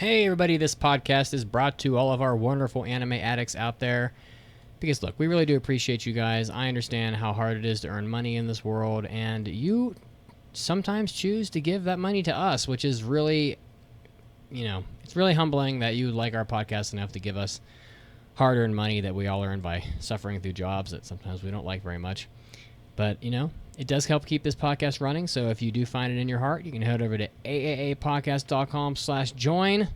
Hey everybody, this podcast is brought to all of our wonderful anime addicts out there. Because look, we really do appreciate you guys. I understand how hard it is to earn money in this world, and you sometimes choose to give that money to us, which is really, it's really humbling that you like our podcast enough to give us hard-earned money that we all earn by suffering through jobs that sometimes we don't like very much. But, it does help keep this podcast running, so if you do find it in your heart, you can head over to aapodcast.com/join,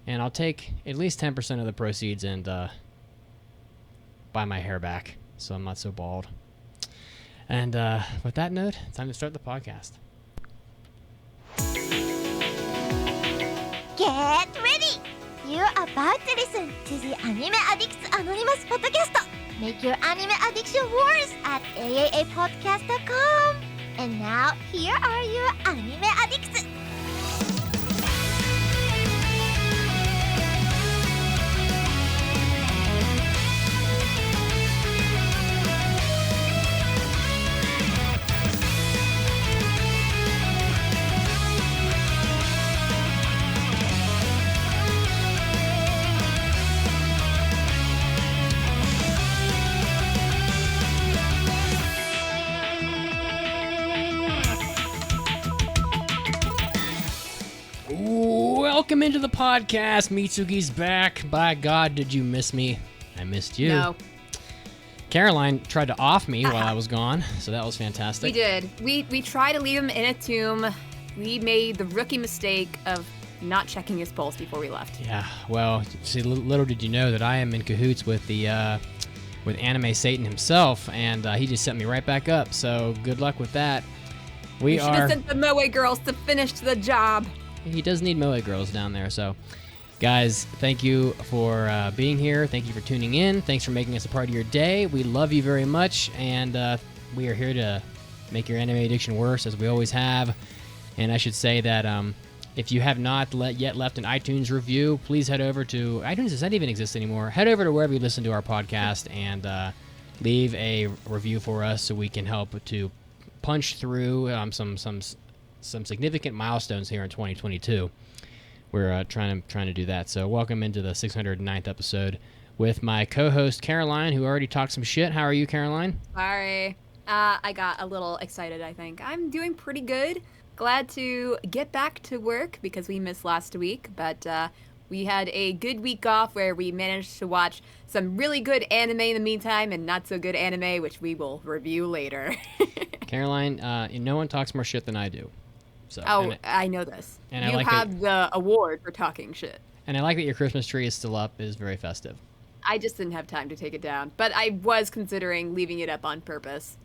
and I'll take at least 10% of the proceeds and buy my hair back so I'm not so bald. And with that note, it's time to start the podcast. Get ready! You're about to listen to the Anime Addicts Anonymous Podcast. Make your anime addiction worse at AAApodcast.com. And now, here are your anime addicts. Welcome into the podcast. Mitsugi's back. By God, did you miss me? I missed you. No. Caroline tried to off me while I was gone, so that was fantastic. We did. We tried to leave him in a tomb. We made the rookie mistake of not checking his pulse before we left. Yeah, well, see, little did you know that I am in cahoots with the with Anime Satan himself, and he just set me right back up, so good luck with that. We should have sent the Moe girls to finish the job. He does need Moe girls down there, so guys, thank you for being here. Thank you for tuning in. Thanks for making us a part of your day. We love you very much, and we are here to make your anime addiction worse, as we always have. And I should say that if you have not yet left an iTunes review, please head over to iTunes. Does that even exist anymore? Head over to wherever you listen to our podcast and leave a review for us so we can help to punch through some significant milestones here in 2022. We're trying to do that. So welcome into the 609th episode with my co-host Caroline, who already talked some shit. How are you, Caroline? Sorry. I got a little excited, I think. I'm doing pretty good. Glad to get back to work because we missed last week, but we had a good week off where we managed to watch some really good anime in the meantime and not so good anime, which we will review later. Caroline, no one talks more shit than I do. So, I know this. And you have the award for talking shit. And I like that your Christmas tree is still up. It is very festive. I just didn't have time to take it down, but I was considering leaving it up on purpose.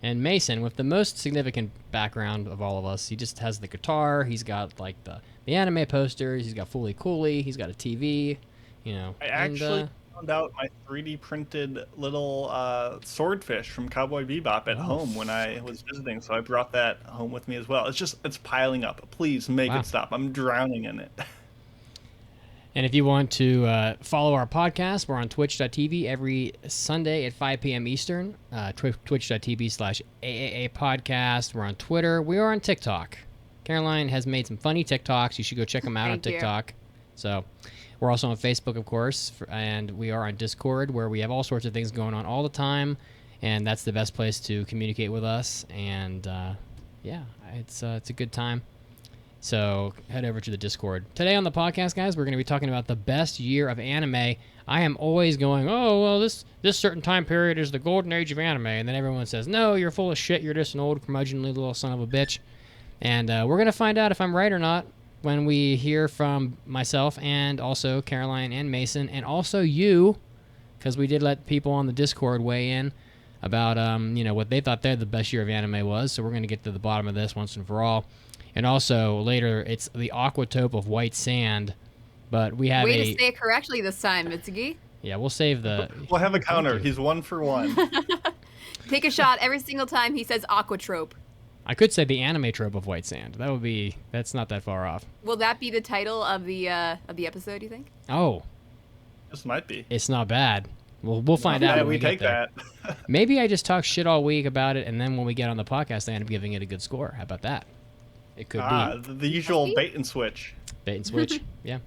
And Mason, with the most significant background of all of us, he just has the guitar. He's got like the anime posters. He's got Fooly Cooly. He's got a TV. I actually found out my 3D printed little swordfish from Cowboy Bebop at home when I was visiting, so I brought that home with me as well. It's piling up. Please make it stop. I'm drowning in it. And if you want to follow our podcast, we're on twitch.tv every Sunday at 5 p.m. Eastern, twitch.tv/AAA podcast. We're on Twitter. We are on TikTok. Caroline has made some funny TikToks. You should go check them out on TikTok. So we're also on Facebook, of course, and we are on Discord, where we have all sorts of things going on all the time, and that's the best place to communicate with us. And it's a good time. So head over to the Discord. Today on the podcast, guys, we're going to be talking about the best year of anime. I am always going, this certain time period is the golden age of anime, and then everyone says, no, you're full of shit. You're just an old curmudgeonly little son of a bitch. And we're going to find out if I'm right or not when we hear from myself and also Caroline and Mason and also you, because we did let people on the Discord weigh in about what they thought the best year of anime was. So we're going to get to the bottom of this once and for all. And also later, it's the Aquatope of White Sand, but we have Way to say it correctly this time, Mitsugi. Yeah, we'll save the. We'll have a counter. He's 1 for 1. Take a shot every single time he says Aquatrope. I could say the anime trope of White Sand. That's not that far off. Will that be the title of the episode, you think? Oh. This might be. It's not bad. We'll find out. Yeah, when we take get there. that. Maybe I just talk shit all week about it, and then when we get on the podcast, I end up giving it a good score. How about that? It could be. The usual bait and switch. Bait and switch. Yeah.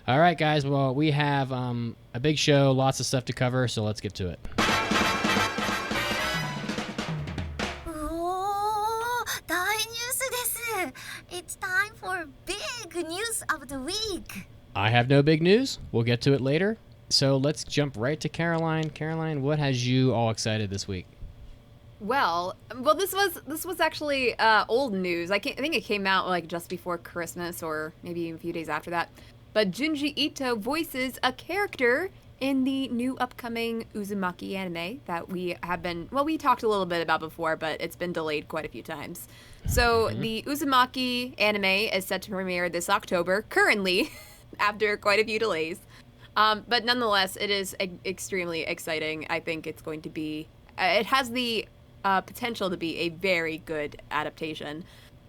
All right, guys. Well, we have a big show, lots of stuff to cover, so let's get to it. おー、大ニュースです。It's time for big news of the week. I have no big news. We'll get to it later. So let's jump right to Caroline. Caroline, what has you all excited this week? Well, this was actually old news. I think it came out like just before Christmas or maybe even a few days after that. But Junji Ito voices a character in the new upcoming Uzumaki anime that we talked a little bit about before, but it's been delayed quite a few times. So the Uzumaki anime is set to premiere this October, currently, after quite a few delays. But nonetheless, it is extremely exciting. I think it's going to be, it has the potential to be a very good adaptation.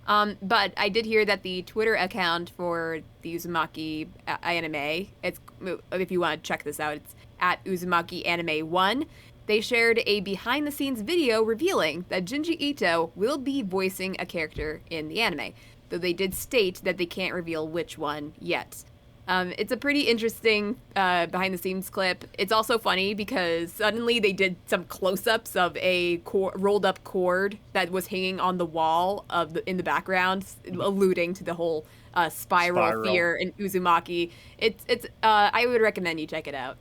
But I did hear that the Twitter account for the Uzumaki anime, if you want to check this out, it's at Uzumaki Anime 1. They shared a behind-the-scenes video revealing that Junji Ito will be voicing a character in the anime, though they did state that they can't reveal which one yet. It's a pretty interesting behind-the-scenes clip. It's also funny because suddenly they did some close-ups of a rolled-up cord that was hanging on the wall in the background, alluding to the whole spiral fear in Uzumaki. It's I would recommend you check it out.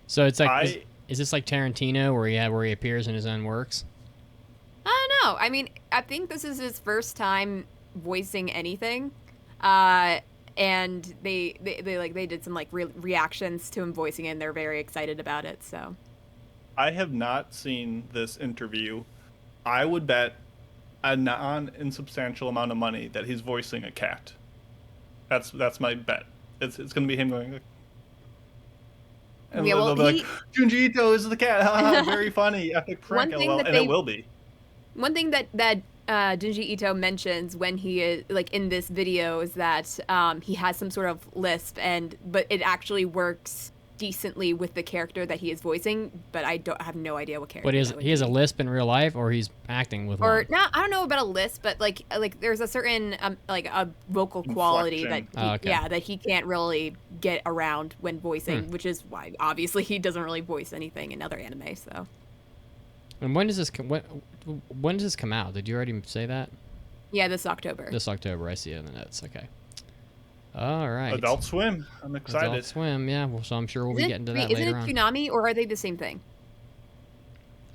So it's like, is this like Tarantino where he appears in his own works? I don't know. I mean, I think this is his first time voicing anything. And they did some like reactions to him voicing it, and they're very excited about it. So I have not seen this interview. I would bet a non-insubstantial amount of money that he's voicing a cat. That's my bet. It's going to be him going. And they'll be like, Junji Ito is the cat. Very funny, epic prank. And it will be. One thing that Junji Ito mentions when he is like in this video is that he has some sort of lisp, but it actually works decently with the character that he is voicing. But I have no idea what character. But he has a lisp in real life, or he's acting with one? Or no, I don't know about a lisp, but like there's a certain like a vocal quality that he can't really get around when voicing, which is why obviously he doesn't really voice anything in other anime. So. And when does this come out? Did you already say that? Yeah, this October. This October, I see it in the notes. Okay. All right. Adult Swim. I'm excited. Adult Swim, yeah. Well, so I'm sure we'll be getting to that later on. Isn't it Toonami, or are they the same thing?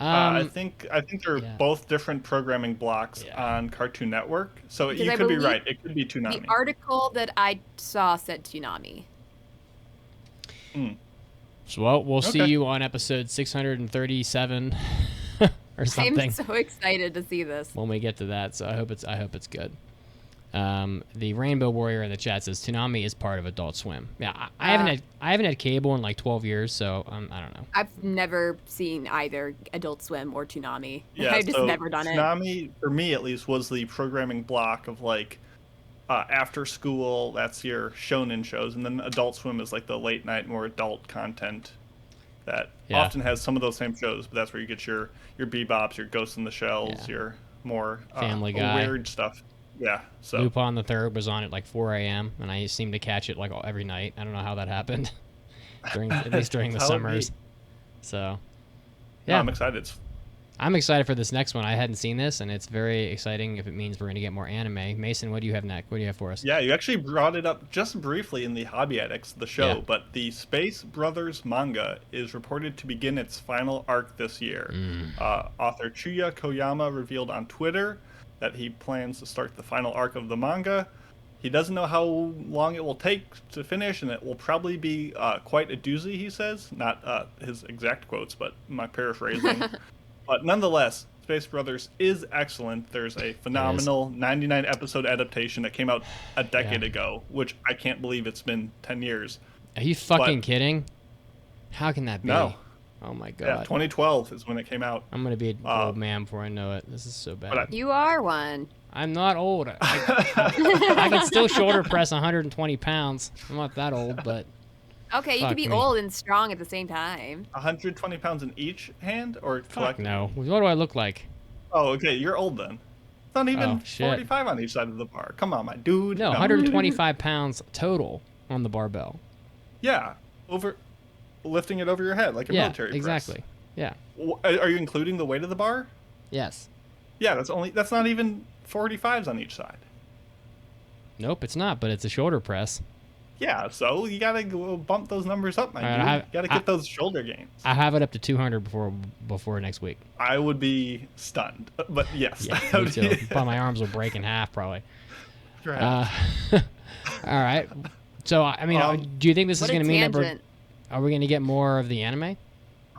I think they're both different programming blocks on Cartoon Network. So you could be right. It could be Toonami. The article that I saw said Toonami. So, well, we'll see you on episode 637. Or something. I'm so excited to see this when we get to that. So I hope it's good. The Rainbow Warrior in the chat says Toonami is part of Adult Swim. Yeah, I haven't had cable in like 12 years, so I don't know. I've never seen either Adult Swim or Toonami. Yeah, I've just never done it. Toonami, for me at least, was the programming block of like after school. That's your shonen shows, and then Adult Swim is like the late night, more adult content. That often has some of those same shows, but that's where you get your Bebops, your Ghost in the Shells, your more Family Guy, weird stuff. Yeah. So Lupin the Third was on at like 4 a.m. and I seem to catch it like every night. I don't know how that happened at least during the summers. So yeah, no, I'm excited. I'm excited for this next one. I hadn't seen this, and it's very exciting if it means we're going to get more anime. Mason, what do you have next? What do you have for us? Yeah, you actually brought it up just briefly in the Hobby Addicts, the show, but the Space Brothers manga is reported to begin its final arc this year. Author Chuya Koyama revealed on Twitter that he plans to start the final arc of the manga. He doesn't know how long it will take to finish, and it will probably be quite a doozy, he says. Not his exact quotes, but my paraphrasing. But nonetheless, Space Brothers is excellent. There's a phenomenal 99-episode adaptation that came out a decade ago, which I can't believe it's been 10 years. Are you fucking kidding? How can that be? No. Oh, my God. Yeah, 2012 is when it came out. I'm going to be an old man before I know it. This is so bad. You are one. I'm not old. I can still shoulder press 120 pounds. I'm not that old, but... Okay, you can be old and strong at the same time. 120 pounds in each hand, or Fuck no. What do I look like? Oh, okay, you're old then. not even Oh, shit. 45 on each side of the bar. Come on, my dude. No, 125 pounds total on the barbell. Yeah, lifting it over your head like a military press. Exactly. Yeah. Are you including the weight of the bar? Yes. Yeah, that's not even 45s on each side. Nope, it's not, but it's a shoulder press. Yeah, so you gotta go bump those numbers up, my dude. You gotta get those shoulder gains. I have it up to 200 before next week. I would be stunned, but yes. Yeah, me too. But my arms will break in half probably. All right. So I mean, do you think this is going to mean that are we going to get more of the anime?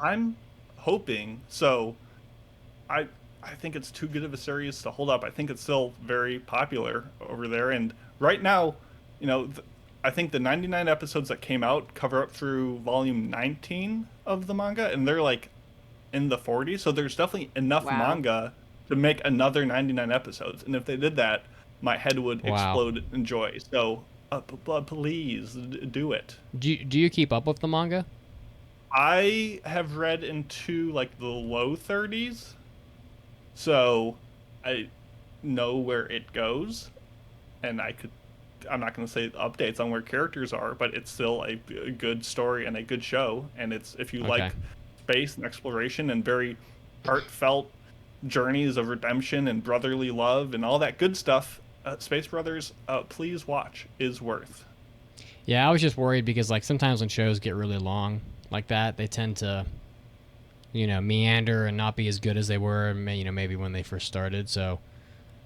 I'm hoping so. I think it's too good of a series to hold up. I think it's still very popular over there, and right now, I think the 99 episodes that came out cover up through volume 19 of the manga, and they're like in the 40s, so there's definitely enough manga to make another 99 episodes. And if they did that, my head would explode in joy. So please do it. Do you keep up with the manga? I have read into like the low 30s, so I know where it goes, and I'm not going to say updates on where characters are, but it's still a good story and a good show. And it's, if you like space and exploration and very heartfelt journeys of redemption and brotherly love and all that good stuff, Space Brothers, please watch, is worth. Yeah, I was just worried because like sometimes when shows get really long like that, they tend to, meander and not be as good as they were, maybe when they first started. So,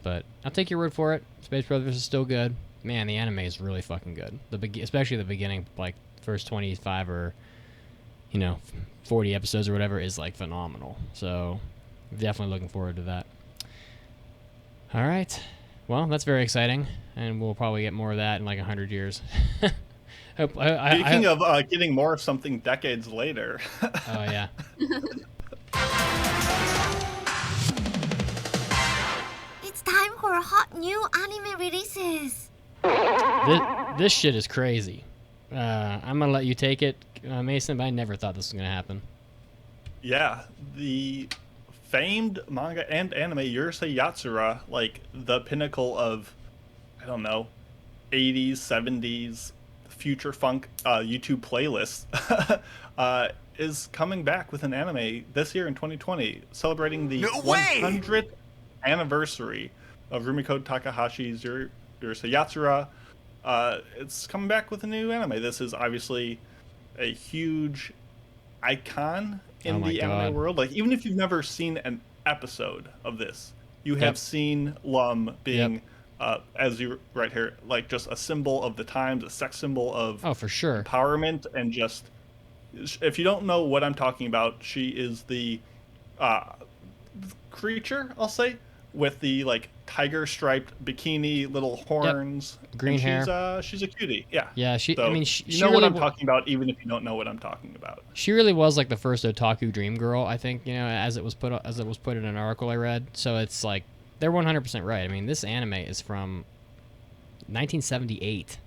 but I'll take your word for it. Space Brothers is still good. Man, the anime is really fucking good. Especially the beginning, like first 25 or 40 episodes or whatever is like phenomenal. So, definitely looking forward to that. All right. Well, that's very exciting, and we'll probably get more of that in like 100 years. Speaking of getting more of something decades later. Oh, yeah. It's time for hot new anime releases. This shit is crazy. I'm going to let you take it, Mason, but I never thought this was going to happen. Yeah, the famed manga and anime Urusei Yatsura, like the pinnacle of, 80s, 70s, future funk YouTube playlists, is coming back with an anime this year in 2020, celebrating the 100th anniversary of Rumiko Takahashi's Urusei Yatsura. It's coming back with a new anime. This is obviously a huge icon in the anime world. Like, even if you've never seen an episode of this, you have seen Lum being, as you right here, like just a symbol of the times, a sex symbol of for sure empowerment, and just, if you don't know what I'm talking about, she is the creature, I'll say, with the like tiger striped bikini, little horns, green hair. She's a cutie. Yeah. Yeah. She you know really what I'm talking about, even if you don't know what I'm talking about. She really was like the first otaku dream girl, I think. As it was put in an article I read. So it's like they're 100% right. I mean, this anime is from 1978,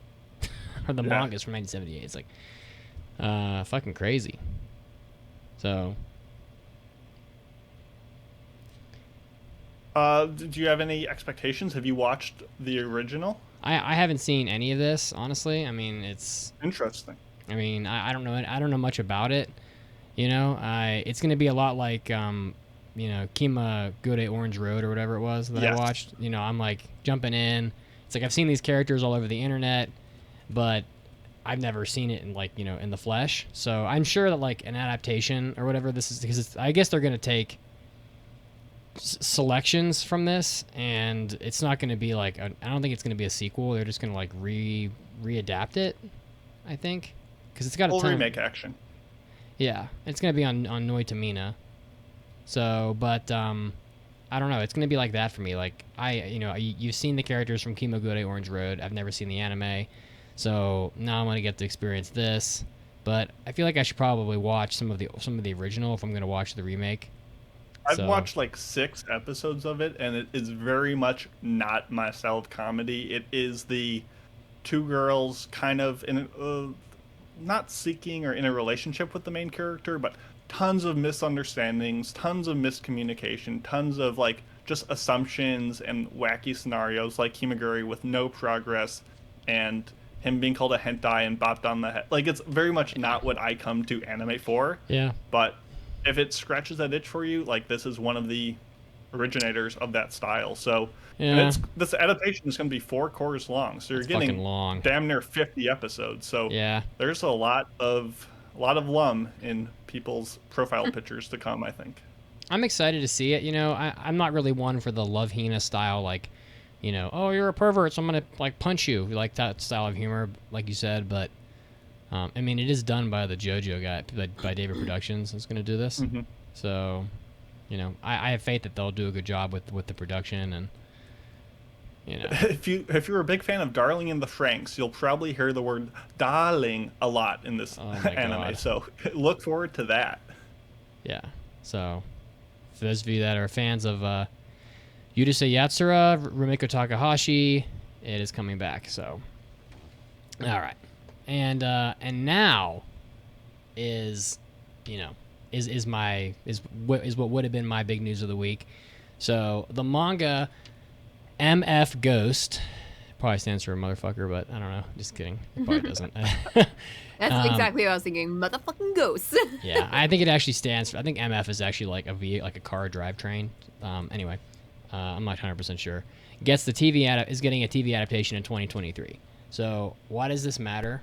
or the manga is from 1978. It's like fucking crazy. So. Do you have any expectations? Have you watched the original? I haven't seen any of this, honestly. I mean, it's interesting. I mean, I don't know. I don't know much about it. It's going to be a lot like, Kima Gure Orange Road or whatever it was that I watched. I'm like jumping in. It's like I've seen these characters all over the internet, but I've never seen it in like, in the flesh. So I'm sure that like an adaptation or whatever this is, because I guess they're going to take selections from this, and it's not going to be like I don't think it's going to be a sequel. They're just going to like readapt it, I think, because it's got a ton remake action. Yeah, it's going to be on Noitamina. So, but I don't know. It's going to be like that for me. Like you've seen the characters from Kimagure Orange Road. I've never seen the anime, so now I want to get to experience this. But I feel like I should probably watch some of the original if I'm going to watch the remake. I've watched like 6 episodes of it, and it is very much not my style of comedy. It is the two girls kind of in not seeking or in a relationship with the main character, but tons of misunderstandings, tons of miscommunication, tons of like just assumptions and wacky scenarios like Himaguri with no progress and him being called a hentai and bopped on the head. Like, it's very much not what I come to anime for. Yeah. But if it scratches that itch for you, like, this is one of the originators of that style. So this adaptation is going to be 4 cours long. So you're getting long. Damn near 50 episodes. So yeah, there's a lot of lum in people's profile pictures to come, I think. I'm excited to see it. You know, I'm not really one for the Love Hina style, like, you know, oh, you're a pervert, so I'm gonna like punch you, like that style of humor, like you said. But I mean, it is done by the JoJo guy, by David Productions, is gonna do this. Mm-hmm. So, you know, I have faith that they'll do a good job with the production, and you know, if you're a big fan of Darling in the Franxx, you'll probably hear the word "darling" a lot in this anime. God. So look forward to that. Yeah. So, for those of you that are fans of Yurusei Yatsura, Rumiko Takahashi, it is coming back. So, all right, and now is, you know, is what would have been my big news of the week. So the manga MF Ghost probably stands for motherfucker, but I don't know. Just kidding. It probably doesn't. That's exactly what I was thinking. Motherfucking ghosts. Yeah, I think it actually stands for. I think MF is actually like a car drivetrain. Anyway, I'm not 100% sure. Is getting a TV adaptation in 2023. So why does this matter?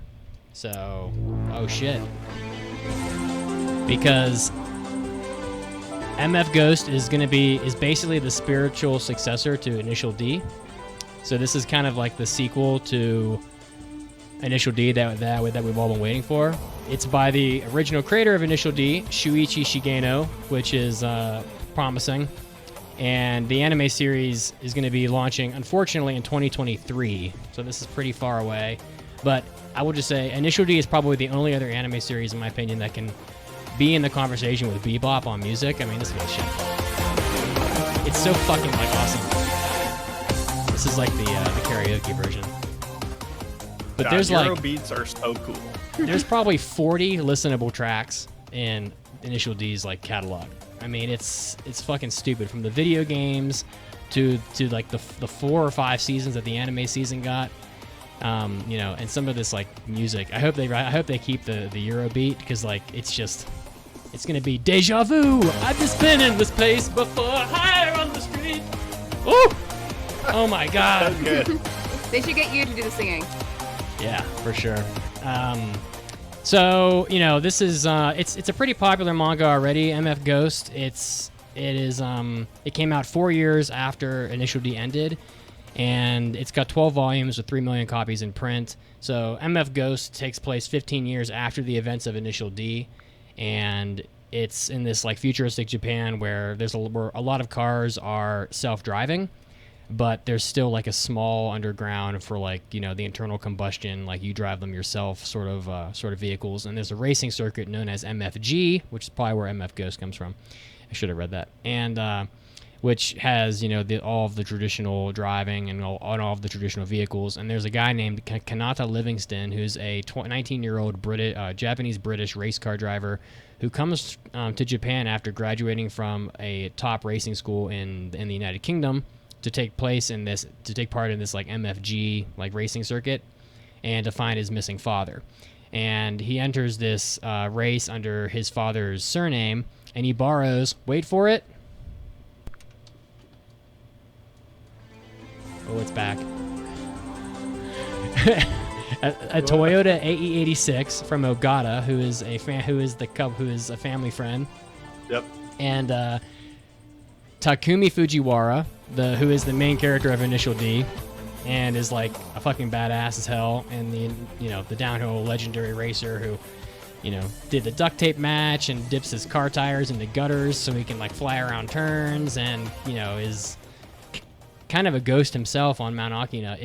So, oh shit. Because MF Ghost is basically the spiritual successor to Initial D. So this is kind of like the sequel to Initial D that we've all been waiting for. It's by the original creator of Initial D, Shuichi Shigeno, which is promising. And the anime series is going to be launching, unfortunately, in 2023. So this is pretty far away. But I will just say Initial D is probably the only other anime series, in my opinion, that can be in the conversation with Bebop on music. I mean, this is shit. It's so fucking like awesome. This is like the karaoke version. But there's Euro like beats are so cool. There's probably 40 listenable tracks in Initial D's like catalog. I mean, it's fucking stupid, from the video games to like the 4 or 5 seasons that the anime season got. You know, and some of this like music. I hope they keep the Euro beat, because like it's gonna be deja vu. I've just been in this place before. Higher on the street. Oh my god. That's good. They should get you to do the singing. Yeah, for sure. So, you know, this is it's a pretty popular manga already, MF Ghost. It came out 4 years after Initial D ended, and it's got 12 volumes with 3 million copies in print. So MF Ghost takes place 15 years after the events of Initial D, and it's in this like futuristic Japan where where a lot of cars are self-driving, but there's still like a small underground for like, you know, the internal combustion, like you drive them yourself sort of vehicles. And there's a racing circuit known as MFG, which is probably where MF Ghost comes from. I should have read that. And which has, you know, all of the traditional driving and all of the traditional vehicles. And there's a guy named Kanata Livingston, who's a 19-year-old Japanese-British race car driver who comes to Japan after graduating from a top racing school in the United Kingdom to take part in this like MFG like racing circuit, and to find his missing father. And he enters this race under his father's surname, and he borrows, wait for it, oh, it's back, a Toyota AE86 from Ogata, who is a family friend. Yep. And Takumi Fujiwara, who is the main character of Initial D, and is like a fucking badass as hell, and the downhill legendary racer who, you know, did the duct tape match and dips his car tires into gutters so he can like fly around turns, and, you know, is kind of a ghost himself on Mount Akina,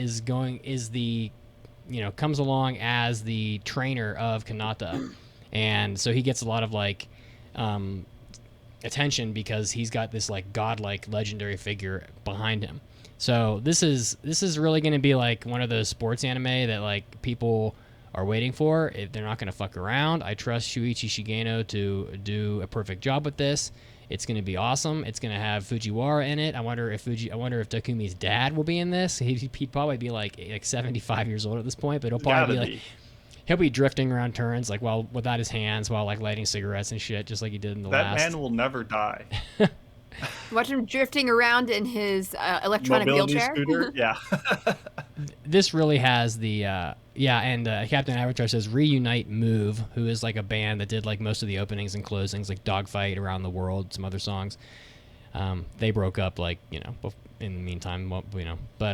comes along as the trainer of Kanata. And so he gets a lot of like attention because he's got this like godlike legendary figure behind him. So this is really going to be like one of those sports anime that like people are waiting for. They're not going to fuck around. I trust Shuichi Shigeno to do a perfect job with this. It's going to be awesome. It's going to have Fujiwara in it. I wonder if Takumi's dad will be in this. He'd probably be like 75 years old at this point, but he'll probably he'll be drifting around turns like without his hands while like lighting cigarettes and shit, just like he did in the last. That man will never die. Watch him drifting around in his electronic mobility wheelchair. scooter. Yeah. This really has the and Captain Avatar says Reunite Move, who is like a band that did like most of the openings and closings, like Dogfight, Around the World, some other songs. They broke up like in the meantime, but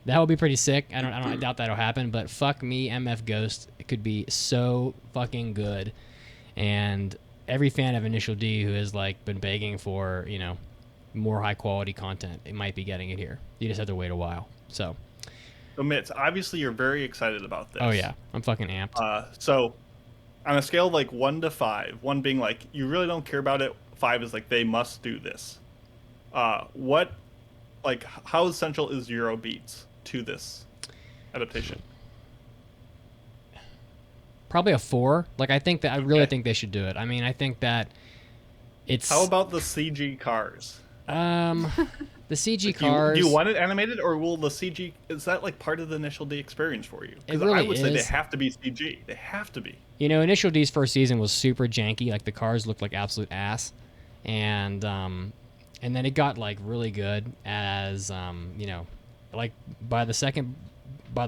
that would be pretty sick. I doubt that'll happen, but fuck me, MF Ghost, it could be so fucking good. And every fan of Initial D who has like been begging for more high quality content, it might be getting it here. You just have to wait a while. So Mitz, obviously you're very excited about this. Oh yeah, I'm fucking amped. So on a scale of like 1 to 5, 1 being like you really don't care about it, 5 is like they must do this. What, like, how essential is Eurobeats to this adaptation? Probably a 4. Like, I think that I really think they should do it. I mean, I think that it's. How about the CG cars? The CG like, cars. Do you want it animated, or will the CG? Is that like part of the Initial D experience for you? Because really I would say is. they have to be CG. They have to be. Initial D's first season was super janky. Like the cars looked like absolute ass, and then it got like really good as like by the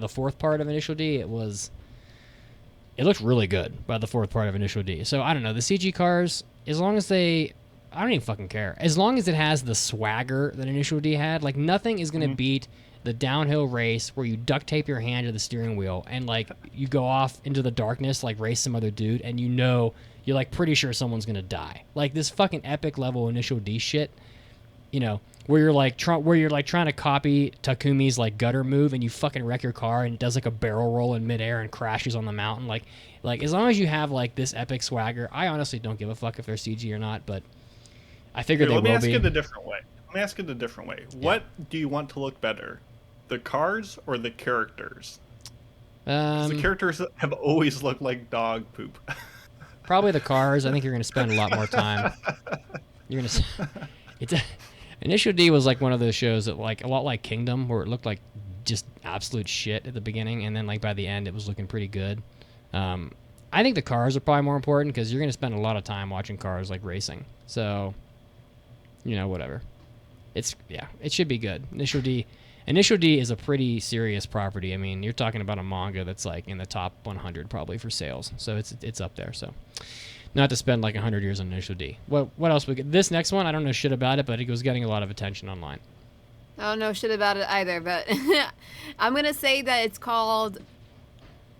fourth part of Initial D, it looked really good by the fourth part of Initial D. So I don't know, the CG cars, as long as I don't even fucking care. As long as it has the swagger that Initial D had, like nothing is gonna beat the downhill race where you duct tape your hand to the steering wheel and like you go off into the darkness, like race some other dude, and you're like pretty sure someone's gonna die. Like this fucking epic level Initial D shit, where you're like trying to copy Takumi's like gutter move and you fucking wreck your car and it does like a barrel roll in midair and crashes on the mountain. Like as long as you have like this epic swagger, I honestly don't give a fuck if they're CG or not, but I figure they will be. Let me ask it a different way. Yeah. What do you want to look better, the cars or the characters? The characters have always looked like dog poop. Probably the cars. I think you're going to spend a lot more time. Initial D was like one of those shows that like a lot like Kingdom, where it looked like just absolute shit at the beginning, and then like by the end it was looking pretty good. I think the cars are probably more important because you're going to spend a lot of time watching cars like racing. So, whatever. It should be good. Initial D is a pretty serious property. I mean, you're talking about a manga that's like in the top 100 probably for sales. So it's up there. So not to spend like 100 years on Initial D. What else we get? This next one, I don't know shit about it, but it was getting a lot of attention online. I don't know shit about it either, but I'm going to say that it's called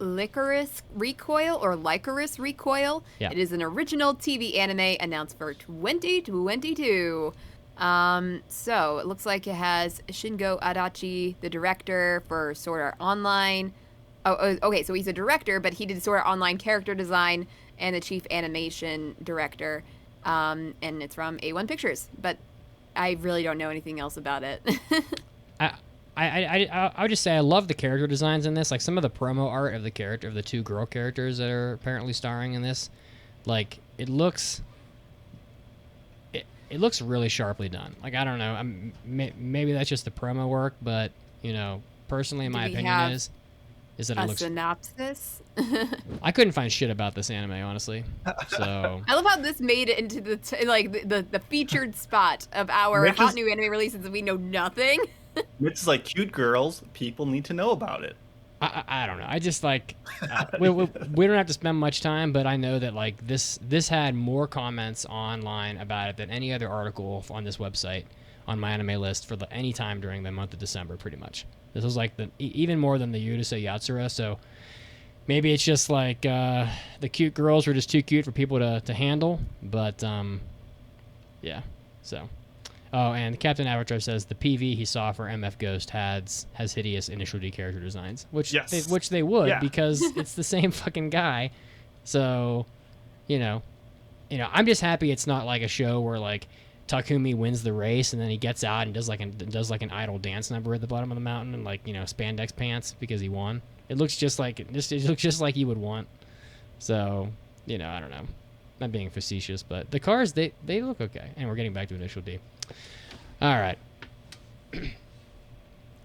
Licorice Recoil or Licorice Recoil. Yeah. It is an original TV anime announced for 2022. So it looks like it has Shingo Adachi, the director for Sword Art Online. Oh, okay, so he's a director, but he did Sword Art Online character design and the chief animation director. And it's from A1 Pictures, but I really don't know anything else about it. I would just say I love the character designs in this. Like some of the promo art of the two girl characters that are apparently starring in this, like it looks really sharply done. Like I don't know, maybe that's just the promo work, but personally, my opinion is that it looks. Synopsis. I couldn't find shit about this anime, honestly. So I love how this made it into the featured spot of our hot new anime releases, and we know nothing. It's like cute girls. People need to know about it. I don't know. I just like we don't have to spend much time, but I know that like this had more comments online about it than any other article on this website on my anime list for any time during the month of December. Pretty much, this was like even more than the Yurusei Yatsura. So maybe it's just like the cute girls were just too cute for people to handle. But yeah. So. Oh, and Captain Avatar says the PV he saw for MF Ghost has hideous Initial D character designs, which they would because it's the same fucking guy. So, I'm just happy it's not like a show where like Takumi wins the race and then he gets out and does like an idle dance number at the bottom of the mountain and like spandex pants because he won. It looks just like you would want. So, I don't know. not being facetious, but the cars they look okay. And we're getting back to Initial D. All right.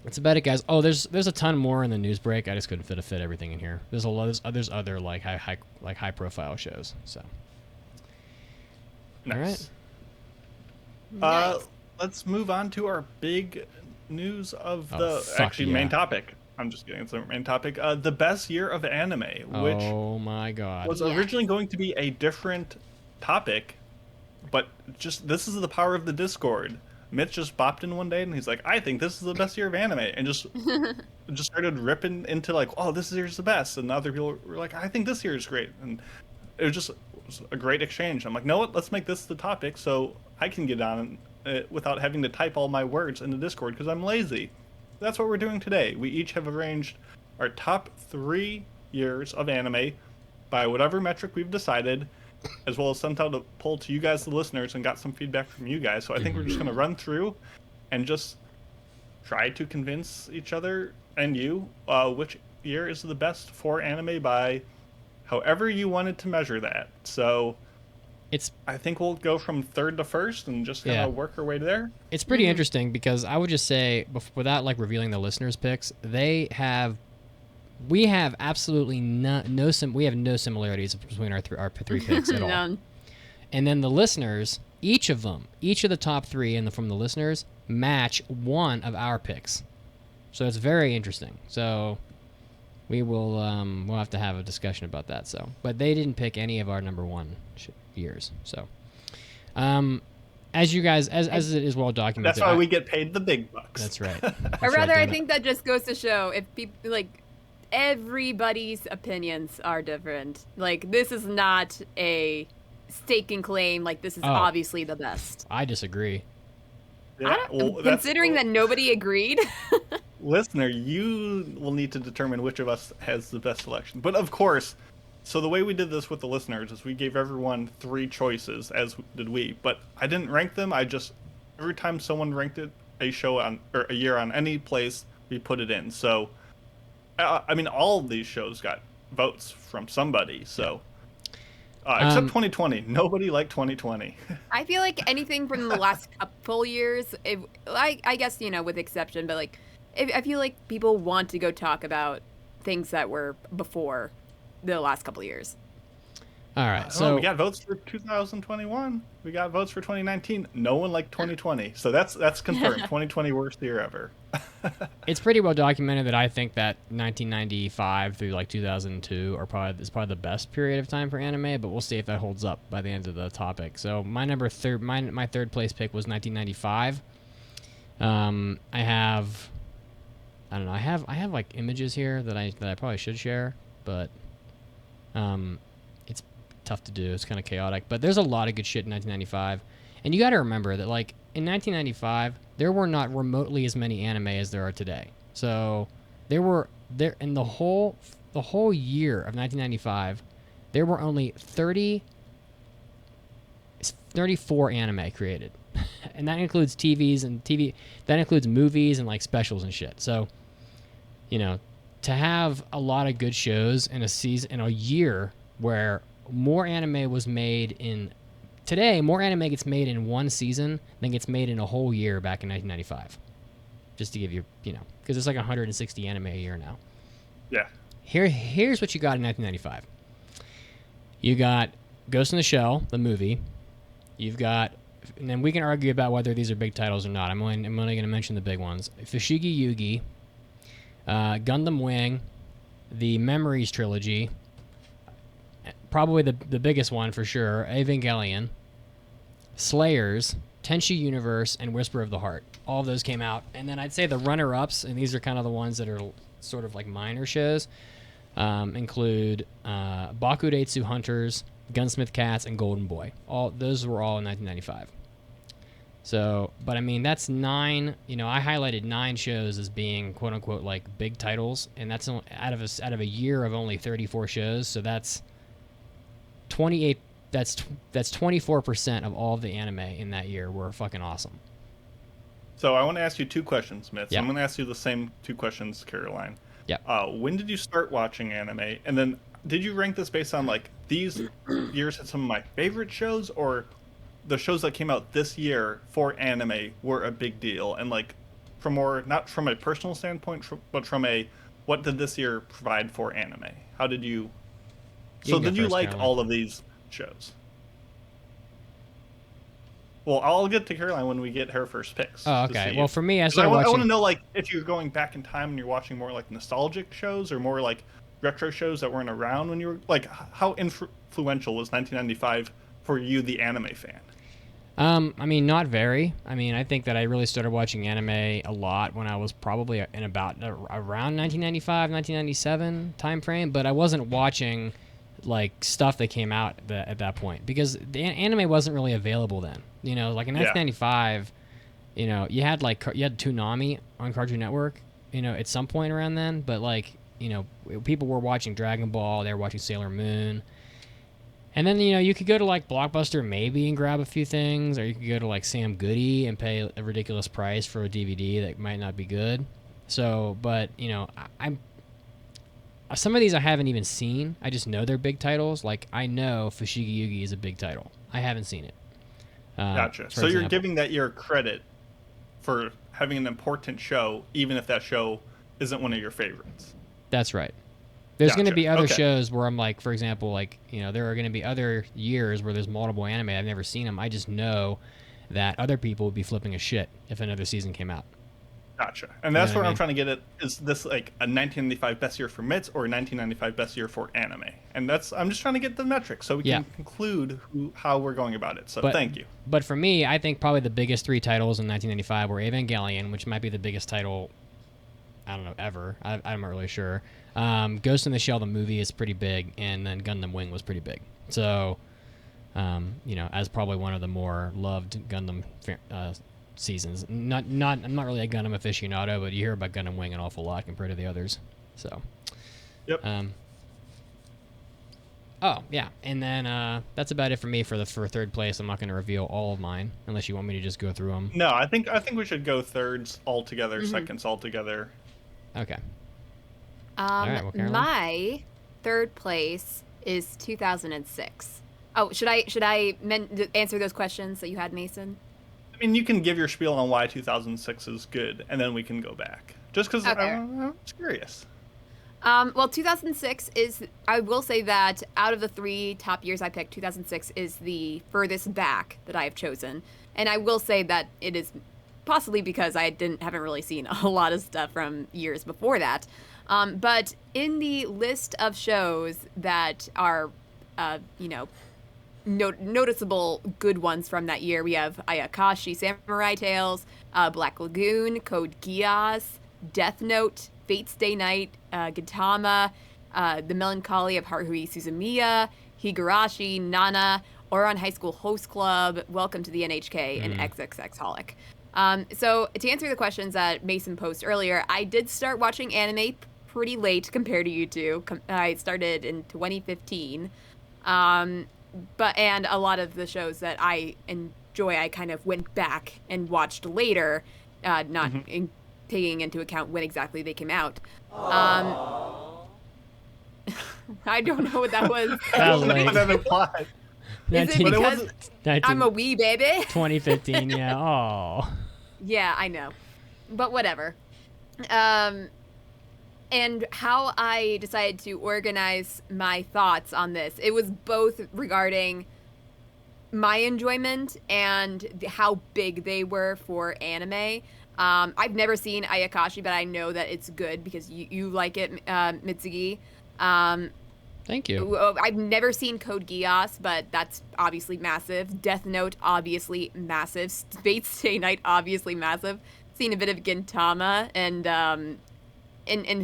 That's about it, guys. Oh, there's a ton more in the news break. I just couldn't fit everything in here. There's a lot. There's other like high profile shows. So. Nice. All right. Nice. Let's move on to our big news of yeah. main topic. I'm just kidding. It's the main topic. The best year of anime, which Oh my god. was originally going to be a different topic, but just this is the power of the Discord. Mitch just bopped in one day and he's like, I think this is the best year of anime, and just started ripping into like, oh, this year's the best, and other people were like, I think this year is great, and it was a great exchange. I'm like, no, what? Let's make this the topic so I can get on without having to type all my words in the Discord because I'm lazy. That's what we're doing today. We each have arranged our top 3 years of anime by whatever metric we've decided, as well as sent out a poll to you guys, the listeners, and got some feedback from you guys. So I think we're just going to run through and just try to convince each other and you which year is the best for anime by however you wanted to measure that. So I think we'll go from third to first and just kind of work our way there. It's pretty interesting because I would just say, without like revealing the listeners' picks, we have absolutely no similarities between our 3 picks at all. None. And then the listeners, each of the top 3 from the listeners match one of our picks. So it's very interesting. So we will we'll have to have a discussion about that. So, but they didn't pick any of our number 1 years. So, as you guys, as it is well documented, that's why we get paid the big bucks. That's right. Or rather, I think that just goes to show if people like everybody's opinions are different. Like this is not a stake and claim. Like this is obviously the best. I disagree. Yeah, considering that nobody agreed. Listener, you will need to determine which of us has the best selection. But of course, so the way we did this with the listeners is we gave everyone 3 choices, as did we. But I didn't rank them. I just every time someone ranked a show or a year on any place, we put it in. So I mean, all of these shows got votes from somebody. So except 2020, nobody liked 2020. I feel like anything from the last couple years, I guess with exception, but like I feel like people want to go talk about things that were before the last couple of years. All right, so we got votes for 2021. We got votes for 2019. No one liked 2020, so that's confirmed. 2020 worst year ever. It's pretty well documented that I think that 1995 through like 2002 is probably the best period of time for anime, but we'll see if that holds up by the end of the topic. So my third place pick was 1995. I have like images here that I probably should share, but it's tough to do. It's kind of chaotic, but there's a lot of good shit in 1995, and you got to remember that like in 1995 there were not remotely as many anime as there are today. So there in the whole year of 1995 there were only 34 anime created. And that includes that includes movies and like specials and shit. So, to have a lot of good shows in a year where more anime was made more anime gets made in one season than gets made in a whole year back in 1995. Just to give you, because it's like 160 anime a year now. Yeah. Here's what you got in 1995. You got Ghost in the Shell, the movie. You've got, and then we can argue about whether these are big titles or not. I'm only going to mention the big ones. Fushigi Yugi, Gundam Wing, the Memories trilogy, probably the biggest one for sure, Evangelion, Slayers, Tenchi Universe, and Whisper of the Heart. All of those came out. And then I'd say the runner-ups, and these are kind of the ones that are sort of like minor shows, include Bakuretsu Hunters, Gunsmith Cats, and Golden Boy. Those were all in 1995. So, but I mean, that's 9. I highlighted 9 shows as being quote unquote like big titles, and that's out of a year of only 34 shows. So that's 28. That's 24% of all of the anime in that year were fucking awesome. So I want to ask you 2 questions, Mitch. Yeah. I'm going to ask you the same 2 questions, Caroline. Yeah. When did you start watching anime? And then did you rank this based on like these years had some of my favorite shows, or the shows that came out this year for anime were a big deal, and like from more, not from a personal standpoint, but from a what did this year provide for anime? How did you? So did you like all of these shows? Well, I'll get to Caroline when we get her first picks. Oh, okay. Well, for me, I started I watching. want to know like if you're going back in time and you're watching more like nostalgic shows or more like retro shows that weren't around when you were like, how influential was 1995 for you, the anime fan? I mean, not very. I mean, I think that I really started watching anime a lot when I was probably in about around 1995, 1997 time frame, but I wasn't watching like stuff that came out at that point because the anime wasn't really available then. You know, like in 1995, you know, you had Toonami on Cartoon Network, you know, at some point around then, but like, you know, people were watching Dragon Ball, they were watching Sailor Moon. And then, you know, you could go to like Blockbuster maybe and grab a few things, or you could go to like Sam Goody and pay a ridiculous price for a DVD that might not be good. So, but, you know, I'm some of these I haven't even seen. I just know they're big titles. Like, I know Fushigi Yugi is a big title. I haven't seen it. Gotcha. So you're giving that your credit for having an important show, even if that show isn't one of your favorites. That's right. There's going to be other shows where I'm like, for example, like, you know, there are going to be other years where there's multiple anime. I've never seen them. I just know that other people would be flipping a shit if another season came out. Gotcha. And that's where I'm trying to get at. Is this like a 1995 best year for MITs or a 1995 best year for anime? And I'm just trying to get the metrics so we can conclude how we're going about it. So thank you. But for me, I think probably the biggest three titles in 1995 were Evangelion, which might be the biggest title, I don't know, ever. I'm not really sure. Ghost in the Shell, the movie, is pretty big, and then Gundam Wing was pretty big. So, you know, as probably one of the more loved Gundam seasons. I'm not really a Gundam aficionado, but you hear about Gundam Wing an awful lot compared to the others. So, yep. Oh yeah, and then that's about it for me for third place. I'm not going to reveal all of mine unless you want me to just go through them. No, I think we should go thirds all together, seconds all together. Okay. My third place is 2006. Oh, should I answer those questions that you had, Mason? I mean, you can give your spiel on why 2006 is good, and then we can go back. Just because I'm curious. Well, 2006 is, I will say that out of the three top years I picked, 2006 is the furthest back that I have chosen. And I will say that it is possibly because I haven't really seen a lot of stuff from years before that. But in the list of shows that are, you know, noticeable good ones from that year, we have Ayakashi Samurai Tales, Black Lagoon, Code Geass, Death Note, Fate's Day Night, Gintama, The Melancholy of Haruhi Suzumiya, Higurashi, Nana, Ouran High School Host Club, Welcome to the NHK, and XXX Holic. So to answer the questions that Mason posed earlier, I did start watching anime pretty late compared to you two. I started in 2015. And a lot of the shows that I enjoy, I kind of went back and watched later, taking into account when exactly they came out. I don't know what that was. That was late. That implied. Is it because I'm a wee baby? 2015, yeah. Oh. Yeah, I know. But whatever. And how I decided to organize my thoughts on this, it was both regarding my enjoyment and how big they were for anime. I've never seen Ayakashi, but I know that it's good because you like it, Mitsugi. Thank you. I've never seen Code Geass, but that's obviously massive. Death Note, obviously massive. Fate's Day Night, obviously massive. Seen a bit of Gintama and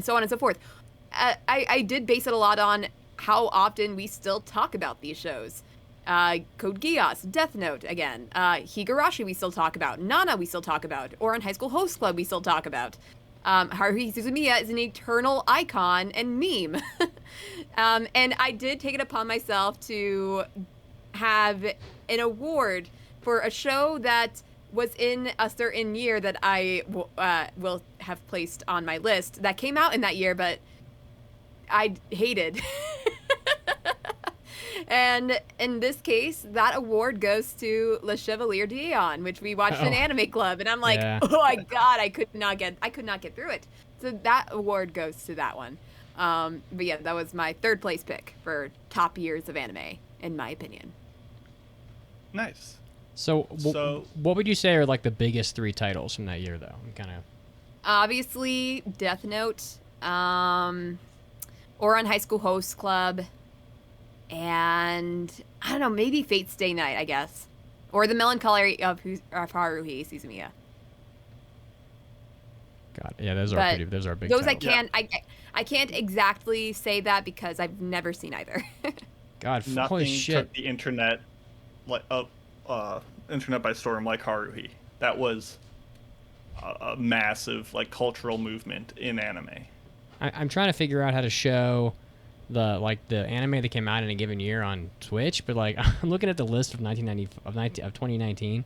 so on and so forth. I did base it a lot on how often we still talk about these shows. Code Geass, Death Note, again. Higurashi we still talk about. Nana we still talk about. Ouran High School Host Club we still talk about. Haruhi Suzumiya is an eternal icon and meme. And I did take it upon myself to have an award for a show that was in a certain year that I will have placed on my list that came out in that year, but I hated. And in this case, that award goes to Le Chevalier d'Eon, which we watched in Anime Club, and I'm like, oh my god, I could not get through it. So that award goes to that one. But yeah, that was my third place pick for top years of anime, in my opinion. Nice. So what would you say are like the biggest 3 titles from that year, though? I'm kind of obviously Death Note, Ouran High School Host Club, and I don't know, maybe Fate Stay Night, I guess, or The Melancholy of Haruhi Suzumiya. God, yeah, those are big. Those titles. I can't exactly say that because I've never seen either. God, nothing holy shit! took the internet like internet by storm like Haruhi. That was a massive like cultural movement in anime. I'm trying to figure out how to show the anime that came out in a given year on Twitch, but like I'm looking at the list of 2019,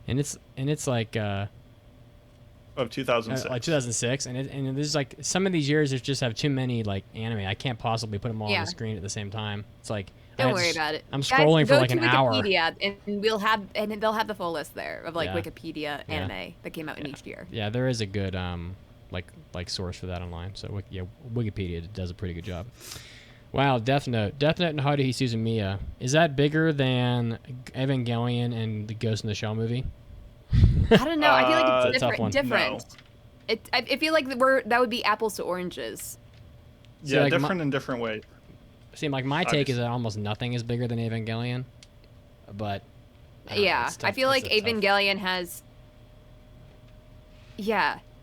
and it's like of 2006. Like 2006, and there's like some of these years that just have too many like anime. I can't possibly put them all on the screen at the same time. It's like don't worry about it. I'm scrolling for like an hour. Go to Wikipedia, and they'll have the full list there of like Wikipedia anime that came out in each year. Yeah, there is a good like source for that online. So Wikipedia does a pretty good job. Wow, Death Note and Haruhi Suzumiya. Is that bigger than Evangelion and the Ghost in the Shell movie? I don't know. I feel like it's different. No. I feel like that would be apples to oranges. Yeah, like different in different ways. See, like my take is that almost nothing is bigger than Evangelion, but I feel like Evangelion has,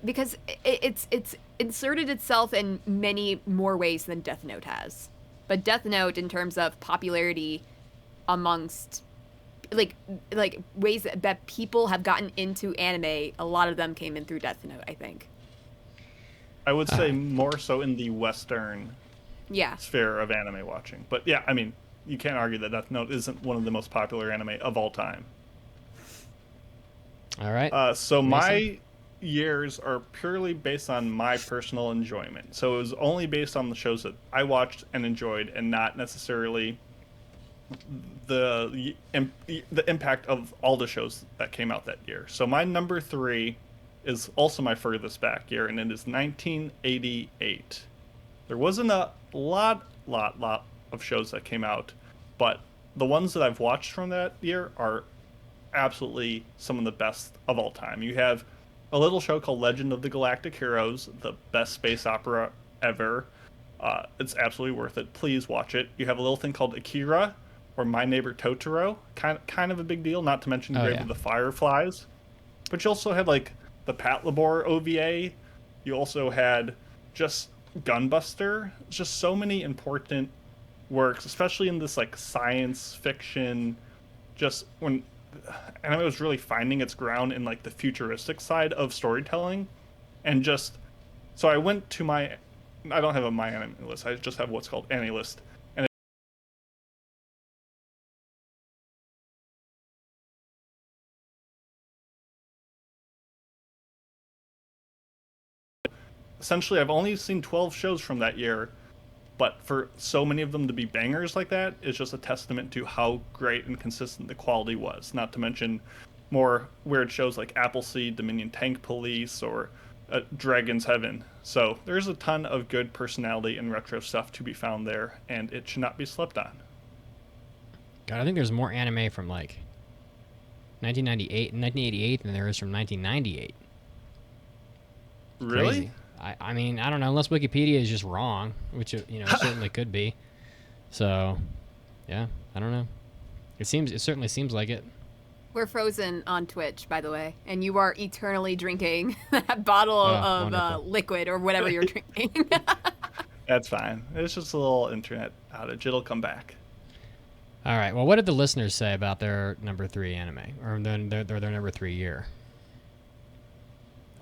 because it's inserted itself in many more ways than Death Note has. But Death Note, in terms of popularity amongst like ways that people have gotten into anime, a lot of them came in through Death Note, I think. I would say more so in the Western sphere of anime watching. But yeah, I mean, you can't argue that Death Note isn't one of the most popular anime of all time. All right. So my years are purely based on my personal enjoyment. So it was only based on the shows that I watched and enjoyed, and not necessarily the impact of all the shows that came out that year. So my number 3 is also my furthest back year, and it is 1988. There wasn't a lot of shows that came out, but the ones that I've watched from that year are absolutely some of the best of all time. You have a little show called Legend of the Galactic Heroes, the best space opera ever. It's absolutely worth it. Please watch it. You have a little thing called Akira, or My Neighbor Totoro, kind of a big deal, not to mention Grave of the Fireflies. But you also had like the Patlabor OVA. You also had just Gunbuster. Just so many important works, especially in this like science fiction, just when anime was really finding its ground in like the futuristic side of storytelling. And just so I went to I don't have a My Anime list, I just have what's called AniList. Essentially, I've only seen 12 shows from that year, but for so many of them to be bangers like that is just a testament to how great and consistent the quality was. Not to mention more weird shows like Appleseed, Dominion Tank Police, or Dragon's Heaven. So there's a ton of good personality and retro stuff to be found there, and it should not be slept on. God, I think there's more anime from like 1988 than there is from 1998. Really? Crazy. I mean, I don't know, unless Wikipedia is just wrong, which it certainly could be. So, yeah, I don't know. It certainly seems like it. We're frozen on Twitch, by the way, and you are eternally drinking that bottle of liquid or whatever you're drinking. That's fine. It's just a little internet outage. It'll come back. All right. Well, what did the listeners say about their number 3 anime, or their number 3 year?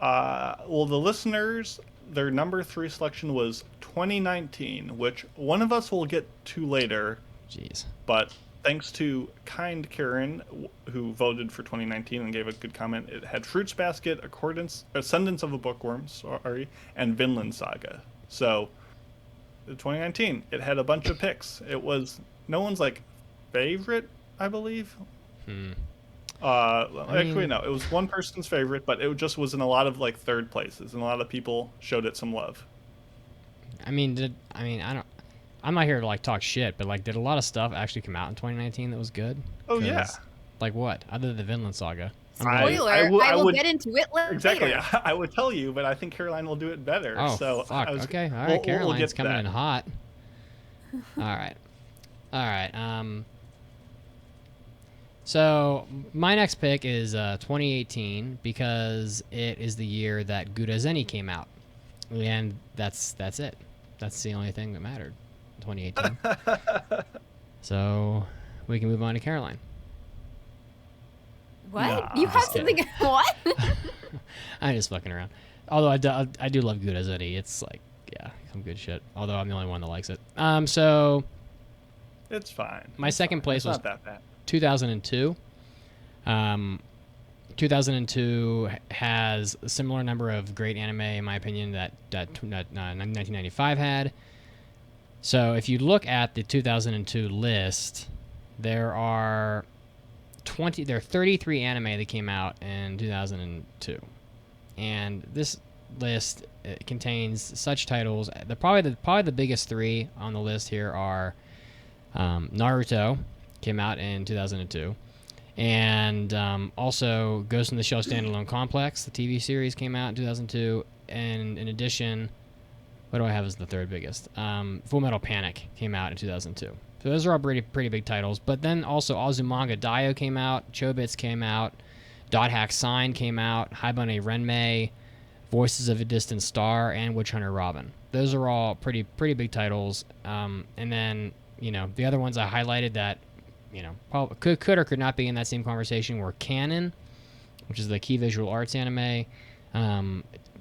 Well, the listeners, their number 3 selection was 2019, which one of us will get to later. Jeez. But thanks to Kind Karen, who voted for 2019 and gave a good comment, it had Fruits Basket, Ascendance of a Bookworm, and Vinland Saga. So, 2019, it had a bunch of picks. It was no one's like favorite, I believe. Hmm. Actually, no, it was one person's favorite, but it just was in a lot of like third places, and a lot of people showed it some love. I mean, I'm not here to like talk shit, but like, did a lot of stuff actually come out in 2019 that was good? Oh yeah. Like what? Other than the Vinland Saga. Spoiler, I will get into it later. Exactly. I would tell you, but I think Caroline will do it better. Oh, so fuck. Okay. All right. We'll Caroline's get coming that. in hot. All right. All right. So my next pick is 2018 because it is the year that Gurezeni came out, and that's it. That's the only thing that mattered. 2018. So we can move on to Caroline. What? Nah. You have something? What? I'm just fucking around. Although I do love Gurezeni. It's like, yeah, some good shit. Although I'm the only one that likes it. So It's fine. my second place It's was not that bad. 2002. 2002 has a similar number of great anime, in my opinion, that 1995 had. So if you look at the 2002 list, there are 33 anime that came out in 2002, and this list contains such titles. Probably the biggest three on the list here are Naruto, came out in 2002, and also Ghost in the Shell Standalone Complex, the TV series, came out in 2002, and in addition, what do I have as the third biggest? Full Metal Panic came out in 2002. So those are all pretty big titles. But then also Azumanga Daioh came out, Chobits came out, Dot Hack Sign came out, Haibane Renmei, Voices of a Distant Star, and Witch Hunter Robin. Those are all pretty big titles. And then, the other ones I highlighted that, probably could or could not be in that same conversation were Canon, which is the Key Visual Arts anime,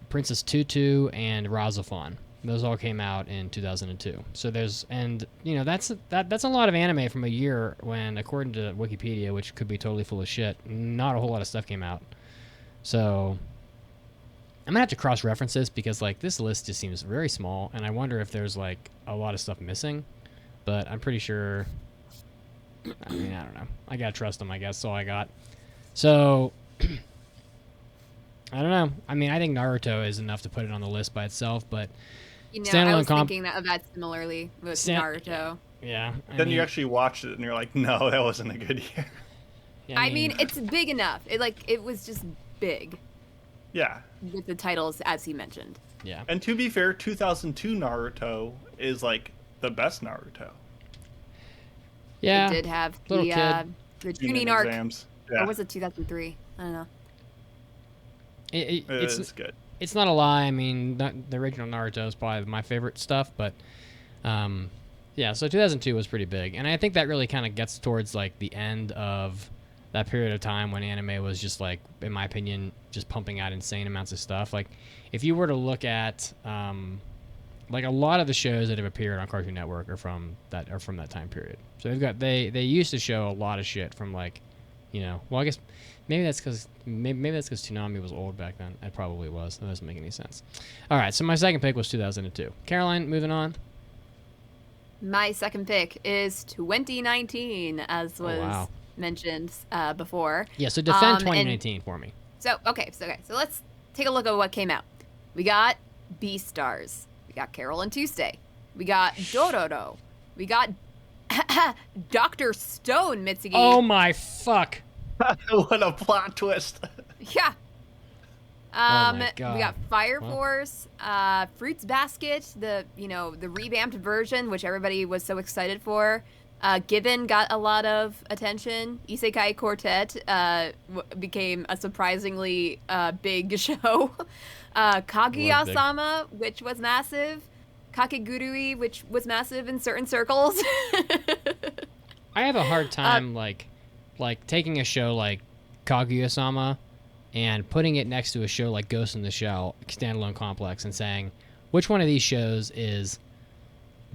Princess Tutu, and Razafon. Those all came out in 2002. So that's a lot of anime from a year when, according to Wikipedia, which could be totally full of shit, not a whole lot of stuff came out. So I'm gonna have to cross-reference this because like this list just seems very small, and I wonder if there's like a lot of stuff missing. But I'm pretty sure. I don't know. I gotta trust them, I guess. That's all I got. So I don't know. I think Naruto is enough to put it on the list by itself, but I was thinking of that similarly with Naruto. Yeah. Then you actually watched it and you're like, no, that wasn't a good year. Yeah, I mean, it's big enough. It was just big. Yeah. With the titles, as he mentioned. Yeah. And to be fair, 2002 Naruto is like the best Naruto. Yeah. It did have the tuning arc. Exams. Yeah. Or was it 2003? I don't know. It's good. It's not a lie. I mean, the original Naruto is probably my favorite stuff, but yeah. So 2002 was pretty big, and I think that really kind of gets towards like the end of that period of time when anime was just like, in my opinion, just pumping out insane amounts of stuff. Like, if you were to look at like a lot of the shows that have appeared on Cartoon Network are from that time period. So they used to show a lot of shit from like, well, I guess maybe that's because Toonami was old back then. It probably was. That doesn't make any sense. All right, so my second pick was 2002. Caroline, moving on. My second pick is 2019, as was mentioned before. Yeah, so defend 2019 for me. So let's take a look at what came out. We got Beastars. We got Carol and Tuesday. We got Dororo. We got Dr. Stone, Mitsugi. Oh my fuck. What a plot twist. Yeah. Oh my God. We got Fire Force, Fruits Basket, the revamped version, which everybody was so excited for. Gibbon got a lot of attention. Isekai Quartet became a surprisingly big show. Kaguya-sama, which was massive. Kakegurui, which was massive in certain circles. I have a hard time like taking a show like Kaguya-sama and putting it next to a show like Ghost in the Shell Standalone Complex and saying which one of these shows is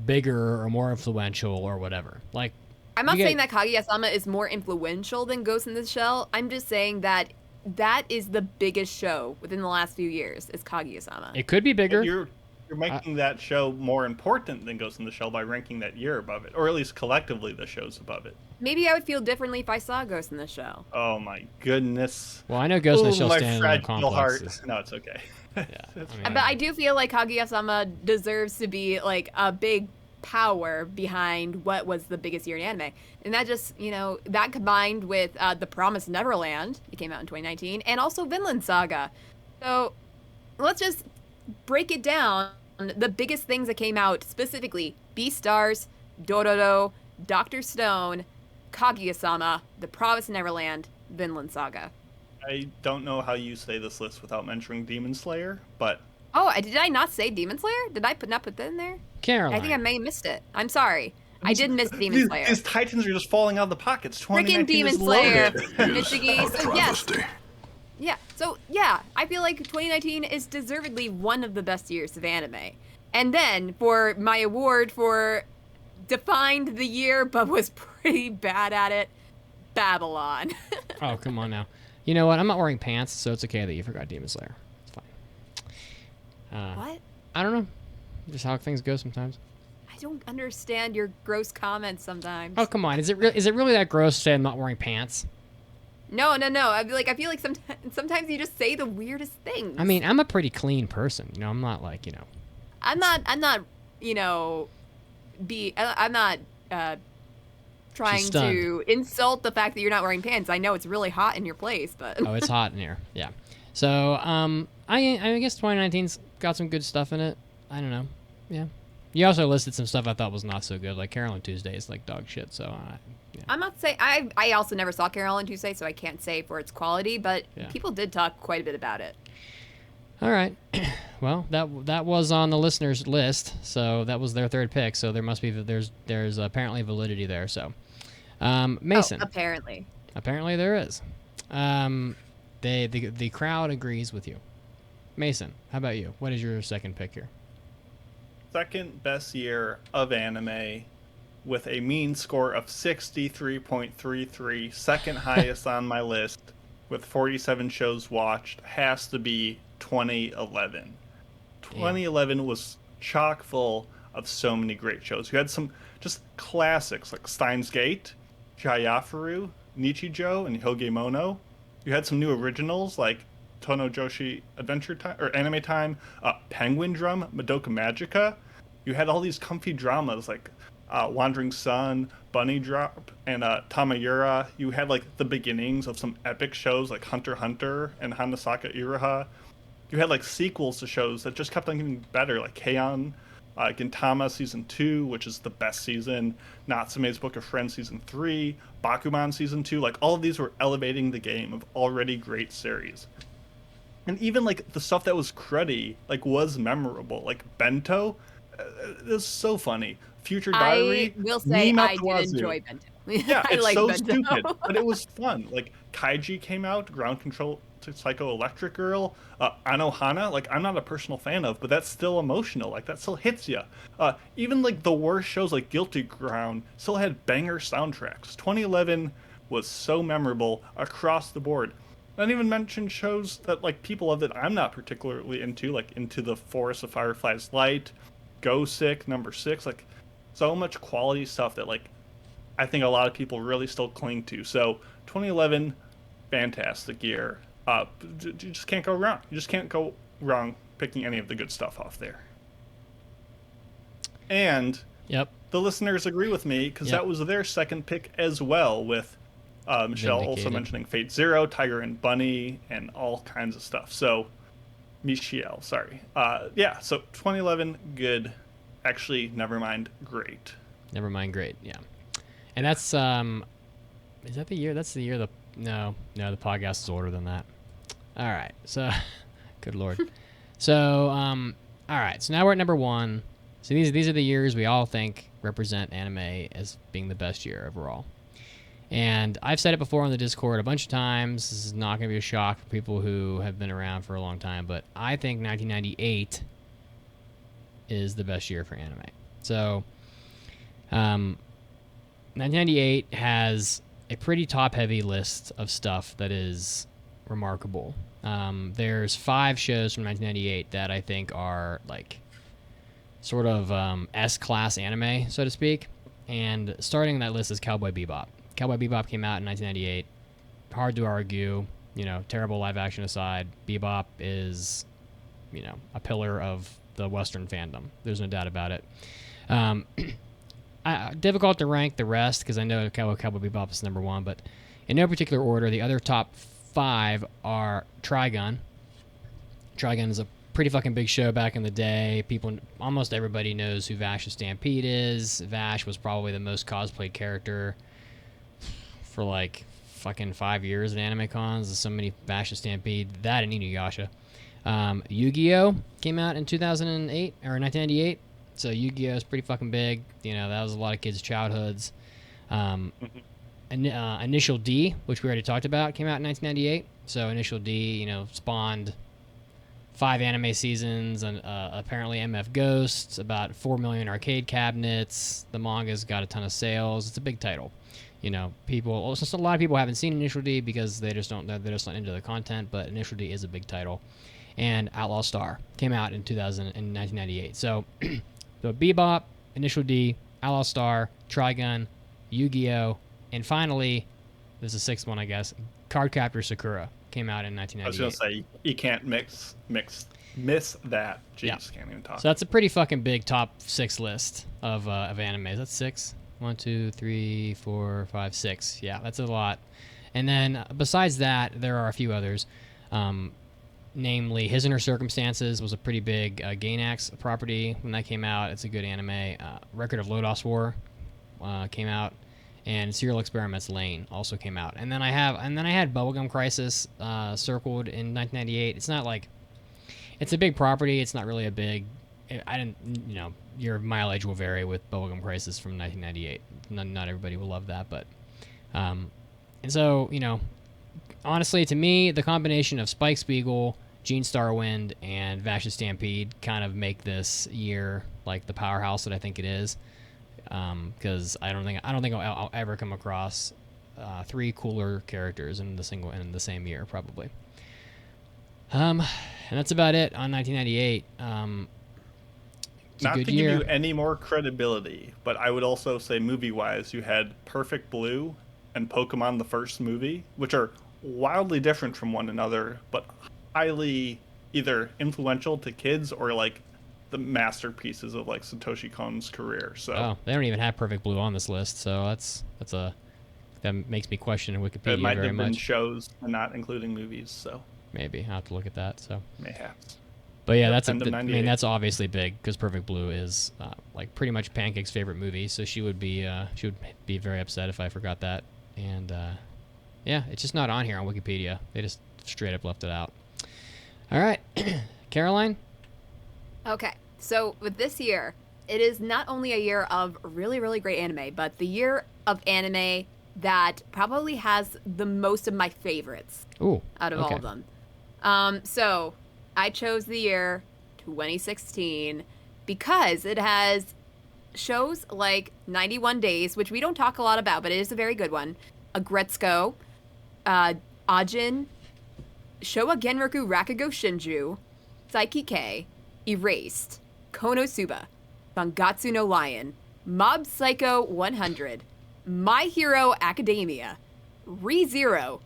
bigger or more influential or whatever. Like, I'm not saying that Kaguya-sama is more influential than Ghost in the Shell. I'm just saying that is the biggest show within the last few years is Kaguya-sama. It could be bigger. You're making that show more important than Ghost in the Shell by ranking that year above it, or at least collectively the show's above it. Maybe I would feel differently if I saw Ghost in the Shell. Oh my goodness. Well, I know Ghost in the Shell my standalone fragile heart. complex is... No, it's okay. Yeah, But I do feel like Kaguya-sama deserves to be like a big power behind what was the biggest year in anime. And that just, that combined with The Promised Neverland, it came out in 2019, and also Vinland Saga. So let's just break it down. The biggest things that came out specifically: Beastars, Dororo, Dr. Stone, Kaguya-sama, The Promised Neverland, Vinland Saga. I don't know how you say this list without mentioning Demon Slayer, but... Oh, did I not say Demon Slayer? Did I not put that in there? Caroline. I think I may have missed it. I'm sorry. I did miss Demon Slayer. These titans are just falling out of the pockets. Freaking Demon Slayer, Mitsugi. So yes. Yeah. So yeah, I feel like 2019 is deservedly one of the best years of anime. And then for my award for defined the year but was pretty bad at it, Babylon. Oh, come on now. You know what? I'm not wearing pants, so it's okay that you forgot Demon Slayer. It's fine. What? I don't know. Just how things go sometimes. I don't understand your gross comments sometimes. Oh, come on. Is it really that gross to say I'm not wearing pants? No. I feel like sometimes you just say the weirdest things. I mean, I'm a pretty clean person. I'm not like, I'm not trying to insult the fact that you're not wearing pants. I know it's really hot in your place, but Oh, it's hot in here. Yeah. So, I guess 2019's got some good stuff in it. I don't know. Yeah. You also listed some stuff I thought was not so good, like Carol and Tuesday is like dog shit. So, yeah. I'm not saying I also never saw Carol and Tuesday, so I can't say for its quality, but people did talk quite a bit about it. All right. Well, that was on the listeners' list, so that was their third pick. So there must be there's apparently validity there. So, Mason. Oh, apparently there is. The crowd agrees with you. Mason, how about you? What is your second pick here? Second best year of anime, with a mean score of 63.33, second highest on my list, with 47 shows watched, has to be 2011. 2011 was chock full of so many great shows. You had some just classics like Steins Gate, Jayafuru, Nichijou, and Hogemono. You had some new originals like Tono Joshi Adventure Time or Anime Time, Penguin Drum, Madoka Magica. You had all these comfy dramas like Wandering Sun, Bunny Drop, and Tamayura. You had like the beginnings of some epic shows like Hunter x Hunter and Hanasaka Iraha. You had like sequels to shows that just kept on getting better, like Keion, Gintama Season 2, which is the best season, Natsume's Book of Friends Season 3, Bakuman Season 2. Like all of these were elevating the game of already great series. And even like the stuff that was cruddy, like was memorable, like Bento. It was so funny. Future Diary. I will say I did enjoy Bento. Yeah, I it's like so Bento. stupid, but it was fun. Like Kaiji came out, Ground Control to Psycho Electric Girl, Anohana. Like I'm not a personal fan of, but that's still emotional. Like that still hits you. Even like the worst shows like Guilty Ground still had banger soundtracks. 2011 was so memorable across the board. Not even mention shows that like people love that I'm not particularly into, like Into the Forest of Fireflies Light, Go Sick, Number 6, like so much quality stuff that like I think a lot of people really still cling to. So 2011, fantastic year. You just can't go wrong. You just can't go wrong picking any of the good stuff off there. And the listeners agree with me because that was their second pick as well, with Michelle also mentioning Fate Zero, Tiger and Bunny, and all kinds of stuff. So Michelle, sorry. So 2011, good. Actually, Nevermind, great. Nevermind, great, yeah. And that's, is that the year? That's the year no, the podcast is older than that. All right, so, good Lord. So, all right, so now we're at number one. So these are the years we all think represent anime as being the best year overall. And I've said it before on the Discord a bunch of times. This is not going to be a shock for people who have been around for a long time, but I think 1998 is the best year for anime. So, 1998 has a pretty top-heavy list of stuff that is remarkable. There's 5 shows from 1998 that I think are like sort of S-class anime, so to speak. And starting that list is Cowboy Bebop. Cowboy Bebop came out in 1998. Hard to argue, terrible live action aside, Bebop is, a pillar of the Western fandom. There's no doubt about it. Difficult to rank the rest because I know Cowboy Bebop is number one, but in no particular order, the other top 5 are Trigun. Trigun is a pretty fucking big show back in the day. Almost everybody knows who Vash the Stampede is. Vash was probably the most cosplayed character for like fucking 5 years at anime cons. There's so many Vash the Stampede. That and Inuyasha. Yu-Gi-Oh! Came out in 2008 or 1998. So Yu-Gi-Oh! Is pretty fucking big. That was a lot of kids' childhoods. Initial D, which we already talked about, came out in 1998. So Initial D, spawned 5 anime seasons and apparently MF Ghosts, about 4 million arcade cabinets. The manga's got a ton of sales. It's a big title. A lot of people haven't seen Initial D because they're just not into the content, but Initial D is a big title. And Outlaw Star came out in 1998. So, Bebop, Initial D, Outlaw Star, Trigun, Yu-Gi-Oh, and finally, there's a 6th one, I guess, Cardcaptor Sakura came out in 1998. I was gonna say you can't miss that. Jeez, can't even talk. So that's a pretty fucking big top 6 list of animes. That's 6. 1, 2, 3, 4, 5, 6. Yeah, that's a lot. And then besides that, there are a few others. Namely, His Inner Circumstances was a pretty big Gainax property when that came out. It's a good anime. Record of Lodoss War came out, and Serial Experiments Lane also came out. And then I had Bubblegum Crisis circled in 1998. It's not like it's a big property. It's not really a big. I didn't, your mileage will vary with Bubblegum Crisis from 1998. Not everybody will love that, but and so honestly, to me, the combination of Spike Spiegel, Gene Starwind, and Vash the Stampede kind of make this year like the powerhouse that I think it is. Because I don't think I'll ever come across 3 cooler characters in the same year, probably. And that's about it on 1998. Not to year. give you any more credibility, but I would also say movie-wise, you had Perfect Blue and Pokemon the first movie, which are wildly different from one another, but highly either influential to kids or like the masterpieces of like Satoshi Kon's career. So they don't even have Perfect Blue on this list, so that makes me question Wikipedia very much. It might have been shows and not including movies, so maybe I'll have to look at that. So mayhaps. But yeah, that's obviously big because Perfect Blue is like pretty much Pancake's favorite movie, so she would be very upset if I forgot that. And yeah, it's just not on here on Wikipedia. They just straight up left it out. All right, Caroline. Okay, so with this year, it is not only a year of really, really great anime, but the year of anime that probably has the most of my favorites out of all of them. So I chose the year 2016 because it has shows like 91 Days, which we don't talk a lot about, but it is a very good one. Agretsuko, Ajin, Showa Genroku Rakugo Shinju, Psyche K, Erased, Konosuba, Bangatsu no Lion, Mob Psycho 100, My Hero Academia, ReZero,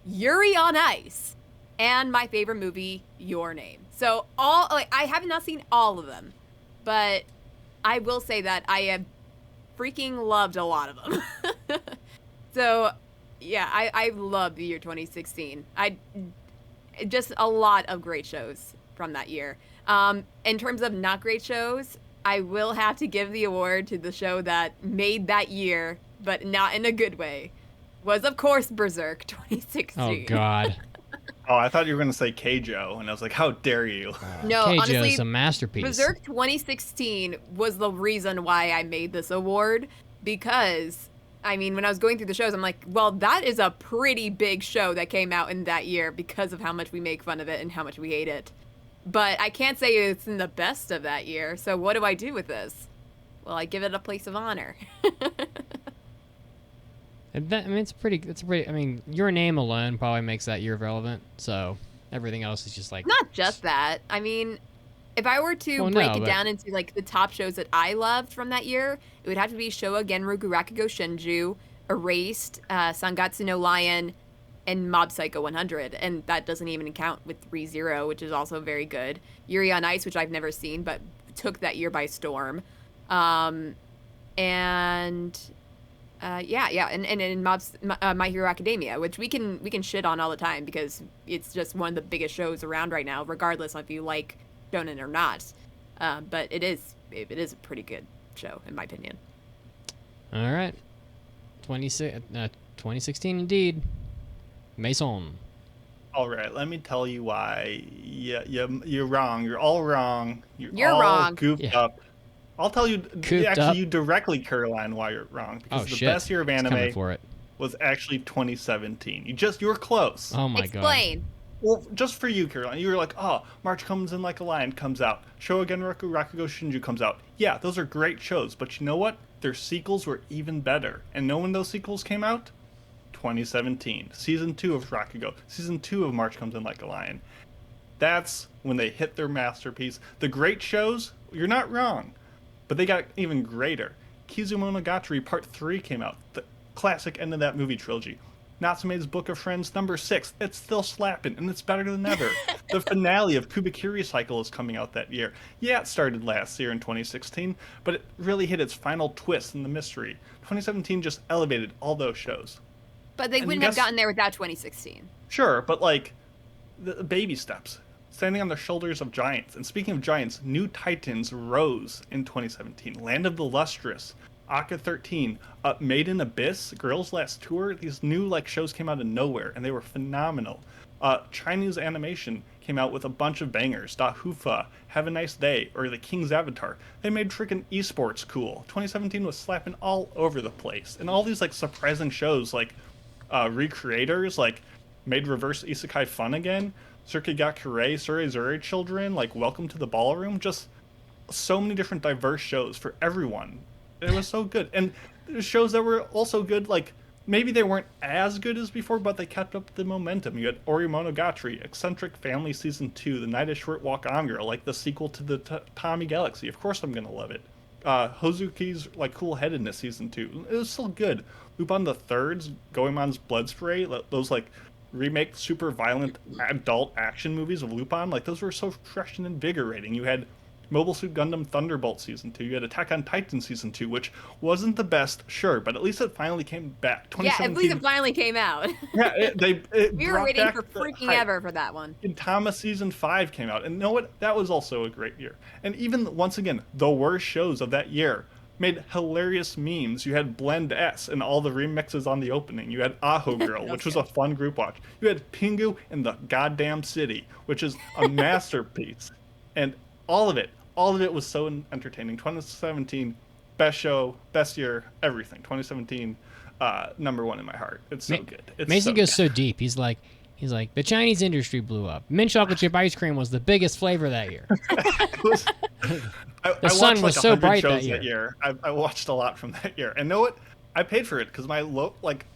Yuri on Ice, and my favorite movie, Your Name. So I have not seen all of them, but I will say that I have freaking loved a lot of them. So yeah, I love the year 2016. Just a lot of great shows from that year. In terms of not great shows, I will have to give the award to the show that made that year, but not in a good way, was of course Berserk 2016. Oh God. Oh, I thought you were going to say Keijo, and I was like, how dare you? No, Keijo honestly, is a masterpiece. Berserk 2016 was the reason why I made this award, because, I mean, when I was going through the shows, I'm like, well, that is a pretty big show that came out in that year because of how much we make fun of it and how much we hate it. But I can't say it's in the best of that year, so what do I do with this? Well, I give it a place of honor. It's pretty. I mean, Your Name alone probably makes that year relevant. So everything else is just like Not just that. I mean, If I were to Well, break no, it but- down into like the top shows that I loved from that year, it would have to be Showa Genroku Rakugo Shinju, Erased, Sangatsu no Lion, and Mob Psycho 100. And that doesn't even count with ReZero, which is also very good. Yuri on Ice, which I've never seen, but took that year by storm. And My Hero Academia, which we can shit on all the time because it's just one of the biggest shows around right now, regardless of if you like shonen or not. But it is a pretty good show in my opinion. All right. 2016 indeed. Mason. All right, let me tell you why. You're wrong. You're all wrong. You're all wrong. Goofed up. I'll tell you, Cooped up. you directly, Caroline, why you're wrong. Because the shit. best year of He's coming anime for it. was actually 2017. You were close. Oh my god. Explain. Well, just for you, Caroline, you were like, oh, March Comes In Like a Lion comes out. Showa Genroku Rakugo Shinju comes out. Yeah, those are great shows, but you know what? Their sequels were even better. And know when those sequels came out? 2017. Season 2 of Rakugo. Season 2 of March Comes In Like a Lion. That's when they hit their masterpiece. The great shows, you're not wrong, but they got even greater. Kizumonogatari Part 3 came out. The classic end of that movie trilogy. Natsume's Book of Friends #6. It's still slapping, and it's better than ever. The finale of Kubikiri Cycle is coming out that year. Yeah, it started last year in 2016, but it really hit its final twist in the mystery. 2017 just elevated all those shows. But they And wouldn't have gotten there without 2016. Sure, but like, the baby steps. Standing on the shoulders of giants. And speaking of giants, new titans rose in 2017. Land of the Lustrous, Aka 13, Made in Abyss, Girls Last Tour. These new shows came out of nowhere, and they were phenomenal. Chinese animation came out with a bunch of bangers. Da Hufa, Have a Nice Day, or The King's Avatar. They made freaking esports cool. 2017 was slapping all over the place. And all these surprising shows Recreators, made reverse isekai fun again. Tsukigakure, Surezure Children, Welcome to the Ballroom. Just so many different diverse shows for everyone. It was so good. And there's shows that were also good, maybe they weren't as good as before, but they kept up the momentum. You had Ori Monogatari, Eccentric Family Season 2, The Night of Short Walk On Girl, the sequel to the Tommy Galaxy. Of course I'm going to love it. Hozuki's Cool Headedness Season 2. It was still good. Lupin the Third's Goemon's Blood Spray, those remake super violent adult action movies of Lupin, those were so fresh and invigorating. You had Mobile Suit Gundam Thunderbolt Season 2. You had Attack on Titan Season 2, which wasn't the best, sure, but at least it finally came back. Yeah, at least it finally came out. Yeah, we were waiting for freaking ever for that one. Gintama Season 5 came out, and you know what? That was also a great year. And even, once again, the worst shows of that year made hilarious memes. You had Blend S and all the remixes on the opening. You had Aho Girl, which was a fun group watch. You had Pingu in the Goddamn City, which is a masterpiece. And all of it was so entertaining. 2017, best show, best year, everything. 2017, #1 in my heart. It's so good. It's Mason so goes good. so deep. He's like, the Chinese industry blew up. Mint chocolate chip ice cream was the biggest flavor that year. I sun watched was so 100 bright shows that year. I watched a lot from that year. And know what? I paid for it because my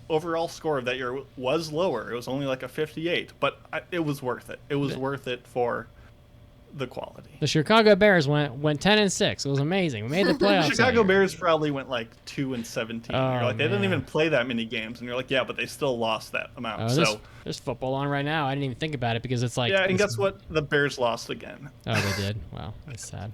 overall score of that year was lower. It was only a 58, but it was worth it. It was worth it for the quality. The Chicago Bears went 10-6. It was amazing. We made the playoffs. Chicago Bears probably went 2-17. Oh, You're they didn't man. even play that many games, and you're yeah, but they still lost that amount. Oh, there's football on right now. I didn't even think about it because it's yeah, and guess what? The Bears lost again. Oh, they did. Wow, that's sad.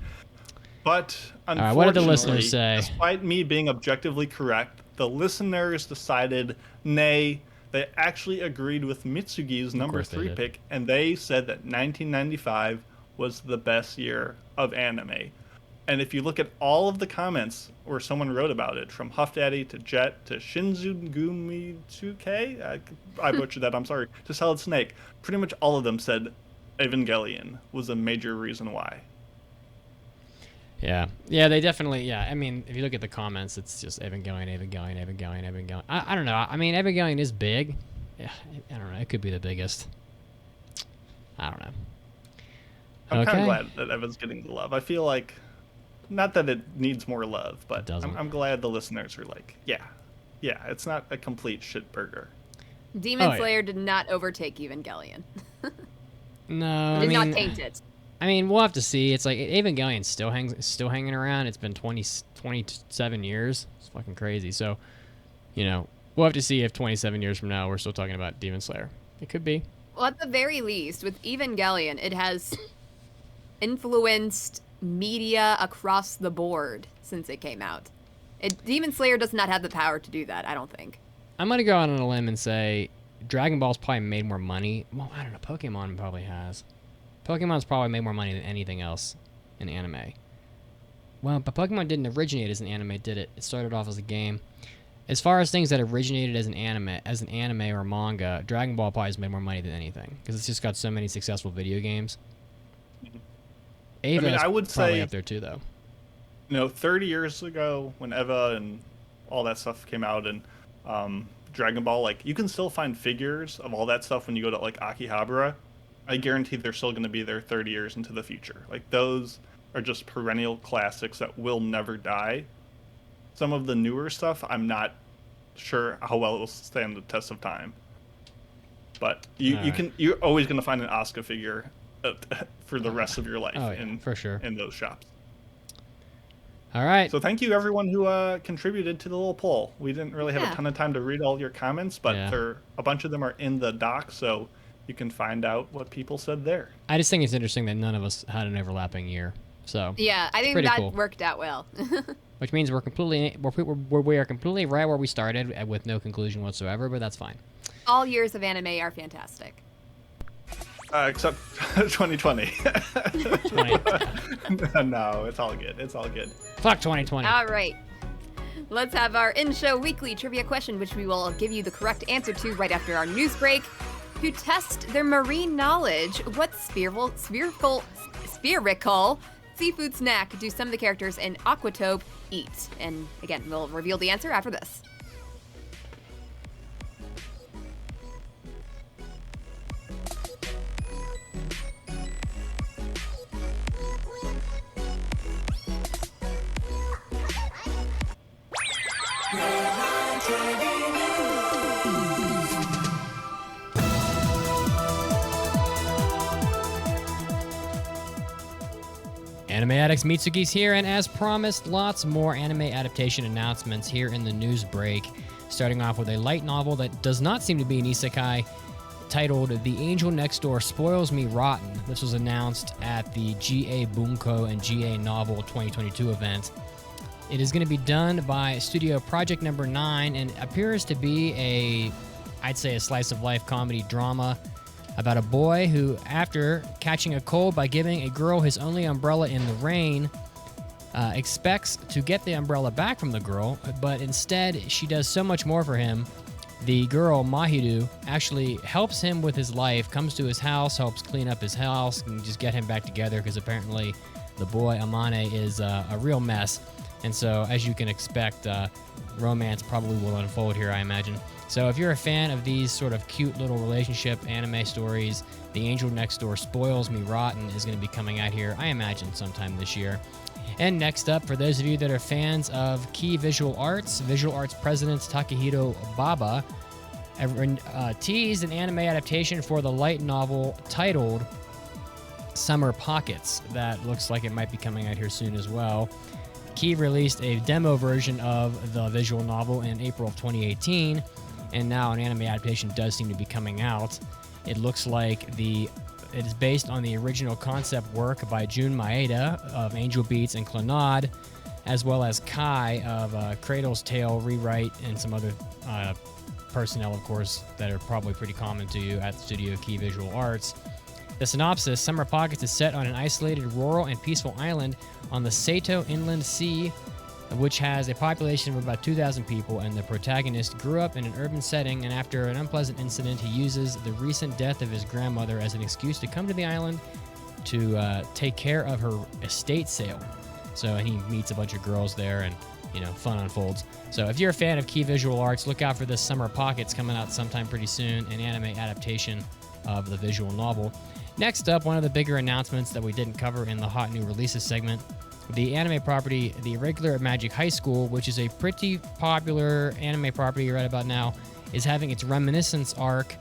But unfortunately, right, what did the listeners say? Despite me being objectively correct, the listeners decided nay. They actually agreed with Mitsugi's number course they 3 did. pick, and they said that 1995 was the best year of anime. And if you look at all of the comments where someone wrote about it, from Huff Daddy to Jet to Shinzugumitsuke, I butchered that, I'm sorry, to Solid Snake, pretty much all of them said Evangelion was a major reason why. Yeah, they definitely. Yeah, I mean, if you look at the comments, it's just Evangelion. I don't know. I mean, Evangelion is big. Yeah, I don't know. It could be the biggest. I don't know. I'm kind Okay. of glad that Evan's getting the love. I feel like, not that it needs more love, but doesn't. I'm glad the listeners are yeah, it's not a complete shit burger. Demon Oh, yeah. Slayer did not overtake Evangelion. No, It I did mean, not taint it. I mean, we'll have to see. It's like Evangelion's still hanging around. It's been 27 years. It's fucking crazy. So, we'll have to see if 27 years from now we're still talking about Demon Slayer. It could be. Well, at the very least, with Evangelion, it has influenced media across the board since it came out. Demon Slayer does not have the power to do that, I don't think. I'm going to go out on a limb and say Dragon Ball's probably made more money. Well, I don't know. Pokemon probably has. Pokemon's probably made more money than anything else in anime. Well, but Pokemon didn't originate as an anime, did it? It started off as a game. As far as things that originated as an anime or manga, Dragon Ball probably has made more money than anything because it's just got so many successful video games. Eva I would probably say up there too, though. 30 years ago when Eva and all that stuff came out, and Dragon Ball, like, you can still find figures of all that stuff when you go to like Akihabara. I guarantee they're still going to be there 30 years into the future. Like, those are just perennial classics that will never die. Some of the newer stuff, I'm not sure how well it will stand the test of time. But you're always going to find an Asuka figure for the rest of your life for sure. in those shops. All right. So thank you everyone who contributed to the little poll. We didn't really have a ton of time to read all your comments, but a bunch of them are in the doc, so you can find out what people said there. I just think it's interesting that none of us had an overlapping year. So yeah, I think that worked out well. Which means we are completely right where we started with no conclusion whatsoever, but that's fine. All years of anime are fantastic. Except 2020. 2020. No, it's all good. It's all good. Fuck 2020. All right. Let's have our in-show weekly trivia question, which we will give you the correct answer to right after our news break. To test their marine knowledge, what spherical seafood snack do some of the characters in Aquatope eat? And again, we'll reveal the answer after this. Anime Addicts Mitsuki's here, and as promised, lots more anime adaptation announcements here in the news break. Starting off with a light novel that does not seem to be an isekai, titled The Angel Next Door Spoils Me Rotten. This was announced at the GA Bunko and GA Novel 2022 event. It is going to be done by Studio Project Number 9 and appears to be I'd say a slice of life comedy drama about a boy who, after catching a cold by giving a girl his only umbrella in the rain, expects to get the umbrella back from the girl, but instead she does so much more for him. The girl, Mahiru, actually helps him with his life, comes to his house, helps clean up his house, and just get him back together because apparently the boy, Amane, is a real mess. And so, as you can expect, romance probably will unfold here, I imagine. So if you're a fan of these sort of cute little relationship anime stories, The Angel Next Door Spoils Me Rotten is going to be coming out here, I imagine, sometime this year. And next up, for those of you that are fans of Key Visual Arts president Takahiro Baba teased an anime adaptation for the light novel titled Summer Pockets. That looks like it might be coming out here soon as well. Key released a demo version of the visual novel in April of 2018, and now an anime adaptation does seem to be coming out. It looks like it is based on the original concept work by Jun Maeda of Angel Beats and Clannad, as well as Kai of Cradle's Tale Rewrite and some other personnel, of course, that are probably pretty common to you at Studio Key Visual Arts. The synopsis: Summer Pockets is set on an isolated, rural, and peaceful island on the Sato Inland Sea, which has a population of about 2,000 people, and the protagonist grew up in an urban setting, and after an unpleasant incident, he uses the recent death of his grandmother as an excuse to come to the island to take care of her estate sale. So he meets a bunch of girls there, and fun unfolds. So if you're a fan of Key Visual Arts, look out for this Summer Pockets coming out sometime pretty soon, an anime adaptation of the visual novel. Next up, one of the bigger announcements that we didn't cover in the Hot New Releases segment. The anime property, The Irregular Magic High School, which is a pretty popular anime property right about now, is having its Reminiscence arc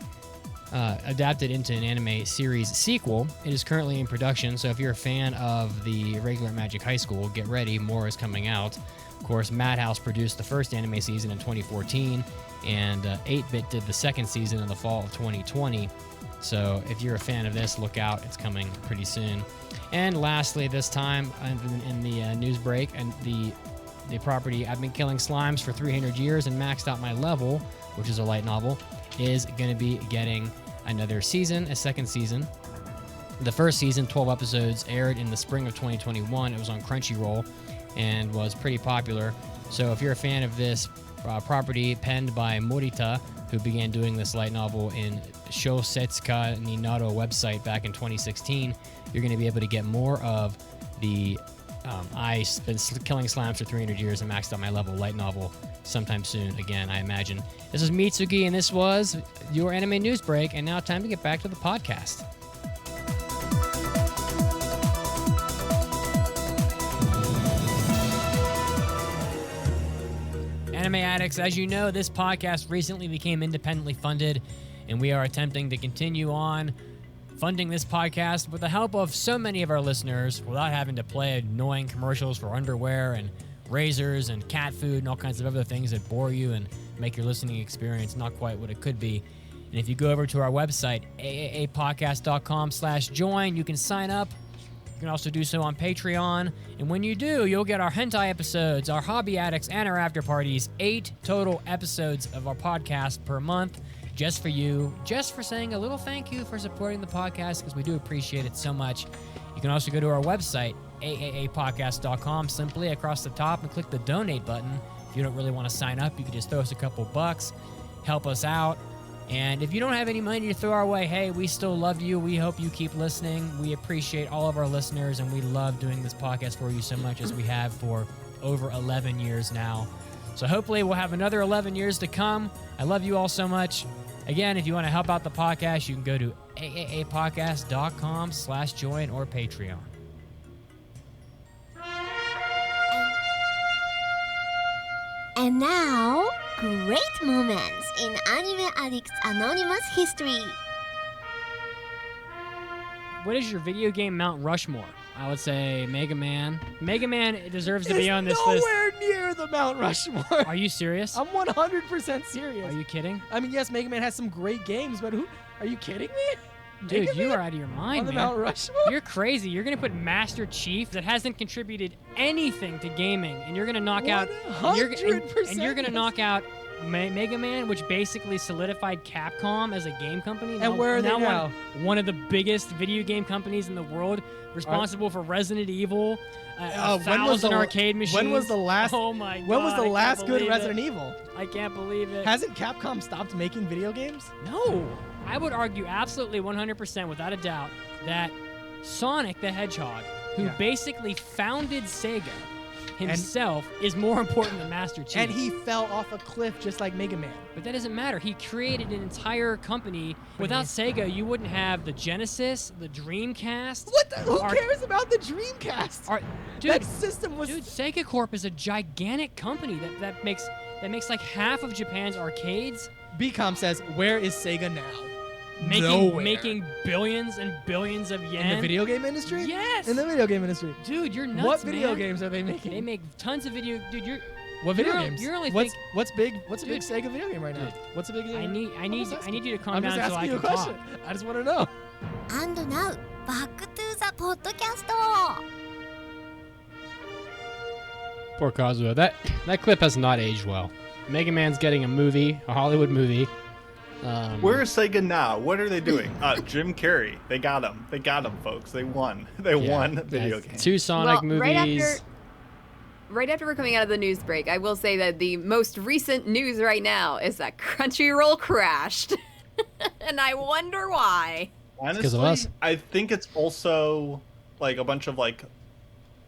adapted into an anime series sequel. It is currently in production, so if you're a fan of the regular Magic High School, get ready, more is coming out. Of course, Madhouse produced the first anime season in 2014, and 8-Bit did the second season in the fall of 2020. So if you're a fan of this, look out. It's coming pretty soon. And lastly, this time in the news break, and the property I've Been Killing Slimes for 300 Years and Maxed Out My Level, which is a light novel, is going to be getting another season, a second season. The first season, 12 episodes, aired in the spring of 2021. It was on Crunchyroll and was pretty popular. So if you're a fan of this property, penned by Morita, who began doing this light novel in Shosetsuka Ninaro website back in 2016, you're going to be able to get more of the I've Been Killing Slimes for 300 Years and Maxed Out My Level light novel sometime soon, again, I imagine. This is Mitsuki, and this was your anime news break, and now time to get back to the podcast. Anime Addicts, as you know, this podcast recently became independently funded, and we are attempting to continue on funding this podcast with the help of so many of our listeners without having to play annoying commercials for underwear and razors and cat food and all kinds of other things that bore you and make your listening experience not quite what it could be. And if you go over to our website, aapodcast.com/join, you can sign up. You can also do so on Patreon. And when you do, you'll get our hentai episodes, our hobby addicts, and our after parties. 8 total episodes of our podcast per month. Just for you, just for saying a little thank you for supporting the podcast, because we do appreciate it so much. You can also go to our website, aapodcast.com, simply across the top and click the donate button. If you don't really want to sign up, you can just throw us a couple bucks, help us out. And if you don't have any money to throw our way, hey, we still love you. We hope you keep listening. We appreciate all of our listeners, and we love doing this podcast for you so much, as we have for over 11 years now. So hopefully we'll have another 11 years to come. I love you all so much. Again, if you want to help out the podcast, you can go to aapodcast.com/join or Patreon. And now, great moments in Anime Addicts Anonymous history. What is your video game Mount Rushmore? I would say Mega Man. Mega Man deserves to be on this list. Nowhere near the Mount Rushmore. Are you serious? I'm 100% serious. Are you kidding? I mean, yes, Mega Man has some great games, but who? Are you kidding me? Dude, Mega you Man are out of your mind, on the man. Mount Rushmore? You're crazy. You're gonna put Master Chief that hasn't contributed anything to gaming, and you're gonna knock out. 100%. And you're gonna knock out Mega Man, which basically solidified Capcom as a game company. And where are they now? One of the biggest video game companies in the world, responsible for Resident Evil, 1,000 arcade machines. When was the last? Oh my God! When was the I last can't good believe Resident it. Evil? I can't believe it. Hasn't Capcom stopped making video games? No, I would argue absolutely 100%, without a doubt, that Sonic the Hedgehog, who basically founded Sega himself, is more important than Master Chief. And he fell off a cliff just like Mega Man. But that doesn't matter. He created an entire company. Without Sega, you wouldn't have the Genesis, the Dreamcast. What the? Who cares about the Dreamcast? Dude, that system was. Dude, Sega Corp is a gigantic company that makes like half of Japan's arcades. BCom says, "Where is Sega now?" Making billions and billions of yen. In the video game industry? Yes. In the video game industry. Dude, you're nuts, What video man. games are they making? They make tons of video. Dude, what video games? You're only what's big? What's a Dude, big Sega video game right now? What's a big game? I need you to calm I'm down just so I asking you can a question. talk. I just want to know. And now, back to the podcast. Poor Kazuo. That clip has not aged well. Mega Man's getting a movie, a Hollywood movie. Where is Sega now? What are they doing? Jim Carrey. They got him. They got him, folks. They won. They won video games. 2 Sonic movies. Right after we're coming out of the news break, I will say that the most recent news right now is that Crunchyroll crashed. And I wonder why. Honestly, 'cause of us. I think it's also like a bunch of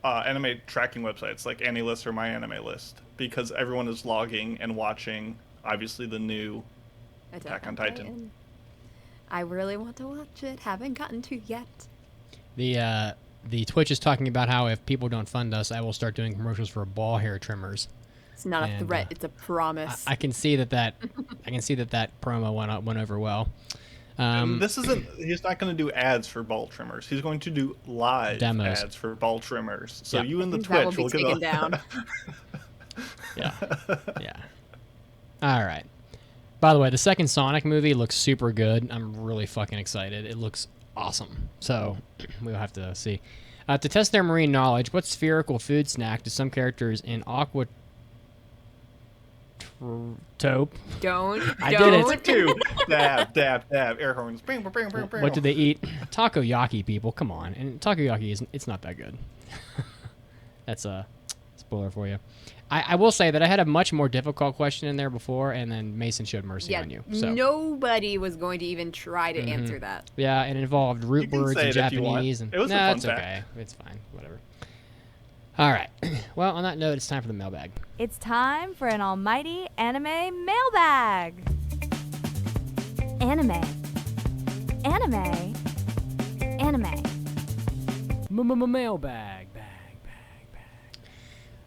anime tracking websites like AniList or My Anime List, because everyone is logging and watching, obviously, the new Attack on Titan. I really want to watch it. Haven't gotten to yet. The Twitch is talking about how if people don't fund us, I will start doing commercials for ball hair trimmers. It's not a threat. It's a promise. I can see that promo went over well. And this isn't. He's not going to do ads for ball trimmers. He's going to do live Demos. ads for ball trimmers. So Yeah. you and the That will Twitch be will taken get down. Yeah. Yeah. All right. By the way, the second Sonic movie looks super good. I'm really fucking excited. It looks awesome. So we'll have to see. To test their marine knowledge, what spherical food snack do some characters in Aquatope? Don't. I did it. Click two. Dab, dab, dab. Air horns. Bing, bing, bing, bing. What do they eat? Takoyaki, people. Come on. And takoyaki isn't. It's not that good. That's a spoiler for you. I will say that I had a much more difficult question in there before, and then Mason showed mercy Yeah, on you. So nobody was going to even try to answer that. yeah, it involved root You can words say and it if you want. Japanese, and It was a no, fun it's fact. okay. It's fine. Whatever. All right. Well, on that note, it's time for the mailbag. It's time for an almighty anime mailbag. Anime. Anime. Anime. Mailbag.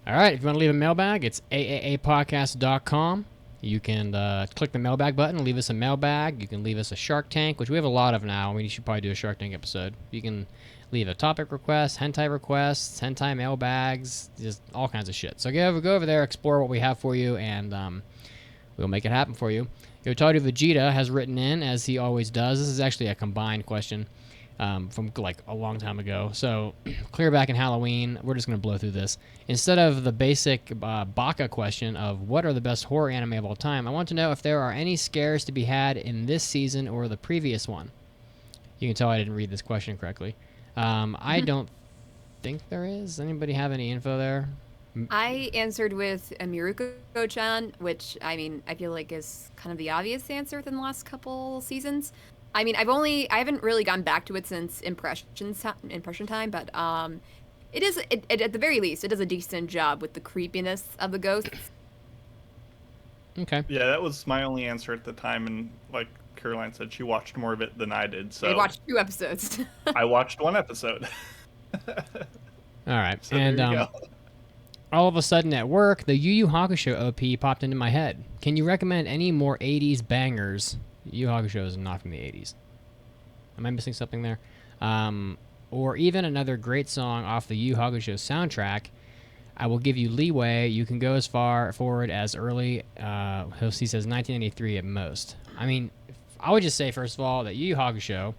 All right. If you want to leave a mailbag, it's AAApodcast.com. You can click the mailbag button, leave us a mailbag. You can leave us a Shark Tank, which we have a lot of now. We should probably do a Shark Tank episode. You can leave a topic request, hentai requests, hentai mailbags, just all kinds of shit. So go over there, explore what we have for you, and we'll make it happen for you. Yotari Vegeta has written in, as he always does. This is actually a combined question from like a long time ago. So clear back in Halloween, we're just going to blow through this. Instead of the basic Baka question of what are the best horror anime of all time, I want to know if there are any scares to be had in this season or the previous one. You can tell I didn't read this question correctly. I don't think there is. Anybody have any info there? I answered with a Miruko-chan, which, I mean, I feel like is kind of the obvious answer within the last couple seasons. I mean, I haven't really gone back to it since impression time, but it is, at the very least, it does a decent job with the creepiness of the ghosts. Okay. Yeah, that was my only answer at the time, and like Caroline said, she watched more of it than I did. So I watched 2 episodes. I watched 1 episode. All right. So and there you go. all of a sudden at work, the Yu Yu Hakusho OP popped into my head. Can you recommend any more 80s bangers? Yu Yu Hakusho is not from the 80s. Am I missing something there? Or even another great song off the Yu Yu Hakusho soundtrack. I will give you leeway. You can go as far forward as early, he says 1993 at most. I mean, I would just say, first of all, that Yu Yu Hakusho,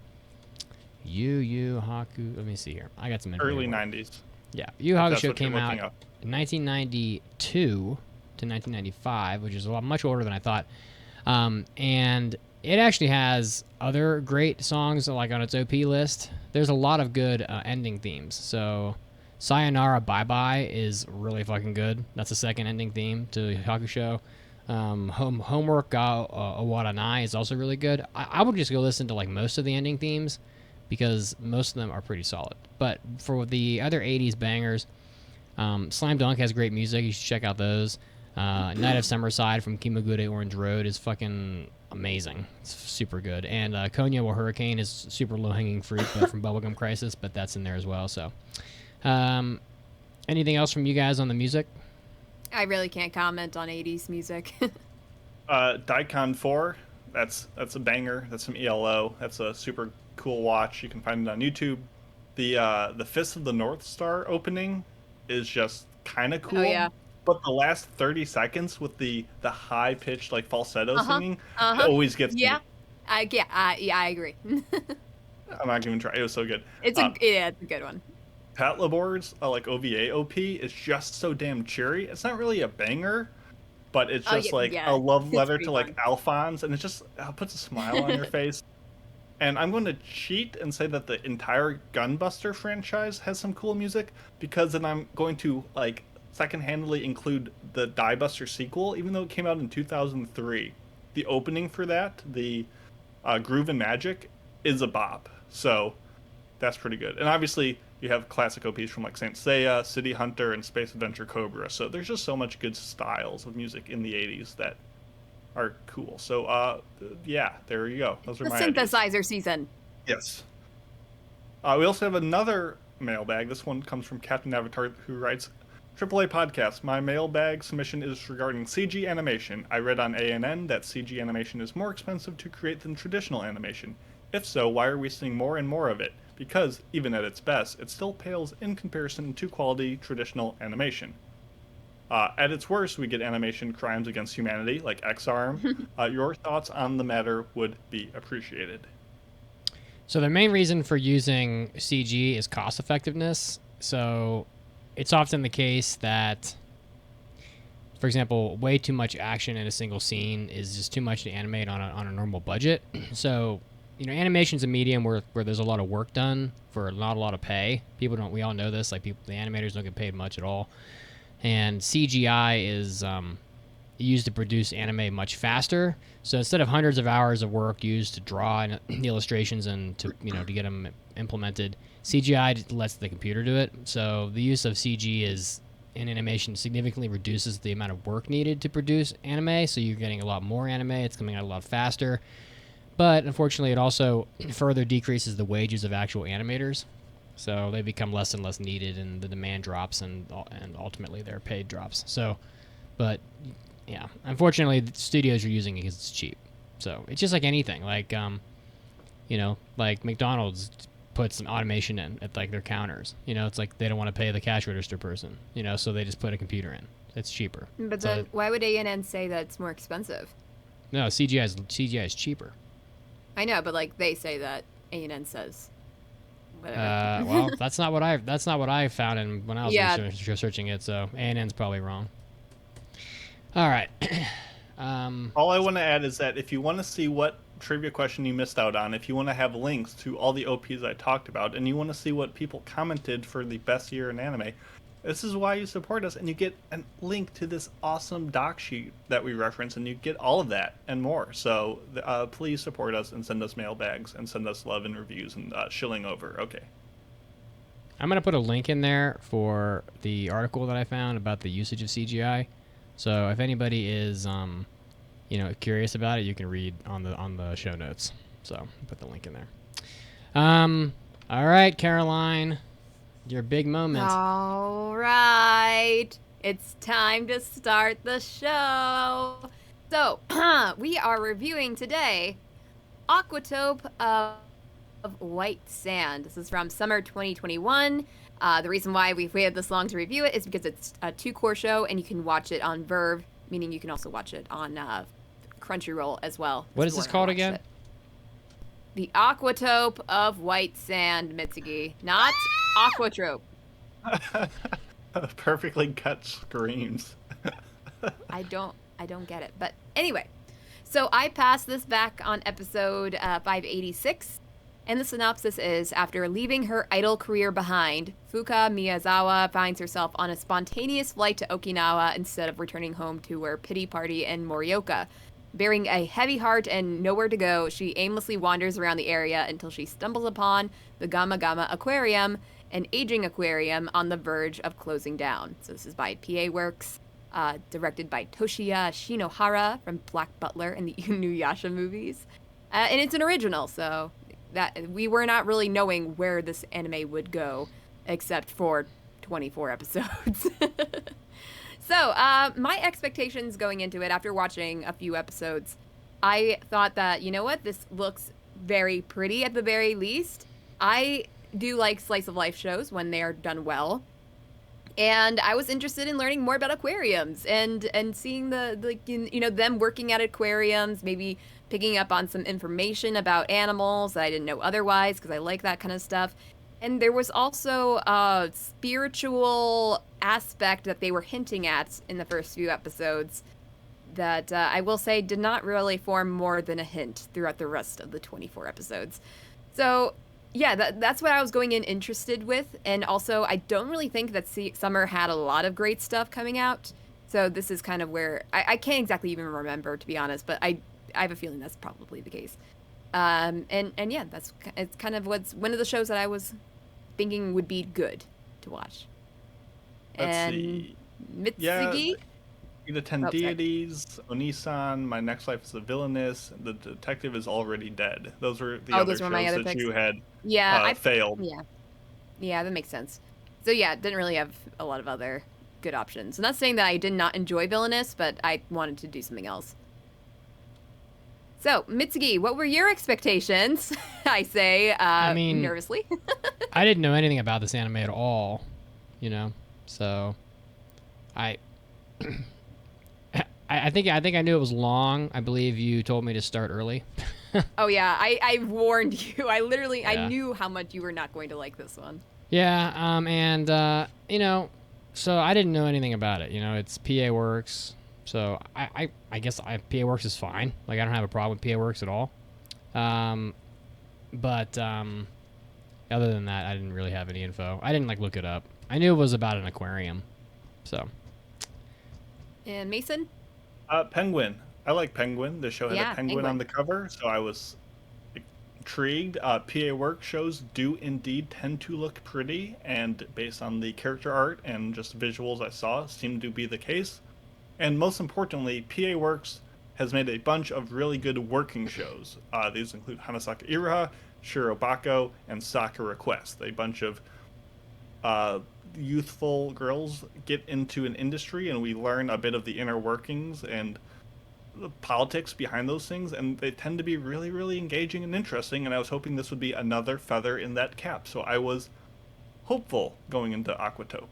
let me see here. I got some info Early here. 90s. Yeah, Yu Yu That's Hakusho what came you're out looking up. in 1992 to 1995, which is much older than I thought. And it actually has other great songs like on its OP list. There's a lot of good ending themes. So Sayonara Bye Bye is really fucking good. That's the second ending theme to Hakusho. Homework ga Owaranai is also really good. I would just go listen to like most of the ending themes because most of them are pretty solid. But for the other 80s bangers, Slime Dunk has great music. You should check out those. Night of Summerside from Kimagure Orange Road is fucking amazing. It's super good. And Konya or Hurricane is super low-hanging fruit but from Bubblegum Crisis, but that's in there as well. So, anything else from you guys on the music? I really can't comment on 80s music. Daikon 4, that's a banger. That's from ELO. That's a super cool watch. You can find it on YouTube. The Fist of the North Star opening is just kind of cool. Oh, yeah. But the last 30 seconds with the high pitched like falsetto singing always gets me. I agree. I'm not even trying. It was so good. It's a good one. Pat Labor's like OVA OP is just so damn cheery. It's not really a banger, but it's just a love letter to like Alphonse, and it just puts a smile on your face. And I'm going to cheat and say that the entire Gunbuster franchise has some cool music, because then I'm going to like second-handedly include the Die Buster sequel, even though it came out in 2003. The opening for that, the Groove and Magic, is a bop. So that's pretty good. And obviously you have classic OPs from like Saint Seiya, City Hunter, and Space Adventure Cobra. So there's just so much good styles of music in the 80s that are cool. So yeah, there you go. Those are The my synthesizer ideas. season. Yes. We also have another mailbag. This one comes from Captain Avatar, who writes, AAA Podcast, my mailbag submission is regarding CG animation. I read on ANN that CG animation is more expensive to create than traditional animation. If so, why are we seeing more and more of it? Because, even at its best, it still pales in comparison to quality traditional animation. At its worst, we get animation crimes against humanity, like X-Arm. Your thoughts on the matter would be appreciated. So the main reason for using CG is cost effectiveness. So it's often the case that, for example, way too much action in a single scene is just too much to animate on a normal budget. So, animation's a medium where there's a lot of work done for not a lot of pay. We all know this, the animators don't get paid much at all. And CGI is used to produce anime much faster. So instead of hundreds of hours of work used to draw the illustrations and to get them implemented, CGI lets the computer do it. So the use of CG in animation significantly reduces the amount of work needed to produce anime. So you're getting a lot more anime. It's coming out a lot faster. But unfortunately, it also further decreases the wages of actual animators. So they become less and less needed, and the demand drops, and ultimately their pay drops. So, but yeah, unfortunately, the studios are using it because it's cheap. So it's just like anything, like McDonald's puts some automation in at their counters. It's like they don't want to pay the cash register person. So they just put a computer in. It's cheaper. But then why would ANN say that it's more expensive? No, CGI is cheaper. I know, but they say that ANN says. Well, that's not what I found when I was researching it. So ANN's probably wrong. All right. All I want to add is that if you want to see what trivia question you missed out on, if you want to have links to all the OPs I talked about, and you want to see what people commented for the best year in anime, this is why you support us, and you get a link to this awesome doc sheet that we reference, and you get all of that and more. So please support us and send us mailbags and send us love and reviews and shilling over. Okay. I'm going to put a link in there for the article that I found about the usage of CGI. So if anybody is curious about it, you can read on the show notes. So put the link in there. All right, Caroline. Your big moment. All right. It's time to start the show. So, we are reviewing today Aquatope of White Sand. This is from summer 2021. The reason why we've waited this long to review it is because it's a 2-core show, and you can watch it on Verve, meaning you can also watch it on Crunchyroll as well. What is this called again? The Aquatope of White Sand, Mitsugi. Not Aquatrope. Perfectly cut screams. I don't get it. But anyway, so I passed this back on episode 586. And the synopsis is, after leaving her idol career behind, Fuka Miyazawa finds herself on a spontaneous flight to Okinawa instead of returning home to her pity party in Morioka. Bearing a heavy heart and nowhere to go, she aimlessly wanders around the area until she stumbles upon the Gama Gama Aquarium, an aging aquarium on the verge of closing down. So this is by PA Works, directed by Toshiya Shinohara from Black Butler and the Inuyasha movies. And it's an original, so that we were not really knowing where this anime would go, except for 24 episodes. So, my expectations going into it, after watching a few episodes, I thought that, this looks very pretty at the very least. I do like slice of life shows when they are done well. And I was interested in learning more about aquariums and seeing them working at aquariums, maybe picking up on some information about animals that I didn't know otherwise, because I like that kind of stuff. And there was also a spiritual aspect that they were hinting at in the first few episodes that I will say did not really form more than a hint throughout the rest of the 24 episodes. So, yeah, that's what I was going in interested with. And also, I don't really think that Summer had a lot of great stuff coming out. So this is kind of where I can't exactly even remember, to be honest, but I have a feeling that's probably the case. And yeah, it's kind of one of the shows that I was thinking would be good to watch. Let's see. Mitsugi? The 10 Deities, Onisan, My Next Life is a Villainess, The Detective is Already Dead. Those were the other shows that picks. You had failed. Yeah, that makes sense. So yeah, didn't really have a lot of other good options. I'm not saying that I did not enjoy Villainous, but I wanted to do something else. So, Mitsugi, what were your expectations? I say, I mean, nervously. I didn't know anything about this anime at all, so I think I knew it was long. I believe you told me to start early. Oh yeah, I warned you. I Yeah. knew how much you were not going to like this one. Yeah, so I didn't know anything about it. It's PA Works, so I guess PA Works is fine. Like, I don't have a problem with PA Works at all. But other than that, I didn't really have any info. I didn't look it up. I knew it was about an aquarium, so. And Mason? Penguin. I like Penguin. The show had Yeah, a penguin on the cover, so I was intrigued. PA Work shows do indeed tend to look pretty, and based on the character art and just visuals I saw, seemed to be the case. And most importantly, PA Works has made a bunch of really good working shows. These include Hanasaka Iraha, Shirobako, and Sakura Quest. A bunch of youthful girls get into an industry, and we learn a bit of the inner workings and the politics behind those things, and they tend to be really, really engaging and interesting, and I was hoping this would be another feather in that cap, so I was hopeful going into Aquatope.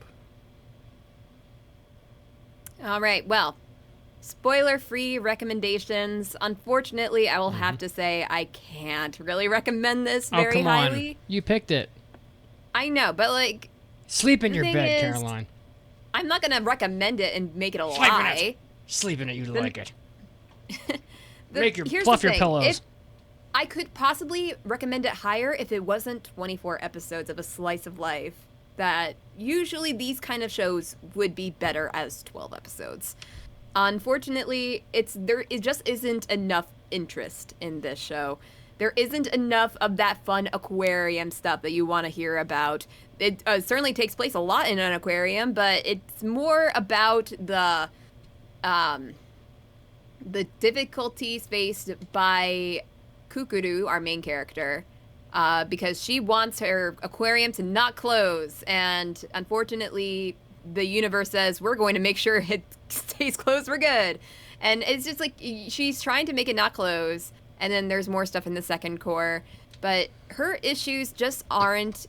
All right, well, spoiler-free recommendations. Unfortunately, I will have to say I can't really recommend this very come highly. on. You picked it. I know, but Sleep in The your thing bed, is, Caroline. I'm not going to recommend it and make it a Sleep in lie. it. Sleep in it, you like it. Here's Fluff the your thing. pillows. If I could possibly recommend it higher if it wasn't 24 episodes of a slice of life. That usually these kind of shows would be better as 12 episodes. Unfortunately, it just isn't enough interest in this show. There isn't enough of that fun aquarium stuff that you want to hear about. It certainly takes place a lot in an aquarium, but it's more about the difficulties faced by Kukuru, our main character, because she wants her aquarium to not close, and unfortunately, the universe says, we're going to make sure it stays closed for good. And it's just she's trying to make it not close, and then there's more stuff in the second core, but her issues just aren't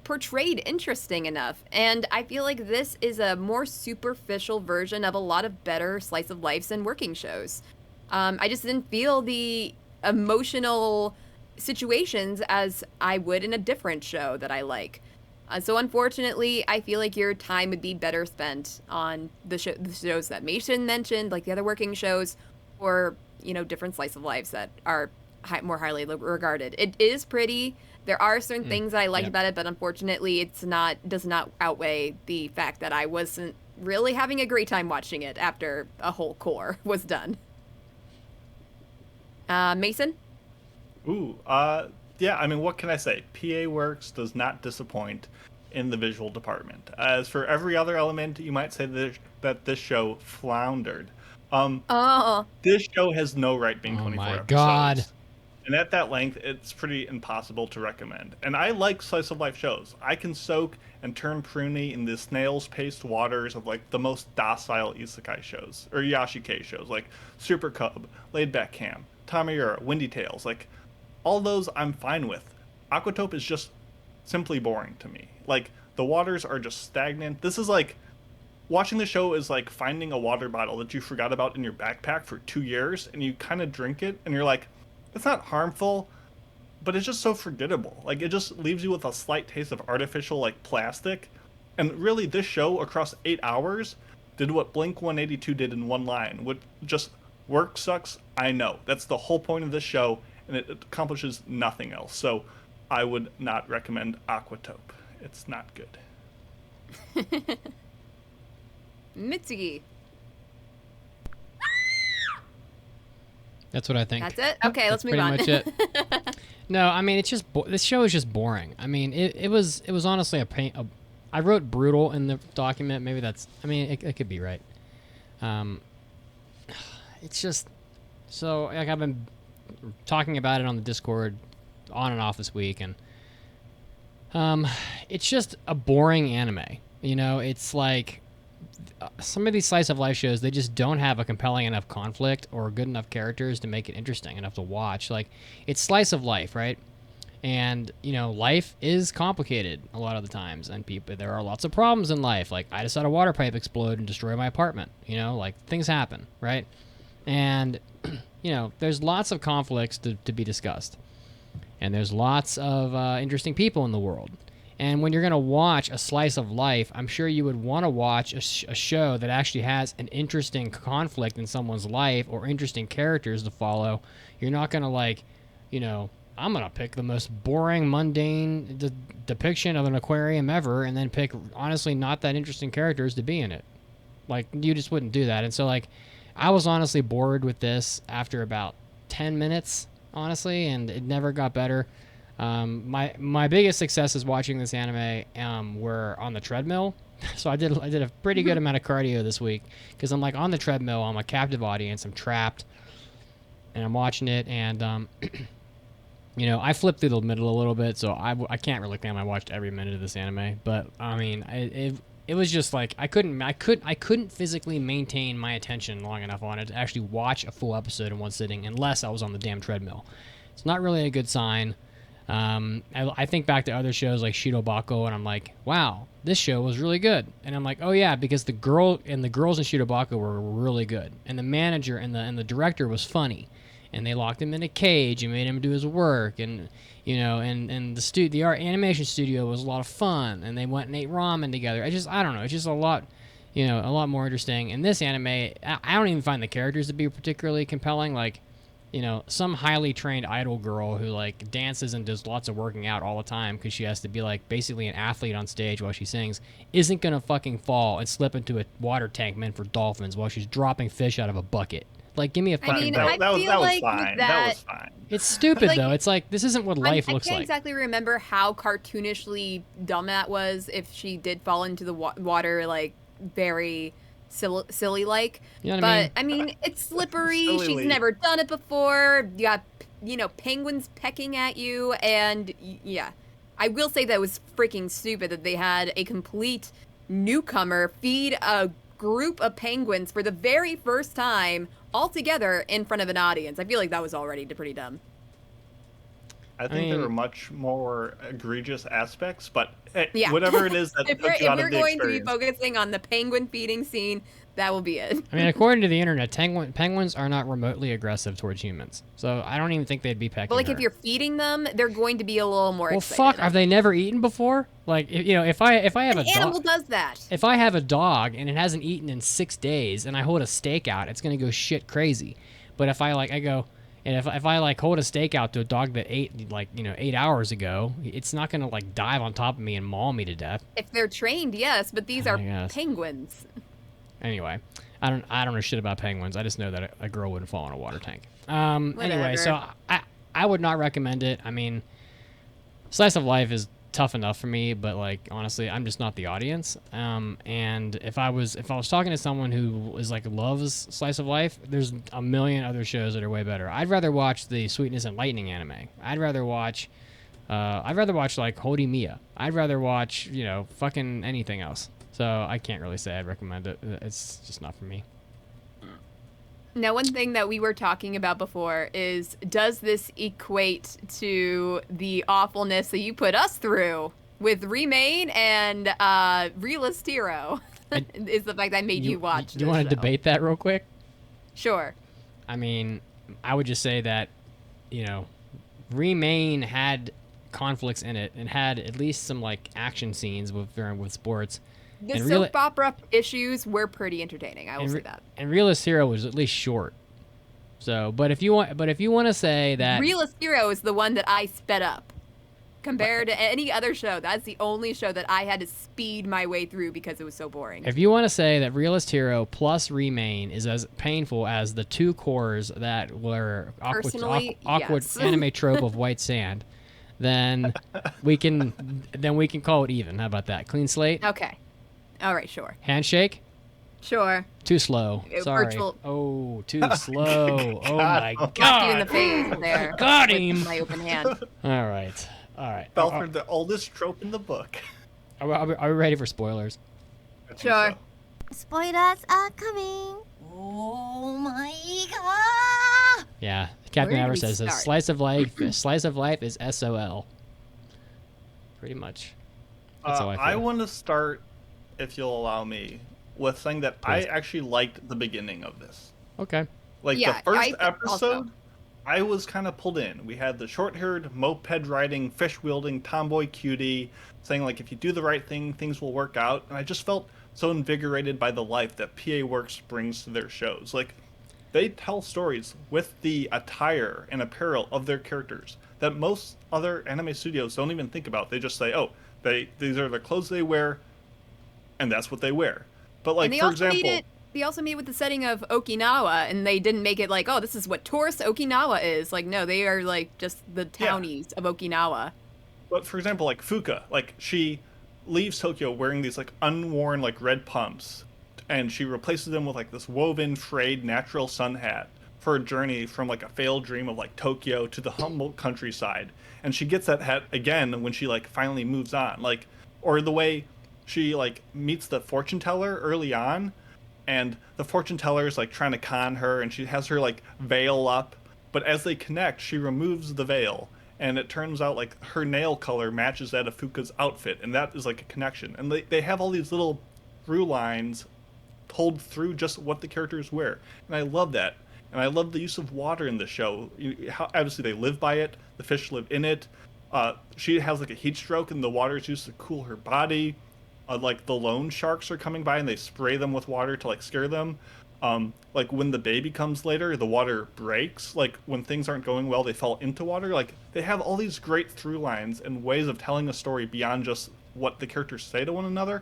portrayed interesting enough. And I feel like this is a more superficial version of a lot of better slice of lives and working shows. I just didn't feel the emotional situations as I would in a different show that I like. So unfortunately, I feel like your time would be better spent on the shows that Mason mentioned, like the other working shows, or different slice of lives that are more highly regarded. It is pretty. There are certain things that I liked about it, but unfortunately, does not outweigh the fact that I wasn't really having a great time watching it after a whole core was done. Mason? Ooh, yeah, I mean, what can I say? PA Works does not disappoint in the visual department. As for every other element, you might say that this show floundered. This show has no right being 24 episodes. God. And at that length, it's pretty impossible to recommend. And I like slice of life shows. I can soak and turn pruny in the snail's paced waters of the most docile isekai shows, or yashike shows, like Super Cub, Laid Back Cam, Tamayura, Windy Tales. All those I'm fine with. Aquatope is just simply boring to me. The waters are just stagnant. This is watching the show is like finding a water bottle that you forgot about in your backpack for 2 years, and you kind of drink it, and you're like, it's not harmful, but it's just so forgettable. It just leaves you with a slight taste of artificial, plastic. And really, this show, across 8 hours, did what Blink-182 did in one line, which just work sucks, I know. That's the whole point of this show, and it accomplishes nothing else. So I would not recommend Aquatope. It's not good. Mitsugi. That's what I think. That's it? Okay, let's move on. Pretty much it. No, I mean, it's just this show is just boring. I mean, it was honestly a pain. I wrote brutal in the document. Maybe that's. I mean, it could be right. It's just so I've been talking about it on the Discord on and off this week, and it's just a boring anime. You know, it's like some of these slice of life shows, they just don't have a compelling enough conflict or good enough characters to make it interesting enough to watch. Like, it's slice of life, right? And, you know, life is complicated a lot of the times, and there are lots of problems in life. Like, I just had a water pipe explode and destroy my apartment. You know, like, things happen, right? And, you know, there's lots of conflicts to be discussed. And there's lots of interesting people in the world. And when you're going to watch a slice of life, I'm sure you would want to watch a show that actually has an interesting conflict in someone's life or interesting characters to follow. You're not going to, like, you know, I'm going to pick the most boring, mundane depiction of an aquarium ever and then pick, honestly, not that interesting characters to be in it. Like, you just wouldn't do that. And so, like, I was honestly bored with this after about 10 minutes, honestly, and it never got better. My biggest successes watching this anime were on the treadmill. So I did a pretty good amount of cardio this week because I'm, like, on the treadmill. I'm a captive audience. I'm trapped, and I'm watching it, and you know, I flipped through the middle a little bit, so I can't really claim I watched every minute of this anime. But I mean, it was just like I couldn't physically maintain my attention long enough on it to actually watch a full episode in one sitting unless I was on the damn treadmill. It's not really a good sign. I think back to other shows like Shirobako, and I'm like, wow, this show was really good. And I'm like, oh yeah, because the girls in Shirobako were really good, and the manager and the director was funny. And they locked him in a cage and made him do his work, and you know, and the art animation studio was a lot of fun, and they went and ate ramen together. I don't know, it's just a lot, you know, a lot more interesting. In this anime, I don't even find the characters to be particularly compelling. Like, you know, some highly trained idol girl who, like, dances and does lots of working out all the time because she has to be, like, basically an athlete on stage while she sings, isn't gonna fucking fall and slip into a water tank meant for dolphins while she's dropping fish out of a bucket. Like, give me a fucking break. I that feel was like fine. that That was fine. It's stupid, like, though. It's like, this isn't what life looks I can't like. exactly remember how cartoonishly dumb that was if she did fall into the water, like, very silly-like. You know what I mean? But, I mean, it's slippery. Silly. She's never done it before. You got, you know, penguins pecking at you. And, yeah. I will say that it was freaking stupid that they had a complete newcomer feed a group of penguins for the very first time all together in front of an audience. I feel like that was already pretty dumb. I think there were much more egregious aspects, but Yeah. whatever it is that if took you out we're of the going to be experience. focusing on the penguin feeding scene, that will be it. I mean, according to the internet, penguins are not remotely aggressive towards humans. So I don't even think they'd be pecking But, like, her. if you're feeding them, they're going to be a little more Well, excited. fuck, have they never eaten before? Like, you know, if I have An animal does that. if I have a dog and it hasn't eaten in 6 days and I hold a steak out, it's gonna go shit crazy. But if I hold a steak out to a dog that ate, like, you know, 8 hours ago, it's not gonna, like, dive on top of me and maul me to death. If they're trained, yes, but these are guess. penguins. Anyway, I don't know shit about penguins. I just know that a girl wouldn't fall in a water tank. Anyway, so I would not recommend it. I mean, slice of life is tough enough for me, but, like, honestly, I'm just not the audience. And if I was talking to someone who is, like, loves slice of life, there's a million other shows that are way better. I'd rather watch the Sweetness and Lightning anime. I'd rather watch like Holy Mia. I'd rather watch, you know, fucking anything else. So I can't really say I'd recommend it. It's just not for me. Now, one thing that we were talking about before is, does this equate to the awfulness that you put us through with Remain and Realist Hero? Is the fact that I made you watch You want to debate that real quick? Sure. I mean, I would just say that, you know, Remain had conflicts in it and had at least some, like, action scenes with sports. The And soap opera issues were pretty entertaining. I will say that. And Realist Hero was at least short. So, but if you want to say that Realist Hero is the one that I sped up compared to any other show. That's the only show that I had to speed my way through because it was so boring. if you want to say that Realist Hero plus Remain is as painful as the two cores that were Personally, awkward yes. anime trope of white sand, then we can call it even. How about that? Clean slate. Okay. All right, sure. Handshake. Sure. Too slow. Sorry. Virtual- Oh, too slow. Oh my Got you in the god. face there. Got with him. My open hand. All right. Fell for the oldest trope in the book. Are we ready for spoilers? I think Sure. so. Spoilers are coming. Oh my god! Yeah, Captain Where do Amber we says a start? slice of life is SOL. Pretty much. That's how I I feel. want to start, if you'll allow me, with saying that I Please. actually liked the beginning of this. Okay. Like Yeah, the first I also. episode, I was kind of pulled in. We had the short-haired, moped-riding, fish-wielding tomboy cutie saying like, if you do the right thing, things will work out. And I just felt so invigorated by the life that PA Works brings to their shows. Like, they tell stories with the attire and apparel of their characters that most other anime studios don't even think about. They just say, oh, these are the clothes they wear, and that's what they wear. But like, And they for also example, made it. They also made it with the setting of Okinawa, and they didn't make it like, oh, this is what tourist Okinawa is. Like, no, they are like just the townies of Okinawa. but for example, like Fuka, like she leaves Tokyo wearing these like unworn like red pumps, and she replaces them with like this woven frayed natural sun hat for a journey from like a failed dream of like Tokyo to the humble countryside. And she gets that hat again when she like finally moves on. Like, or the way she like meets the fortune teller early on, and the fortune teller is like trying to con her, and she has her like veil up, but as they connect she removes the veil, and it turns out like her nail color matches that of Fuka's outfit, and that is like a connection. And they have all these little through lines told through just what the characters wear, and I love that. And I love the use of water in the show. How obviously they live by it, the fish live in it. She has like a heat stroke, and the water is used to cool her body. Like the loan sharks are coming by, and they spray them with water to like scare them. Like when the baby comes later, the water breaks. Like when things aren't going well, they fall into water. Like they have all these great through lines and ways of telling a story beyond just what the characters say to one another.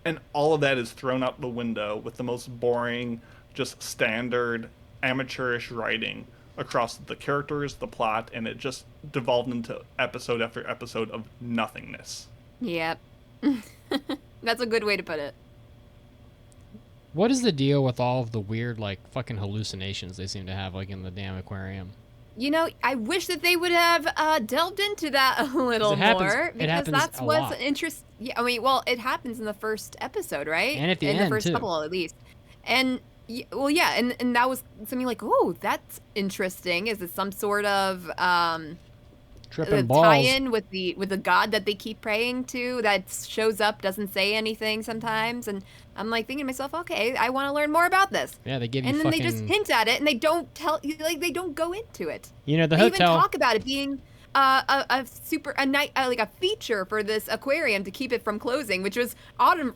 And all of that is thrown out the window with the most boring, just standard, amateurish writing across the characters, the plot, and it just devolved into episode after episode of nothingness. Yep. That's a good way to put it. What is the deal with all of the weird, like, fucking hallucinations they seem to have, like, in the damn aquarium? You know, I wish that they would have delved into that a little It happens- more, it because happens that's a what's lot. interest. Yeah, I mean, well, it happens in the first episode, right? And at the in end, the first too. couple at least. And well, yeah, and that was something like, oh, that's interesting. Is it some sort of Tripping balls. tie-in with the god that they keep praying to that shows up, doesn't say anything sometimes, and I'm like thinking to myself, okay, I want to learn more about this. Yeah, they give you And then fucking... they just hint at it, and they don't tell you, like they don't go into it. You know, the They hotel... even talk about it being like a feature for this aquarium to keep it from closing, which was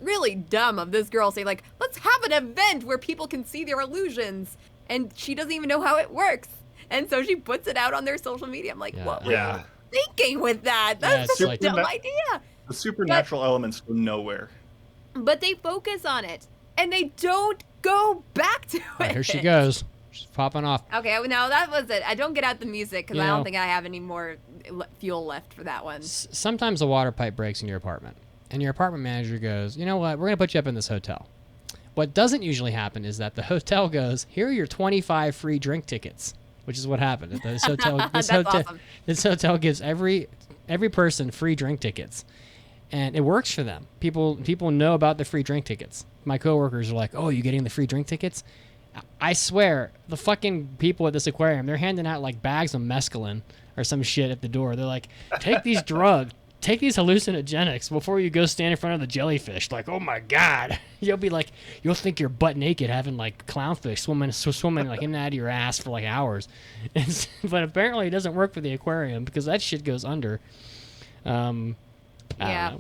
really dumb of this girl saying like, let's have an event where people can see their illusions, and she doesn't even know how it works, and so she puts it out on their social media. I'm like, Yeah. what were Yeah. you thinking with that? Yeah, That's it's such like- a dumb Super- idea. The supernatural elements go nowhere. But they focus on it, and they don't go back to Right, it. here she goes. She's popping off. Okay, no, that was it. I don't get out the music because You I know- don't think I have any more fuel left for that one. Sometimes a water pipe breaks in your apartment, and your apartment manager goes, you know what, we're going to put you up in this hotel. What doesn't usually happen is that the hotel goes, here are your 25 free drink tickets, which is what happened. This hotel, That's awesome. This hotel gives every person free drink tickets, and it works for them. People know about the free drink tickets. My coworkers are like, oh, you getting the free drink tickets? I swear, the fucking people at this aquarium, they're handing out like bags of mescaline or some shit at the door. They're like, take these drugs, take these hallucinogenics before you go stand in front of the jellyfish. Like, oh my God. You'll think you're butt naked having like clownfish swimming like in and out of your ass for like hours. But apparently it doesn't work for the aquarium because that shit goes under. I don't Yeah.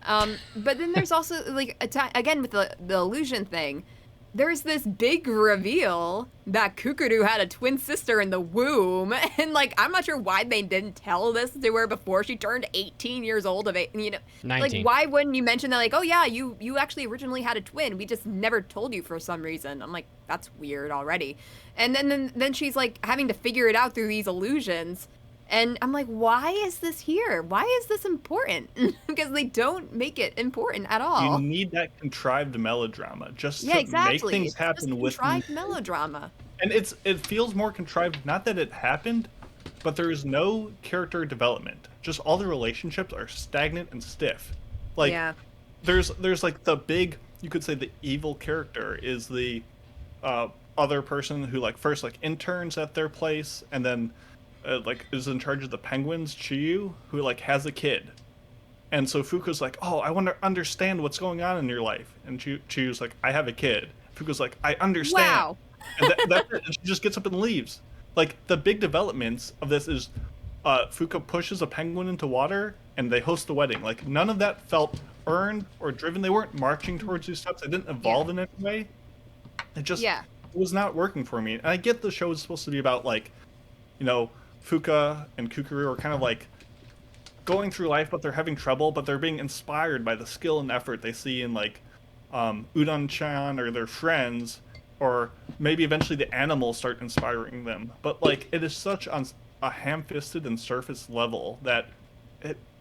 know. But then there's also like again with the illusion thing. There's this big reveal that Kukuru had a twin sister in the womb, and like I'm not sure why they didn't tell this to her before she turned 18 years old. 19. Like why wouldn't you mention that? Like, oh yeah, you actually originally had a twin. We just never told you for some reason. I'm like, that's weird already. And then she's like having to figure it out through these illusions. And I'm like, why is this here? Why is this important? Because they don't make it important at all. You need that contrived melodrama just Yeah, to exactly. make things It's happen just with contrived melodrama. And it feels more contrived, not that it happened, but there is no character development. Just all the relationships are stagnant and stiff. Like Yeah. there's like the big you could say the evil character is the other person who like first like interns at their place and then like is in charge of the penguins, Chiyu, who like has a kid. And so Fuka's like, oh, I want to understand what's going on in your life. And Chiyu's like, I have a kid. Fuka's like, I understand. Wow. And that's it. And she just gets up and leaves. Like, the big developments of this is Fuka pushes a penguin into water, and they host the wedding. Like, none of that felt earned or driven. They weren't marching towards these steps. They didn't evolve in any way. It just it was not working for me. And I get the show is supposed to be about, like, you know, Fuka and Kukuru are kind of, like, going through life, but they're having trouble, but they're being inspired by the skill and effort they see in, like, Udon-chan or their friends, or maybe eventually the animals start inspiring them. But, like, it is such on a ham-fisted and surface level that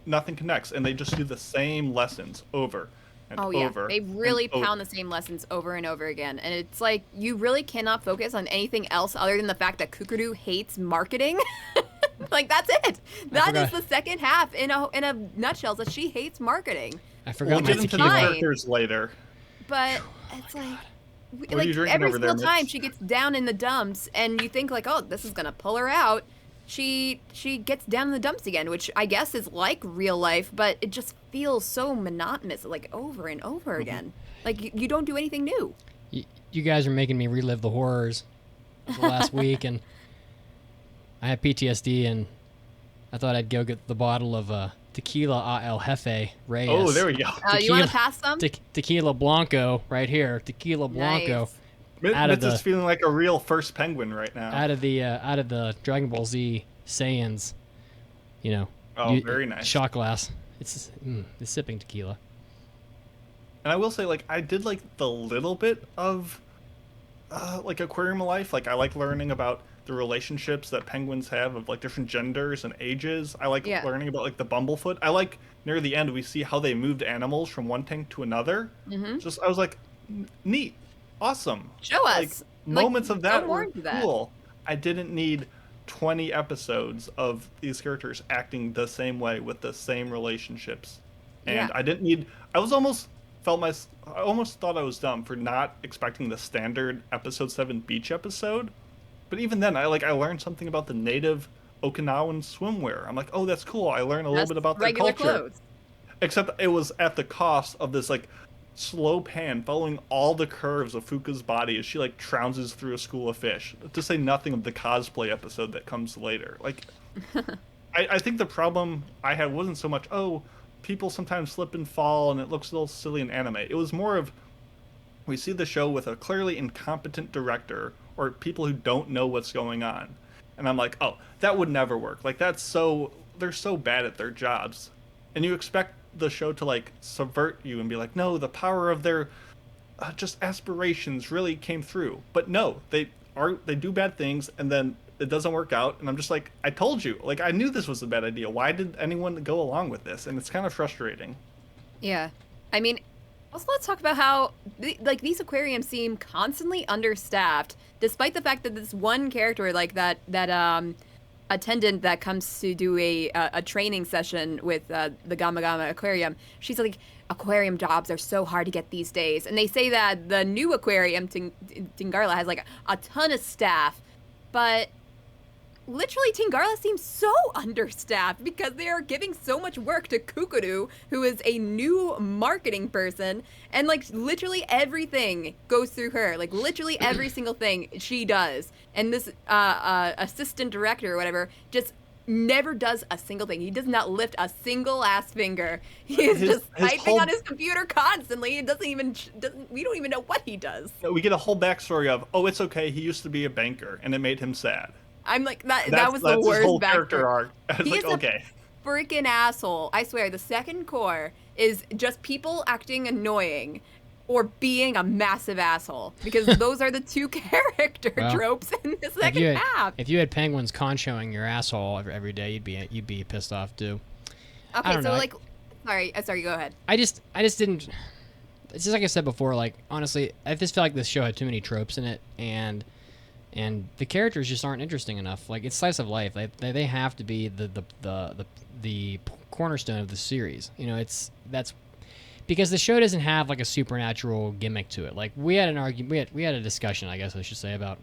nothing connects, and they just do the same lessons over and over. They really pound the same lessons over and over again. And it's like, you really cannot focus on anything else other than the fact that Kukuru hates marketing. Like, that's it. That is the second half in a nutshell, that she hates marketing. I forgot we'll get into the characters later. But it's like, what are you drinking every over there, single time Mitch? she gets down in the dumps, and you think like, oh, this is gonna pull her out. She gets down in the dumps again, which I guess is like real life, but it just feels so monotonous, like over and over again. Like you don't do anything new. You guys are making me relive the horrors of the last week, and I had PTSD, and I thought I'd go get the bottle of Tequila El Jefe Reyes. Oh, there we go. You want to pass some? Tequila Blanco right here. Tequila Blanco. Nice. Mitch is feeling like a real first penguin right now. Out of the Dragon Ball Z Saiyans, you know. Oh, very nice. Shot glass. It's sipping tequila. And I will say, like, I did like the little bit of like aquarium life. Like, I like learning about the relationships that penguins have of like different genders and ages. I like learning about like the bumblefoot. I like near the end we see how they moved animals from one tank to another. I was like, neat, awesome. Show like, us moments of that were that. cool. I didn't need 20 episodes of these characters acting the same way with the same relationships, and I didn't need. I almost thought I was dumb for not expecting the standard episode 7 beach episode. But even then, I learned something about the native Okinawan swimwear. I'm like, oh, that's cool. I learned a little bit about their culture. Clothes. Except it was at the cost of this like slow pan following all the curves of Fuka's body as she like trounces through a school of fish. To say nothing of the cosplay episode that comes later. Like, I think the problem I had wasn't so much, oh, people sometimes slip and fall and it looks a little silly in anime. It was more of, we see the show with a clearly incompetent director or people who don't know what's going on. And I'm like, oh, that would never work. Like, they're so bad at their jobs. And you expect the show to, like, subvert you and be like, no, the power of their just aspirations really came through. But no, they do bad things, and then it doesn't work out. And I'm just like, I told you. Like, I knew this was a bad idea. Why did anyone go along with this? And it's kind of frustrating. Yeah. I mean, also let's talk about how, like, these aquariums seem constantly understaffed, despite the fact that this one character, like that attendant that comes to do a training session with the Gama Gama Aquarium, she's like, aquarium jobs are so hard to get these days. And they say that the new aquarium, Tingarla, has like a ton of staff, but literally Tingarla seems so understaffed because they are giving so much work to Kukuru, who is a new marketing person, and like literally everything goes through her. Like literally every single thing she does. And this assistant director or whatever just never does a single thing. He does not lift a single ass finger. He is just typing on his computer constantly. We don't even know what he does. We get a whole backstory of, oh, it's okay, he used to be a banker and it made him sad. I'm like, that was the worst his whole character arc. He's like, okay. A freaking asshole. I swear, the second core is just people acting annoying or being a massive asshole, because those are the two character tropes in the second half. If you had penguins conchoing your asshole every day, you'd be pissed off too. Okay, so like, sorry, go ahead. I just didn't. It's just like I said before. Like honestly, I just feel like this show had too many tropes in it, and the characters just aren't interesting enough. Like, it's slice of life. They have to be the cornerstone of the series. You know, that's because the show doesn't have like a supernatural gimmick to it. Like we had an argument, we had a discussion, I guess I should say, about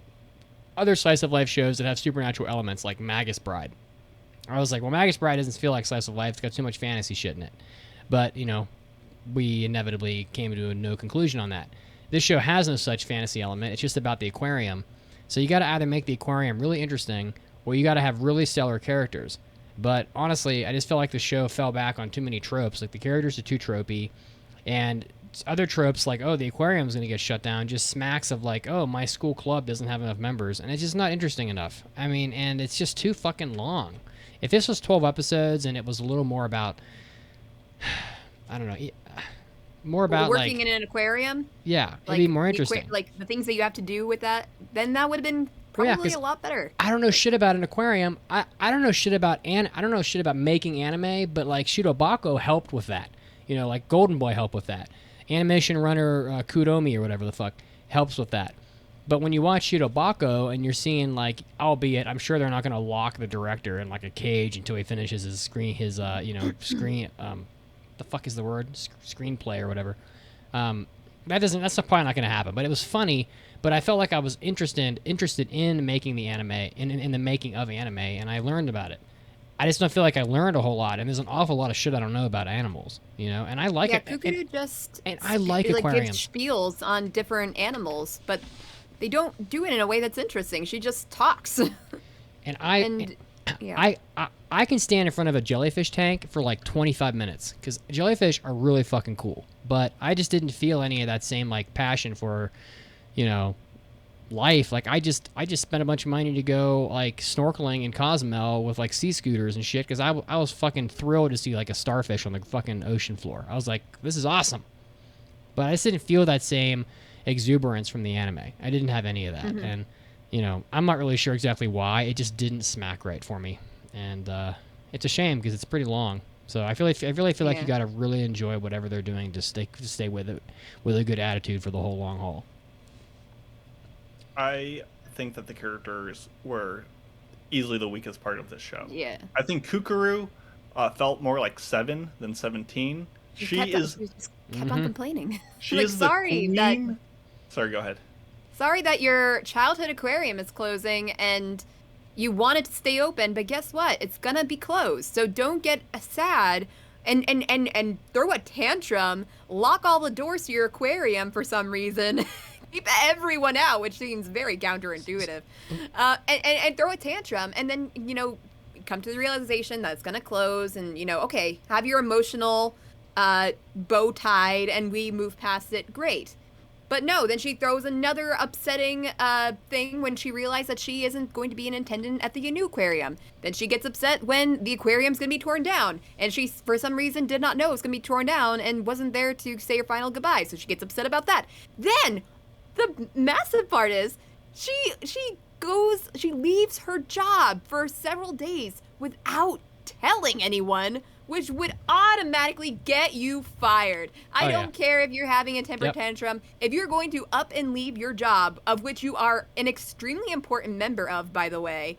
other slice of life shows that have supernatural elements, like Magus Bride. I was like, well, Magus Bride doesn't feel like slice of life; it's got too much fantasy shit in it. But we inevitably came to no conclusion on that. This show has no such fantasy element. It's just about the aquarium. So you got to either make the aquarium really interesting, or you got to have really stellar characters. But honestly, I just felt like the show fell back on too many tropes. Like the characters are too tropey, and other tropes like, oh, the aquarium's going to get shut down, just smacks of like, oh, my school club doesn't have enough members, and it's just not interesting enough. I mean, and it's just too fucking long. If this was 12 episodes and it was a little more about, I don't know, more about working like, in an aquarium. Yeah, it'd be more the interesting. Like the things that you have to do with that, then that would have been probably a lot better. I don't know shit about an aquarium. I don't know shit about I don't know shit about making anime, but like Shirobako helped with that. Like Golden Boy helped with that. Animation Runner Kudomi or whatever the fuck helps with that. But when you watch Shirobako and you're seeing like, albeit I'm sure they're not going to lock the director in like a cage until he finishes his screen, the fuck is the word? Screenplay or whatever. That's probably not going to happen. But it was funny. But I felt like I was interested in making the anime, in the making of anime, and I learned about it. I just don't feel like I learned a whole lot, and there's an awful lot of shit I don't know about animals, and I like it. Kukuru I like aquariums. Gives spiels on different animals, but they don't do it in a way that's interesting. She just talks. I can stand in front of a jellyfish tank for like 25 minutes because jellyfish are really fucking cool. But I just didn't feel any of that same like passion for, life. Like I just spent a bunch of money to go like snorkeling in Cozumel with like sea scooters and shit because I was fucking thrilled to see like a starfish on the fucking ocean floor. I was like, this is awesome. But I just didn't feel that same exuberance from the anime. I didn't have any of that. Mm-hmm. And I'm not really sure exactly why. It just didn't smack right for me, and it's a shame because it's pretty long. So I really feel like you got to really enjoy whatever they're doing to stay with it with a good attitude for the whole long haul. I think that the characters were easily the weakest part of this show. Yeah. I think Kukuru felt more like 7 than 17. She just kept on complaining. She like, is the queen. Sorry, go ahead. Sorry that your childhood aquarium is closing and you want it to stay open, but guess what? It's gonna be closed. So don't get sad and throw a tantrum, lock all the doors to your aquarium for some reason, keep everyone out, which seems very counterintuitive, and throw a tantrum, and then, come to the realization that it's gonna close and, okay, have your emotional bow tied and we move past it, great. But no, then she throws another upsetting thing when she realized that she isn't going to be an attendant at the new aquarium. Then she gets upset when the aquarium's going to be torn down. And she, for some reason, did not know it was going to be torn down and wasn't there to say her final goodbye. So she gets upset about that. Then, the massive part is, she leaves her job for several days without telling anyone, which would automatically get you fired. I don't care if you're having a temper tantrum. If you're going to up and leave your job, of which you are an extremely important member of, by the way,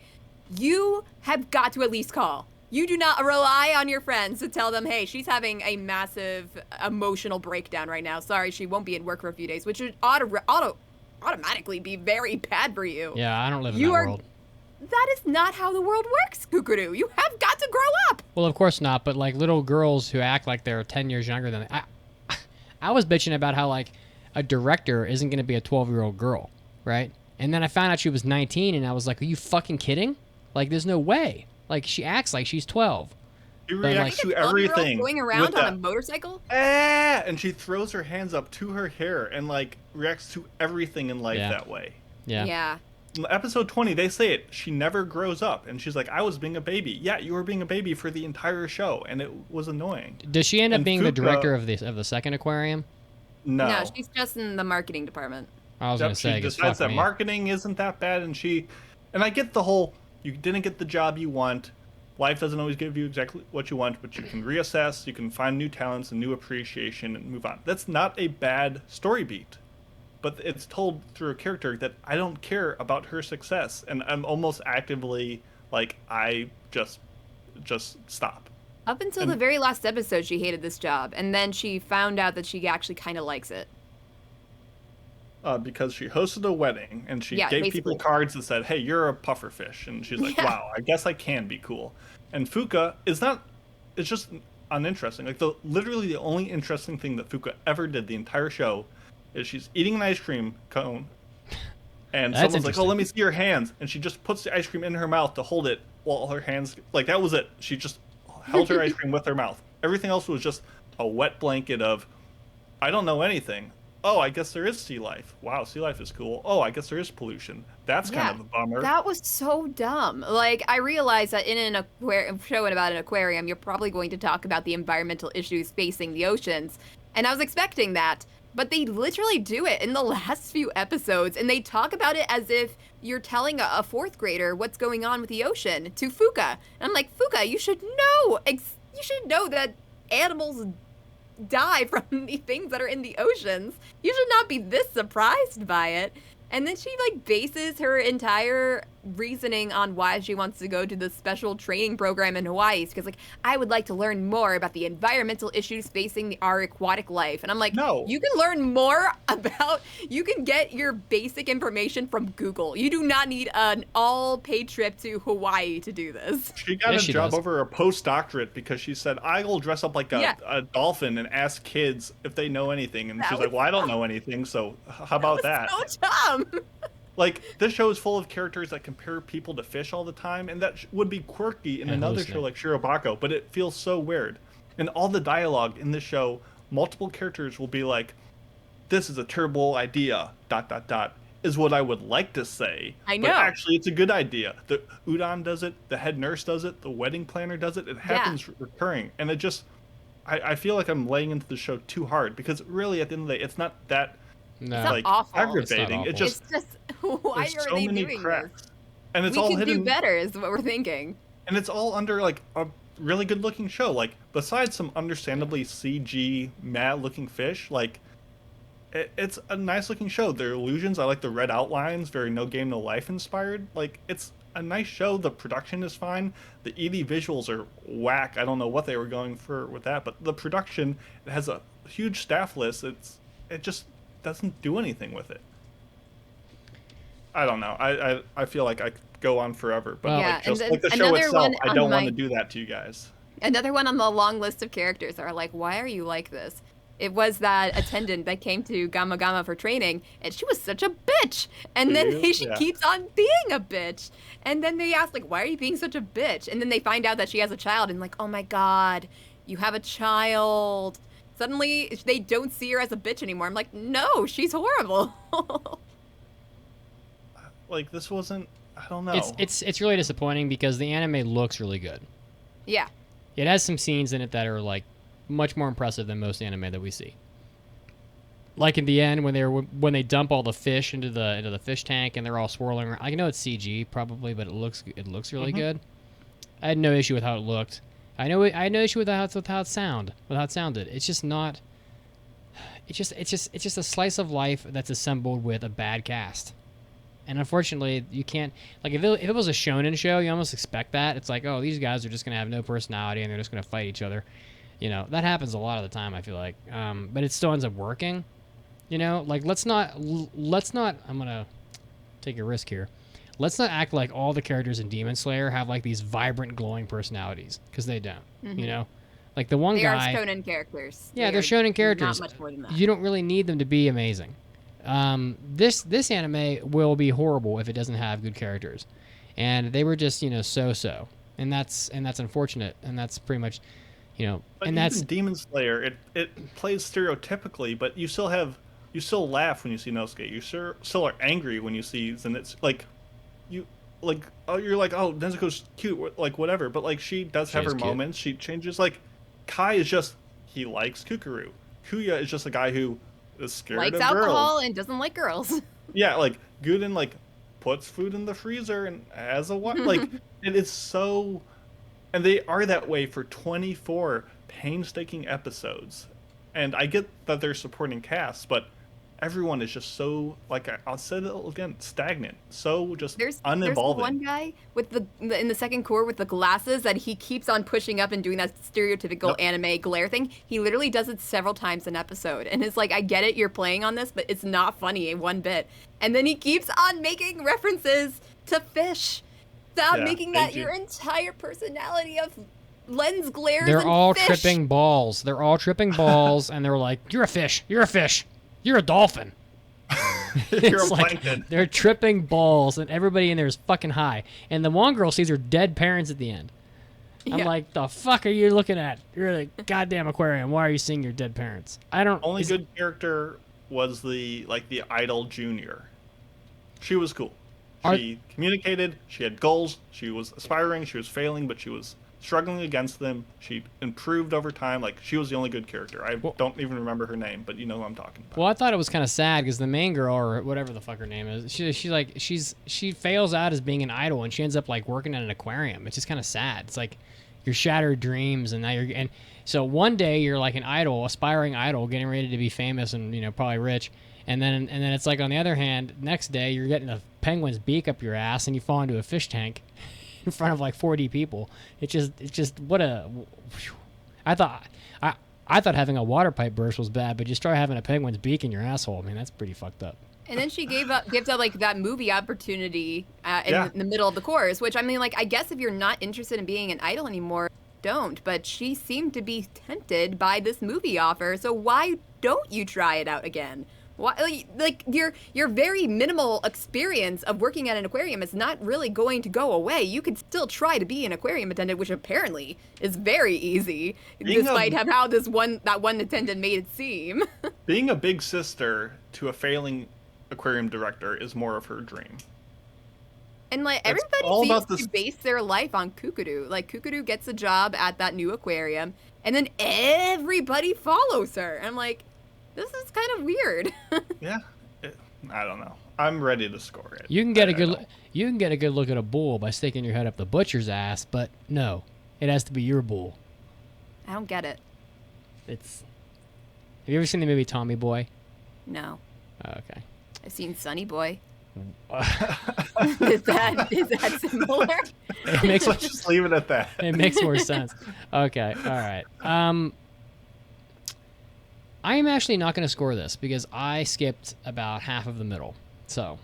you have got to at least call. You do not rely on your friends to tell them, hey, she's having a massive emotional breakdown right now. Sorry, she won't be at work for a few days, which would automatically be very bad for you. Yeah, I don't live in that world. That is not how the world works, Kukuru. You have got to grow up. Well, of course not, but like little girls who act like they're 10 years younger than I was bitching about how like a director isn't going to be a 12-year-old girl, right? And then I found out she was 19 and I was like, are you fucking kidding? Like there's no way. Like she acts like she's 12. She reacts to everything. Going around on a motorcycle? And she throws her hands up to her hair and like reacts to everything in life that way. Yeah. In episode 20, they say it. She never grows up, and she's like, "I was being a baby." Yeah, you were being a baby for the entire show, and it was annoying. Does she end up being the director of the second aquarium? No, she's just in the marketing department. I was going to say, she decides that marketing isn't that bad, and I get the whole, you didn't get the job you want. Life doesn't always give you exactly what you want, but you can reassess, you can find new talents and new appreciation and move on. That's not a bad story beat. But it's told through a character that I don't care about her success, and I'm almost actively like, I just stop. Up until the very last episode, she hated this job, and then she found out that she actually kind of likes it. Because she hosted a wedding, and she gave basically. people cards that said, "Hey, you're a pufferfish," and she's like, "Wow, I guess I can be cool." And Fuka is not. It's just uninteresting. Like literally the only interesting thing that Fuka ever did the entire show is she's eating an ice cream cone, and someone's like, "Oh, let me see your hands," and she just puts the ice cream in her mouth to hold it while her hands like that was it. She just held her ice cream with her mouth. Everything else was just a wet blanket of, I don't know anything. Oh, I guess there is sea life. Wow, sea life is cool. Oh, I guess there is pollution. That's kind of a bummer. That was so dumb. Like, I realized that in an show about an aquarium, you're probably going to talk about the environmental issues facing the oceans. And I was expecting that. But they literally do it in the last few episodes. And they talk about it as if you're telling a fourth grader what's going on with the ocean to Fuka. And I'm like, Fuka, you should know. You should know that animals die from the things that are in the oceans. You should not be this surprised by it. And then she like bases her entire reasoning on why she wants to go to the special training program in Hawaii. Because like, I would like to learn more about the environmental issues facing our aquatic life. And I'm like, no, you can learn more about, you can get your basic information from Google. You do not need an all paid trip to Hawaii to do this. She got a job over a postdoctorate because she said, I will dress up like a dolphin and ask kids if they know anything. And she's like, well, I don't know anything. So how about that? So dumb. Like, this show is full of characters that compare people to fish all the time, and that would be quirky in another show like Shirobako, but it feels so weird. And all the dialogue in this show, multiple characters will be like, this is a terrible idea, ... is what I would like to say. I know. But actually, it's a good idea. The Udon does it, the head nurse does it, the wedding planner does it. It happens recurring. And it just, I feel like I'm laying into the show too hard, because really, at the end of the day, it's not that... No. It's like awful. Aggravating. It's just why are so they many doing cracks. this? And it's we all could hidden. do better, is what we're thinking. And it's all under like a really good-looking show. Like, besides some understandably CG mad-looking fish, like it's a nice-looking show. Their illusions, I like the red outlines, very No Game No Life inspired. Like, it's a nice show. The production is fine. The ED visuals are whack. I don't know what they were going for with that, but the production, it has a huge staff list. It just doesn't do anything with it. I don't know. I feel like I could go on forever, but like, just like the show itself, I don't want to do that to you guys. Another one on the long list of characters that are like, why are you like this? It was that attendant that came to Gamma Gamma for training, and she was such a bitch. And then she keeps on being a bitch. And then they ask, like, why are you being such a bitch? And then they find out that she has a child, and like, oh my god, you have a child. Suddenly, they don't see her as a bitch anymore. I'm like, no, she's horrible. Like, this wasn't, I don't know. It's really disappointing because the anime looks really good. Yeah. It has some scenes in it that are, like, much more impressive than most anime that we see. Like in the end, when they dump all the fish into the fish tank and they're all swirling around. I know it's CG probably, but it looks really good. I had no issue with how it looked. I had no issue with how it sounded. It's just not. It's just a slice of life that's assembled with a bad cast. And unfortunately, you can't, like, if it was a shonen show, you almost expect that. It's like, oh, these guys are just gonna have no personality and they're just gonna fight each other. You know, that happens a lot of the time, I feel like. But it still ends up working. You know, like, let's not. I'm gonna take a risk here. Let's not act like all the characters in Demon Slayer have like these vibrant, glowing personalites, because they don't. Mm-hmm. You know, like the one guy. They are shonen characters. Yeah, they're shonen characters. Not much more than that. You don't really need them to be amazing. This anime will be horrible if it doesn't have good characters, and they were just so, and that's unfortunate, and that's pretty much, But and that's Demon Slayer. It plays stereotypically, but you still laugh when you see Nosuke. You still are angry when you see Zenitsu. You're like, oh, Nezuko's cute, like whatever, but like she does have her moments. She changes. Like Kai is just, he likes Kukuru. Kuya is just a guy who is scared likes of alcohol girls. And doesn't like girls. Yeah, like Guden like puts food in the freezer and has a wife. Like it is so, and they are that way for 24 painstaking episodes. And I get that they're supporting casts, but everyone is just so, like I'll say it again, stagnant. So just There's unevolving. one guy with in the second core with the glasses that he keeps on pushing up and doing that stereotypical anime glare thing. He literally does it several times an episode, and it's like, I get it, you're playing on this, but it's not funny one bit. And then he keeps on making references to fish. Stop making that your entire personality of lens glares. They're and all fish. tripping balls. They're all tripping balls, and they're like, "You're a fish. You're a fish. You're a dolphin." You're a It's like, plankton. they're tripping balls, and everybody in there is fucking high. And the one girl sees her dead parents at the end. I'm like, the fuck are you looking at? You're in a goddamn aquarium. Why are you seeing your dead parents? I don't. Only good character was the idol junior. She was cool. She communicated. She had goals. She was aspiring. She was failing, but she was struggling against them. She improved over time. Like, she was the only good character. I don't even remember her name, but you know who I'm talking about. Well, I thought it was kind of sad because the main girl, or whatever the fuck her name is, she fails out as being an idol, and she ends up like working at an aquarium. It's just kind of sad. It's like your shattered dreams, and and so one day you're like an idol, aspiring idol, getting ready to be famous and probably rich, and then it's like, on the other hand, next day you're getting a penguin's beak up your ass and you fall into a fish tank in front of like 40 people. It's just what a. I thought having a water pipe burst was bad, but you start having a penguin's beak in your asshole. I mean, that's pretty fucked up. And then she gives up like that movie opportunity in the middle of the course, which, I mean, like, I guess if you're not interested in being an idol anymore, don't. But she seemed to be tempted by this movie offer, so why don't you try it out again? Why, like your very minimal experience of working at an aquarium is not really going to go away. You could still try to be an aquarium attendant, which apparently is very easy, despite how that one attendant made it seem. Being a big sister to a failing aquarium director is more of her dream. And like, everybody seems to base their life on Kukuru. Like, Kukuru gets a job at that new aquarium, and then everybody follows her. And I'm like, this is kind of weird. Yeah, I don't know. I'm ready to score it. You can get a good look at a bull by sticking your head up the butcher's ass, but no, it has to be your bull. I don't get it. Have you ever seen the movie Tommy Boy? No. Oh, okay. I've seen Sunny Boy. Is that similar? Let's just leave it at that. It makes more sense. Okay, all right. I am actually not going to score this because I skipped about half of the middle. So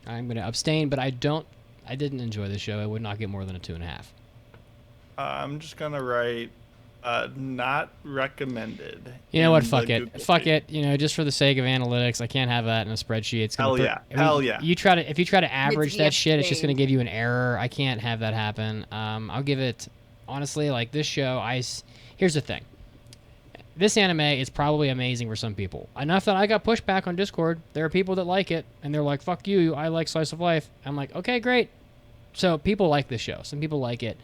I'm going to abstain, but I didn't enjoy the show. I would not get more than a 2.5. I'm just going to write not recommended. You know what? Fuck it. Fuck it. Just for the sake of analytics, I can't have that in a spreadsheet. It's gonna Hell yeah. If you try to average that shit, it's just going to give you an error. I can't have that happen. I'll give it, honestly, like, this show, here's the thing. This anime is probably amazing for some people. Enough that I got pushback on Discord. There are people that like it, and they're like, fuck you, I like slice of life. I'm like, okay, great. So people like this show. Some people like it.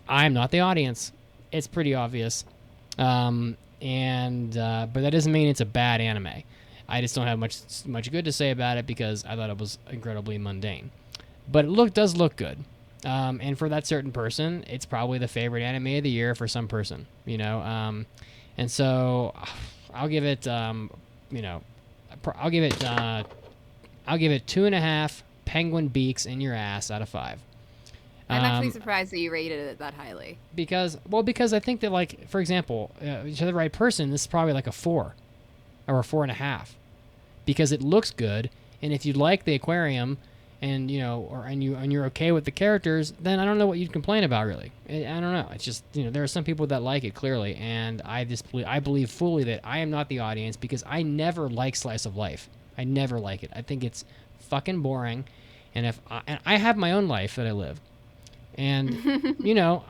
I'm not the audience. It's pretty obvious. But that doesn't mean it's a bad anime. I just don't have much good to say about it because I thought it was incredibly mundane. But it does look good. And for that certain person, it's probably the favorite anime of the year for some person, and so I'll give it, I'll give it 2.5 penguin beaks in your ass out of 5. I'm actually surprised that you rated it that highly. Because I think that, like, for example, to the right person, this is probably like a 4 or a 4.5 because it looks good. And if you like the aquarium and you're okay with the characters, then I don't know what you'd complain about, really. I don't know. It's just, there are some people that like it, clearly, and I believe fully that I am not the audience because I never like slice of life. I never like it. I think it's fucking boring, and I have my own life that I live, and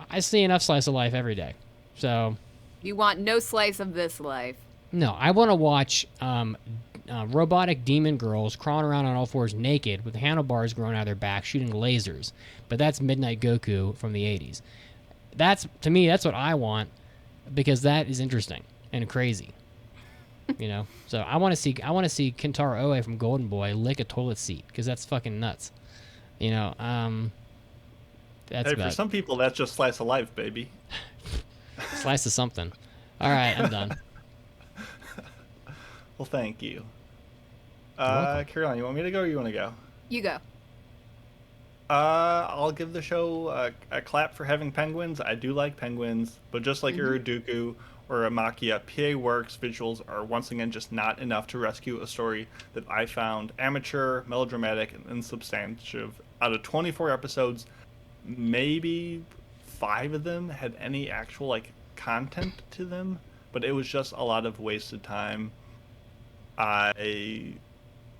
I see enough slice of life every day. So you want no slice of this life. No, I want to watch robotic demon girls crawling around on all fours naked with handlebars growing out of their back shooting lasers. But that's Midnight Goku from the 80s. To me, that's what I want because that is interesting and crazy. So I want to see Kentaro Oe from Golden Boy lick a toilet seat because that's fucking nuts. For some people, that's just slice of life, baby. Slice of something. All right, I'm done. Well, thank you. welcome. Caroline, you want me to go or you want to go? You go. I'll give the show a clap for having penguins. I do like penguins, but just like Iriduku or Amakia, PA Works visuals are once again just not enough to rescue a story that I found amateur, melodramatic, and insubstantive. Out of 24 episodes, maybe 5 of them had any actual like content to them, but it was just a lot of wasted time. I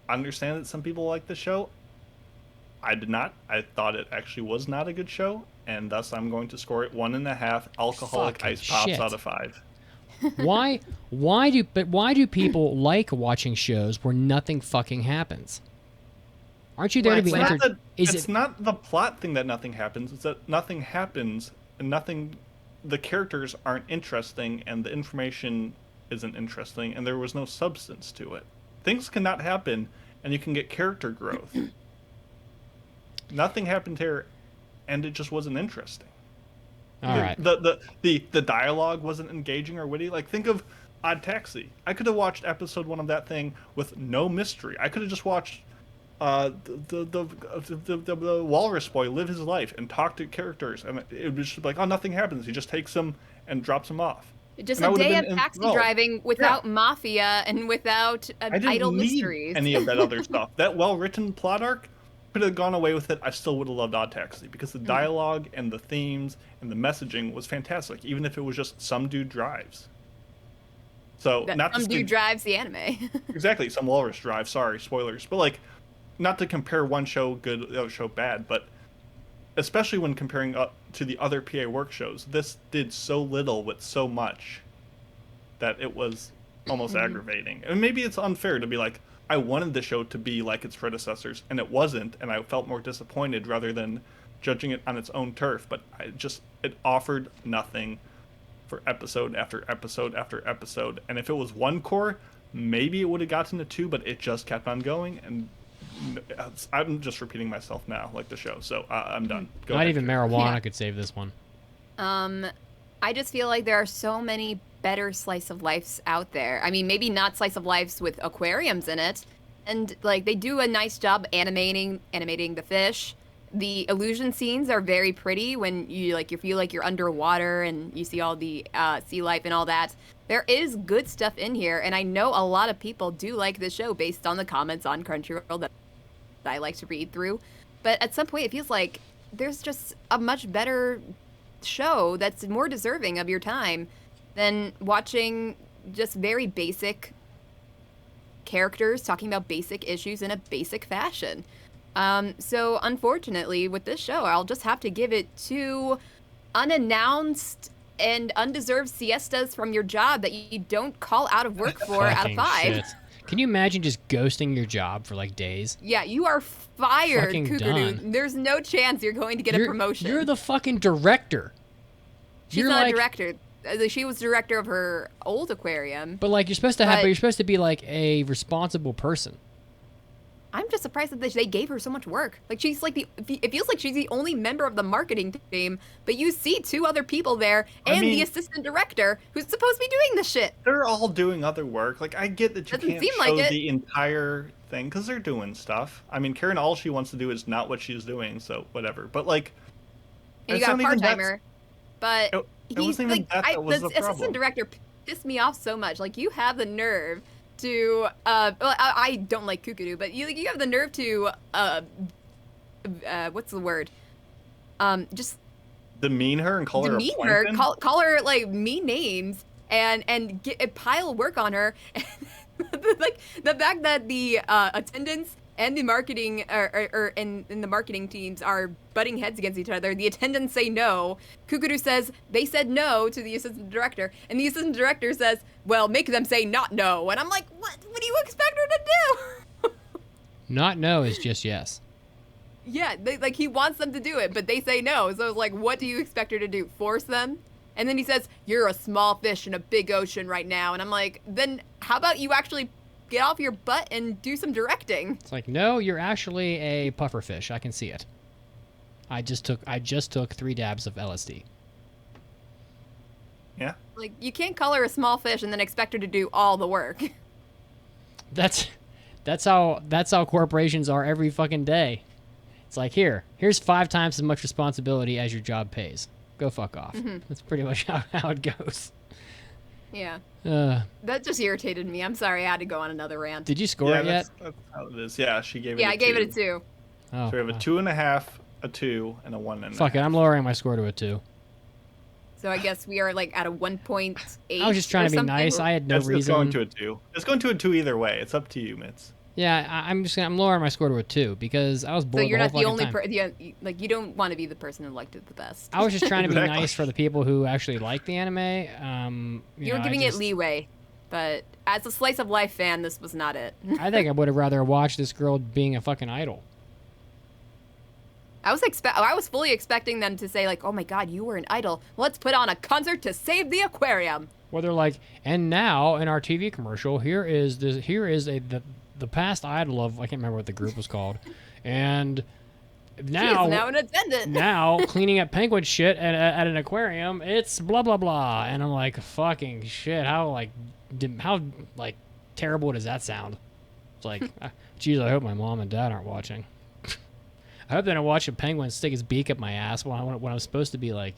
understand that some people like the show. I did not. I thought it actually was not a good show, and thus I'm going to score it 1.5 alcoholic Fucking ice pops shit. out of 5. Why do people like watching shows where nothing fucking happens? Aren't you there to be entertained? It's not the plot thing that nothing happens. It's that nothing happens and the characters aren't interesting and the information isn't interesting and there was no substance to it. Things cannot happen and you can get character growth. Nothing happened here and it just wasn't interesting. All right. The dialogue wasn't engaging or witty. Like, think of Odd Taxi. I could have watched episode 1 of that thing with no mystery. I could have just watched the walrus boy live his life and talk to characters, and it was just like, oh, nothing happens. He just takes them and drops them off. Just And a I day would've of been taxi enthralled. driving without mafia and without I didn't idle need mysteries. any of that other stuff. That well-written plot arc could have gone away with it. I still would have loved Odd Taxi because the dialogue and the themes and the messaging was fantastic, even if it was just some dude drives. So not Some to dude drives the anime. exactly, some walrus drive. Sorry, spoilers, but like, not to compare one show good, the other show bad, but especially when comparing up to the other PA Work shows, this did so little with so much that it was almost aggravating. And maybe it's unfair to be like, I wanted the show to be like its predecessors, and it wasn't, and I felt more disappointed rather than judging it on its own turf. But it offered nothing for episode after episode after episode. And if it was one core, maybe it would have gotten to 2, but it just kept on going. And I'm just repeating myself now, like the show. So I'm done. Go Not ahead, even Karen. marijuana could save this one. I just feel like there are so many better slice of lifes out there. I mean, maybe not slice of lifes with aquariums in it. And like they do a nice job animating the fish. The illusion scenes are very pretty when you feel like you're underwater and you see all the sea life and all that. There is good stuff in here, and I know a lot of people do like this show based on the comments on Crunchyroll that I like to read through. But at some point, it feels like there's just a much better show that's more deserving of your time than watching just very basic characters talking about basic issues in a basic fashion. So unfortunately, with this show, I'll just have to give it 2 unannounced and undeserved siestas from your job that you don't call out of work for out of Fucking 5. shit. Can you imagine just ghosting your job for like days? Yeah, you are fired, Fucking Kukuru. done. There's no chance you're going to get a promotion. You're the fucking director. She's not a director. She was director of her old aquarium. But like you're supposed to have, but you're supposed to be like a responsible person. I'm just surprised that they gave her so much work. Like she's like it feels like she's the only member of the marketing team, but you see 2 other people there and the assistant director who's supposed to be doing this shit. They're all doing other work. Like, I get that you Doesn't can't seem show like it. the entire thing because they're doing stuff. I mean, Karen, all she wants to do is not what she's doing, so whatever. But like, And you got a part-timer, but it wasn't even that was the assistant problem. director pissed me off so much. Like, you have the nerve to well, I don't like Kukuru, but you have the nerve to what's the word? Just demean her and call her a demean her, plankton? call her like mean names and pile work on her. Like the fact that the attendants and the marketing and the marketing teams are butting heads against each other. The attendants say no. Kukuru says they said no to the assistant director, and the assistant director says, "Well, make them say not no." And I'm like, what? What do you expect her to do? Not no is just yes. Yeah, he wants them to do it, but they say no. So I was like, what do you expect her to do? Force them? And then he says, "You're a small fish in a big ocean right now." And I'm like, then how about you actually get off your butt and do some directing? It's like, no, you're actually a pufferfish. I can see it. I just took 3 dabs of LSD. Yeah. Like, you can't call her a small fish and then expect her to do all the work. That's how corporations are every fucking day. It's like, here's 5 times as much responsibility as your job pays. Go fuck off. That's pretty much how it goes. Yeah. That just irritated me. I'm sorry, I had to go on another rant. Did you score it yet? That's how it is. Yeah, she gave it. Yeah, a I gave 2. it a 2. Oh, So we have a 2.5, a 2, and a 1.5. Fuck it, I'm lowering my score to a 2. So I guess we are like at a 1.8. I was just trying to be nice. I had no reason. It's going to a 2. It's going to a 2 either way. It's up to you, Mitz. Yeah, I'm lowering my score to a 2 because I was bored. So you're the not whole the fucking only time. like you don't want to be the person who liked it the best. I was just trying to be Exactly. nice for the people who actually like the anime. You were giving it leeway, but as a slice of life fan, this was not it. I think I would have rather watched this girl being a fucking idol. I was fully expecting them to say like, "Oh my God, you were an idol. Let's put on a concert to save the aquarium." Where they're like, and now in our TV commercial, here is the past idol of, I can't remember what the group was called, and now She is now an attendant. now cleaning up penguin shit at an aquarium, it's blah blah blah, and I'm like, fucking shit, how terrible does that sound? It's like, geez, I hope my mom and dad aren't watching. I hope they don't watch a penguin stick his beak up my ass when I'm supposed to be like,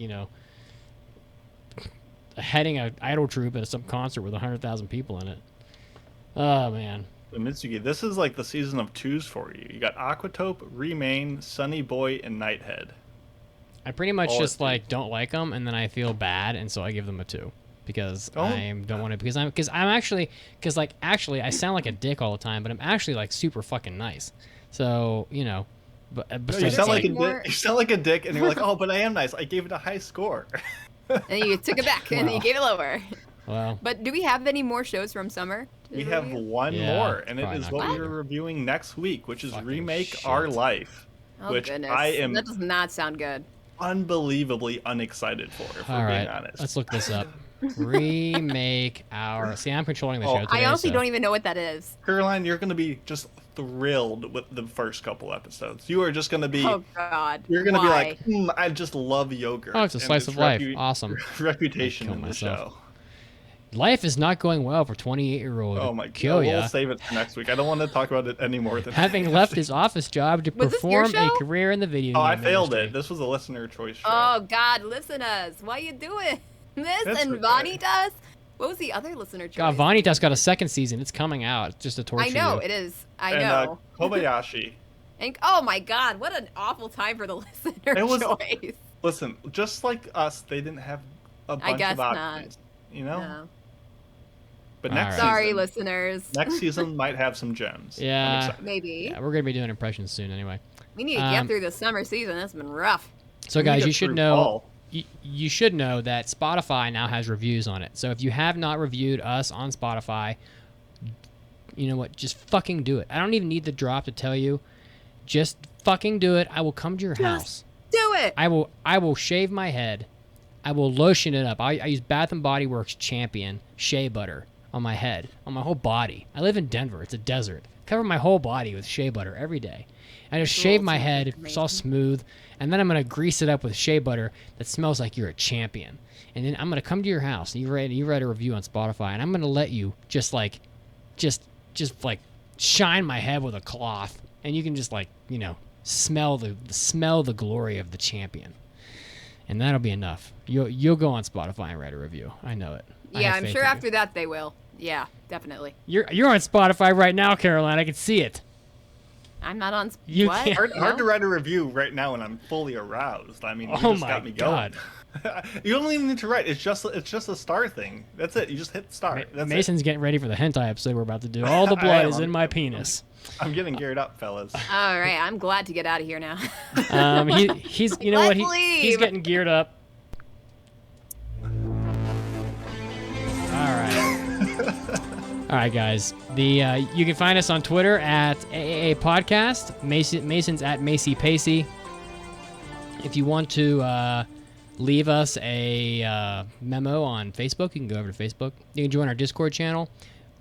heading an idol troupe at some concert with 100,000 people in it. Oh man. Mitsuki, this is like the season of 2s for you. You got Aquatope, Remain, Sunny Boy, and Nighthead. I pretty much All just at like don't like them, and then I feel bad, and so I give them a 2 because I don't want to. Because actually I sound like a dick all the time, but I'm actually like super fucking nice. So but No, you sound like a dick. You sound like a dick, and you're like, oh, but I am nice. I gave it a high score. And you took it back, and you gave it lower. Well, But do we have any more shows from summer? We have one Yeah, more, and it probably is not what gonna we're be. reviewing next week, which is Fucking Remake shit. Our Life, Oh, which goodness. I am That does not sound good. unbelievably unexcited for, if all we're right, being honest. let's look this up. Remake our. See, I'm controlling the show today. I honestly so- don't even know what that is. Caroline, you're going to be just thrilled with the first couple episodes. You are just going to be... Oh God. You're going to be Why? like, I just love yogurt. Oh, it's a and slice its of life. Awesome. Reputation I'd in kill the myself. show. Life is not going well for 28-year-old. Oh my Kill god, ya. we'll save it for next week. I don't want to talk about it any more than Having left his office job to Was this your perform a show? career in the video Oh, game I failed industry. it. This was a listener choice show. Oh God, listeners, why you doing this? That's And okay. Bonnie does. What was the other listener choice? God, Vanitas got a second season. It's coming out. It's just a torture. I know you. it is. I and, know. Kobayashi. And oh my God, what an awful time for the listener It was- choice. Listen, just like us, they didn't have a bunch guess of not. options. You know? No. But All next right. Sorry, season, listeners. next season might have some gems. I'm Yeah. excited. Maybe. Yeah, we're gonna be doing impressions soon anyway. We need to get through the summer season. That's been rough. So We guys, get you should through know. fall. You should know that Spotify now has reviews on it. So if you have not reviewed us on Spotify, you know what? Just fucking do it. I don't even need the drop to tell you. Just fucking do it. I will come to your house. Do it. I will shave my head. I will lotion it up. I use Bath and Body Works Champion shea butter on my head, on my whole body. I live in Denver. It's a desert. Cover my whole body with shea butter every day. I just shave my head. It's all smooth. And then I'm going to grease it up with shea butter that smells like you're a champion. And then I'm going to come to your house and you write a review on Spotify, and I'm going to let you just shine my head with a cloth, and you can just smell the glory of the champion. And that'll be enough. You'll go on Spotify and write a review. I know it. I Yeah, have I'm faith sure in you. after that they will. Yeah, definitely. You're on Spotify right now, Caroline. I can see it. I'm not on. You what? can't- Hard to write a review right now when I'm fully aroused. I mean, you Oh just my got me going. God. You don't even need to write. It's just a star thing. That's it. You just hit start. That's Mason's getting ready for the hentai episode we're about to do. All the I blood am. is in my penis. I'm getting geared up, fellas. All right, I'm glad to get out of here now. He's you know what Let's he's leave. getting geared up. All right. All right, guys. You can find us on Twitter at AAA Podcast. Mason's at Macy Pacey. If you want to leave us a memo on Facebook, you can go over to Facebook. You can join our Discord channel.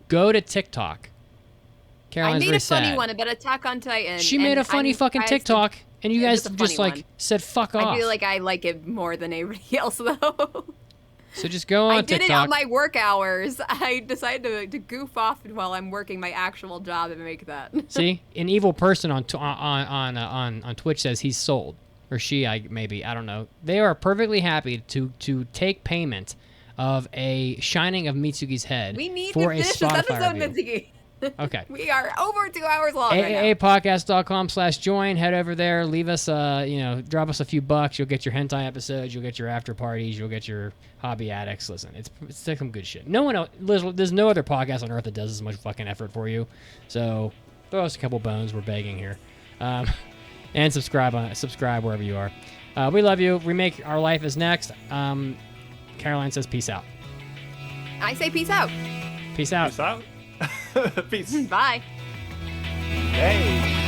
Go to TikTok. I Caroline's made very a funny sad. one about Attack on Titan. She made a funny fucking TikTok, and you it guys was a just funny like one. said fuck off. I feel like I like it more than everybody else though. So just go on I did TikTok. it on my work hours. I decided to goof off while I'm working my actual job and make that. See, an evil person on Twitch says he's sold, or she, I don't know. They are perfectly happy to take payment of a shining of Mitsugi's head We need for to a finish this Spotify episode, review. Mitsuki. Okay. We are over 2 hours long right now. AAApodcast.com/join. Head over there. Leave us, drop us a few bucks. You'll get your hentai episodes. You'll get your after parties. You'll get your hobby addicts. Listen, it's some good shit. No one else, there's no other podcast on earth that does as much fucking effort for you. So throw us a couple bones. We're begging here. And subscribe wherever you are. We love you. Remake Our Life is next. Caroline says peace out. I say peace out. Peace out. Peace out. Peace. Bye. Hey.